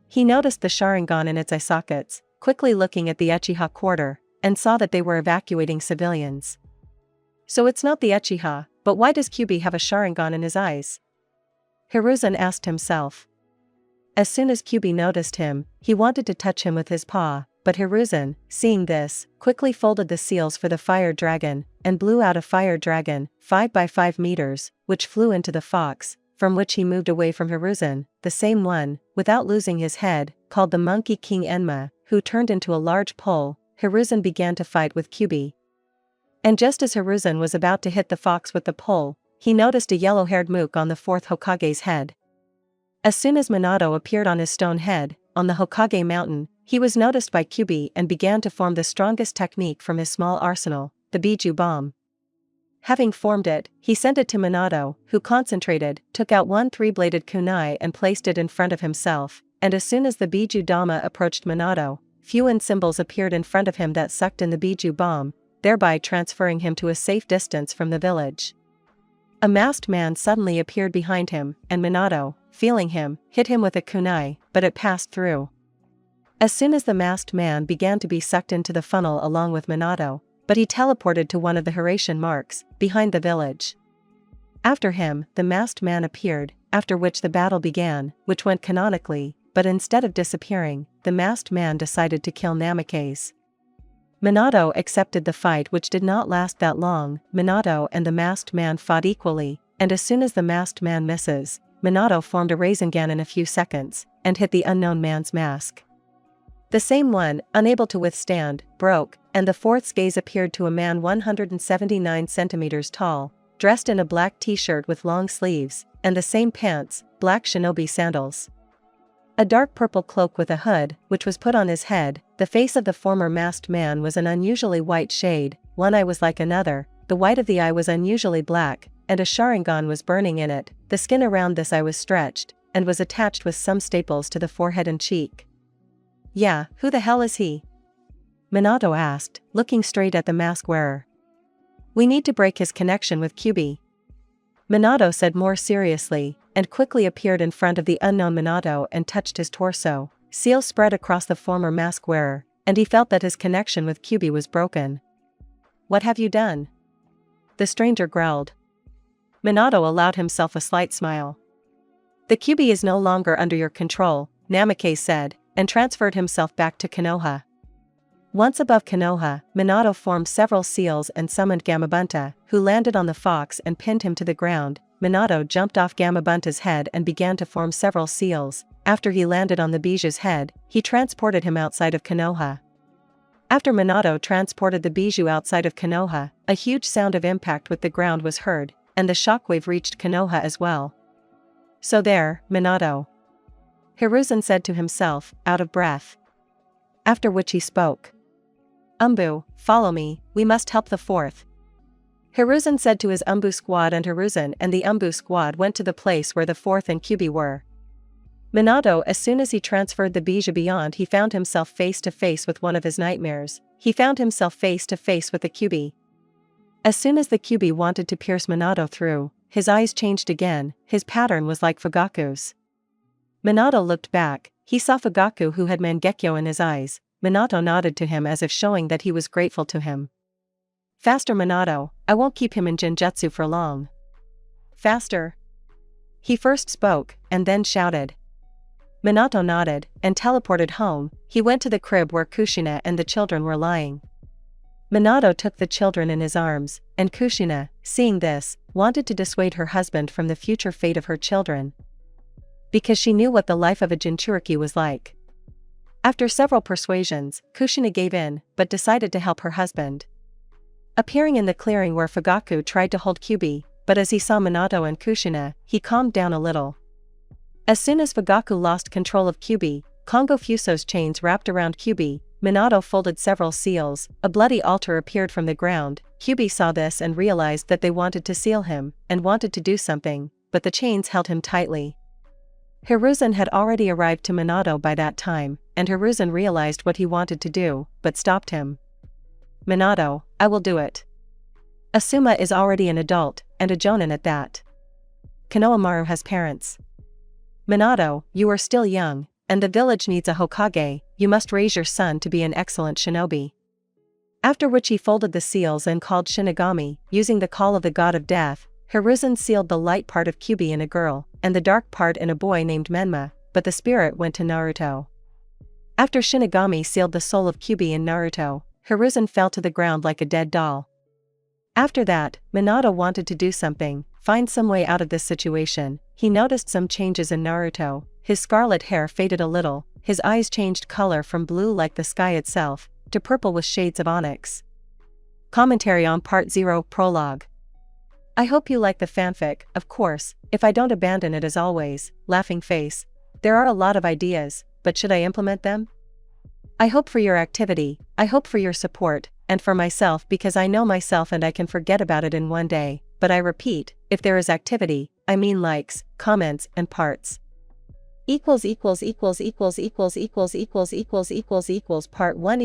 he noticed the Sharingan in its eye sockets, quickly looking at the Uchiha quarter, and saw that they were evacuating civilians. So it's not the Uchiha, but why does Kyubi have a Sharingan in his eyes? Hiruzen asked himself. As soon as Kyubi noticed him, he wanted to touch him with his paw, but Hiruzen, seeing this, quickly folded the seals for the fire dragon, and blew out a fire dragon, 5 by 5 meters, which flew into the fox, from which he moved away from Hiruzen, the same one, without losing his head, called the Monkey King Enma, who turned into a large pole. Hiruzen began to fight with Kyubi. And just as Hiruzen was about to hit the fox with the pole, he noticed a yellow-haired mook on the 4th Hokage's head. As soon as Minato appeared on his stone head, on the Hokage mountain, he was noticed by Kyubi and began to form the strongest technique from his small arsenal, the Biju bomb. Having formed it, he sent it to Minato, who concentrated, took out one 3-bladed kunai and placed it in front of himself, and as soon as the Biju Dama approached Minato, Fuin symbols appeared in front of him that sucked in the Biju bomb, thereby transferring him to a safe distance from the village. A masked man suddenly appeared behind him, and Minato, feeling him, hit him with a kunai, but it passed through. As soon as the masked man began to be sucked into the funnel along with Minato, but he teleported to one of the Hiratian marks, behind the village. After him, the masked man appeared, after which the battle began, which went canonically, but instead of disappearing, the masked man decided to kill Namikaze. Minato accepted the fight, which did not last that long. Minato and the masked man fought equally, and as soon as the masked man misses, Minato formed a Rasengan in a few seconds, and hit the unknown man's mask. The same one, unable to withstand, broke, and the 4th's gaze appeared to a man 179 centimeters tall, dressed in a black t-shirt with long sleeves, and the same pants, black shinobi sandals. A dark purple cloak with a hood, which was put on his head. The face of the former masked man was an unusually white shade, one eye was like another, the white of the eye was unusually black, and a Sharingan was burning in it. The skin around this eye was stretched, and was attached with some staples to the forehead and cheek. Yeah, who the hell is he? Minato asked, looking straight at the mask wearer. We need to break his connection with Kyubi. Minato said more seriously, and quickly appeared in front of the unknown Minato and touched his torso. Seals spread across the former mask wearer, and he felt that his connection with Kyubi was broken. What have you done? The stranger growled. Minato allowed himself a slight smile. The Kyubi is no longer under your control, Namikaze said, and transferred himself back to Konoha. Once above Konoha, Minato formed several seals and summoned Gamabunta, who landed on the fox and pinned him to the ground. Minato jumped off Gamabunta's head and began to form several seals. After he landed on the Biju's head, he transported him outside of Konoha. After Minato transported the Biju outside of Konoha, a huge sound of impact with the ground was heard, and the shockwave reached Konoha as well. So there, Minato. Hiruzen said to himself, out of breath. After which he spoke. Umbu, follow me, we must help the 4th. Hiruzen said to his Umbu squad, and Hiruzen and the Umbu squad went to the place where the 4th and Kyubi were. Minato, as soon as he transferred the Biju beyond, he found himself face to face with one of his nightmares. He found himself face to face with the Kyubi. As soon as the Kyubi wanted to pierce Minato through, his eyes changed again. His pattern was like Fugaku's. Minato looked back. He saw Fugaku, who had Mangekyo in his eyes. Minato nodded to him as if showing that he was grateful to him. Faster, Minato, I won't keep him in Genjutsu for long. Faster. He first spoke, and then shouted. Minato nodded, and teleported home. He went to the crib where Kushina and the children were lying. Minato took the children in his arms, and Kushina, seeing this, wanted to dissuade her husband from the future fate of her children. Because she knew what the life of a Jinchuriki was like. After several persuasions, Kushina gave in, but decided to help her husband. Appearing in the clearing where Fugaku tried to hold Kyubi, but as he saw Minato and Kushina, he calmed down a little. As soon as Fugaku lost control of Kyubi, Kongo Fuso's chains wrapped around Kyubi, Minato folded several seals, a bloody altar appeared from the ground. Kyubi saw this and realized that they wanted to seal him, and wanted to do something, but the chains held him tightly. Hiruzen had already arrived to Minato by that time, and Hiruzen realized what he wanted to do, but stopped him. Minato, I will do it. Asuma is already an adult, and a jonin at that. Konohamaru has parents. Minato, you are still young, and the village needs a Hokage. You must raise your son to be an excellent shinobi. After which he folded the seals and called Shinigami, using the call of the god of death. Hiruzen sealed the light part of Kyubi in a girl, and the dark part in a boy named Menma, but the spirit went to Naruto. After Shinigami sealed the soul of Kyubi in Naruto, Hiruzen fell to the ground like a dead doll. After that, Minato wanted to do something, find some way out of this situation. He noticed some changes in Naruto. His scarlet hair faded a little, his eyes changed color from blue like the sky itself, to purple with shades of onyx. Commentary on Part 0 Prologue. I hope you like the fanfic, of course, if I don't abandon it as always, laughing face. There are a lot of ideas, but should I implement them? I hope for your activity, I hope for your support, and for myself because I know myself and I can forget about it in one day, but I repeat, if there is activity, I mean likes, comments, and parts. Equals part 1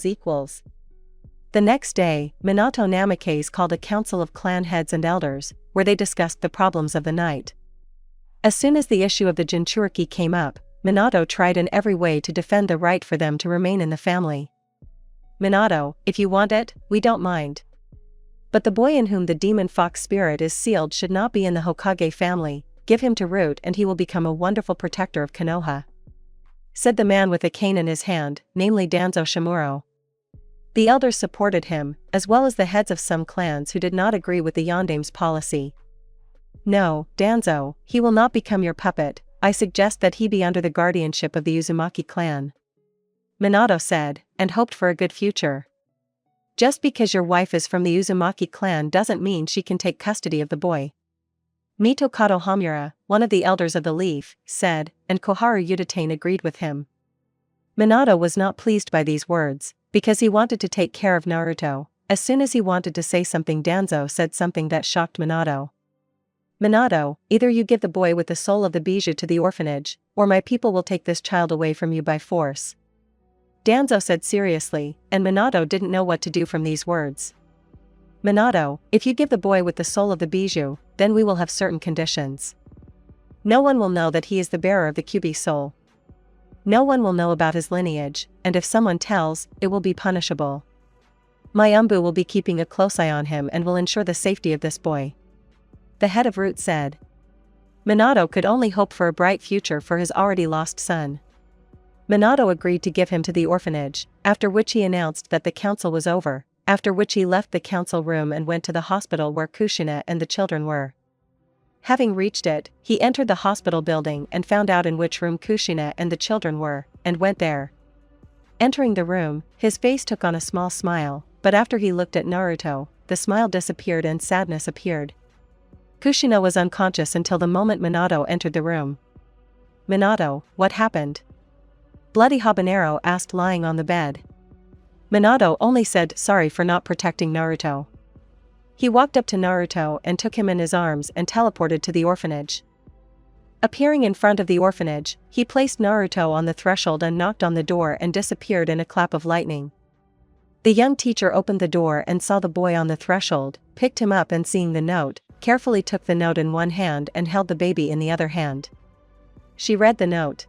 equals. The next day, Minato Namikaze called a council of clan heads and elders, where they discussed the problems of the night. As soon as the issue of the Jinchuriki came up, Minato tried in every way to defend the right for them to remain in the family. Minato, if you want it, we don't mind. But the boy in whom the demon fox spirit is sealed should not be in the Hokage family. Give him to Root and he will become a wonderful protector of Konoha, said the man with a cane in his hand, namely Danzo Shimuro. The elders supported him, as well as the heads of some clans who did not agree with the Yondame's policy. No, Danzo, he will not become your puppet. I suggest that he be under the guardianship of the Uzumaki clan, Minato said, and hoped for a good future. Just because your wife is from the Uzumaki clan doesn't mean she can take custody of the boy. Mito Kato Hamura, one of the elders of the Leaf, said, and Koharu Udatane agreed with him. Minato was not pleased by these words, because he wanted to take care of Naruto. As soon as he wanted to say something, Danzo said something that shocked Minato. Minato, either you give the boy with the soul of the bijou to the orphanage, or my people will take this child away from you by force, Danzo said seriously, and Minato didn't know what to do from these words. Minato, if you give the boy with the soul of the bijou, then we will have certain conditions. No one will know that he is the bearer of the Kyubi soul. No one will know about his lineage, and if someone tells, it will be punishable. My Umbu will be keeping a close eye on him and will ensure the safety of this boy, the head of Root said. Minato could only hope for a bright future for his already lost son. Minato agreed to give him to the orphanage, after which he announced that the council was over, after which he left the council room and went to the hospital where Kushina and the children were. Having reached it, he entered the hospital building and found out in which room Kushina and the children were, and went there. Entering the room, his face took on a small smile, but after he looked at Naruto, the smile disappeared and sadness appeared. Kushina was unconscious until the moment Minato entered the room. Minato, what happened? Bloody Habanero asked lying on the bed. Minato only said sorry for not protecting Naruto. He walked up to Naruto and took him in his arms and teleported to the orphanage. Appearing in front of the orphanage, he placed Naruto on the threshold and knocked on the door and disappeared in a clap of lightning. The young teacher opened the door and saw the boy on the threshold, picked him up and seeing the note, carefully took the note in one hand and held the baby in the other hand. She read the note.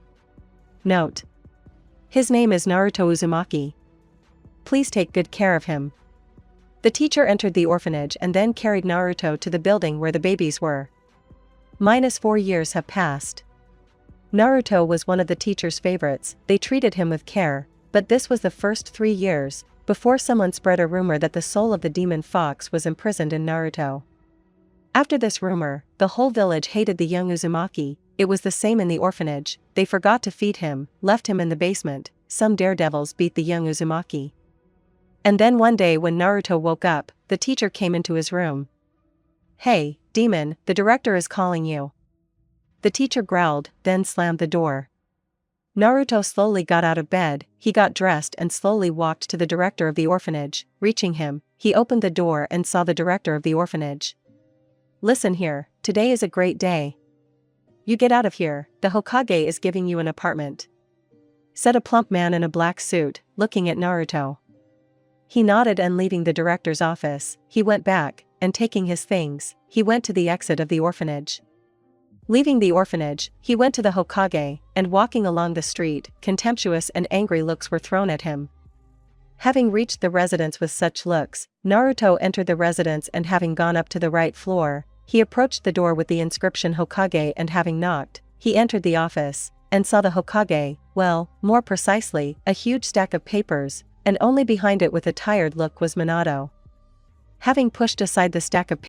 Note. His name is Naruto Uzumaki. Please take good care of him. The teacher entered the orphanage and then carried Naruto to the building where the babies were. -4 years have passed. Naruto was one of the teacher's favorites. They treated him with care, but this was the first 3 years, before someone spread a rumor that the soul of the demon fox was imprisoned in Naruto. After this rumor, the whole village hated the young Uzumaki, it was the same in the orphanage. They forgot to feed him, left him in the basement. Some daredevils beat the young Uzumaki. And then one day when Naruto woke up, the teacher came into his room. "Hey, demon, the director is calling you." The teacher growled, then slammed the door. Naruto slowly got out of bed. He got dressed and slowly walked to the director of the orphanage. Reaching him, he opened the door and saw the director of the orphanage. "Listen here, today is a great day. You get out of here, the Hokage is giving you an apartment," said a plump man in a black suit, looking at Naruto. He nodded, and leaving the director's office, he went back, and taking his things, he went to the exit of the orphanage. Leaving the orphanage, he went to the Hokage, and walking along the street, contemptuous and angry looks were thrown at him. Having reached the residence with such looks, Naruto entered the residence, and having gone up to the right floor, he approached the door with the inscription Hokage, and having knocked, he entered the office, and saw the Hokage, well, more precisely, a huge stack of papers, and only behind it with a tired look was Minato. Having pushed aside the stack of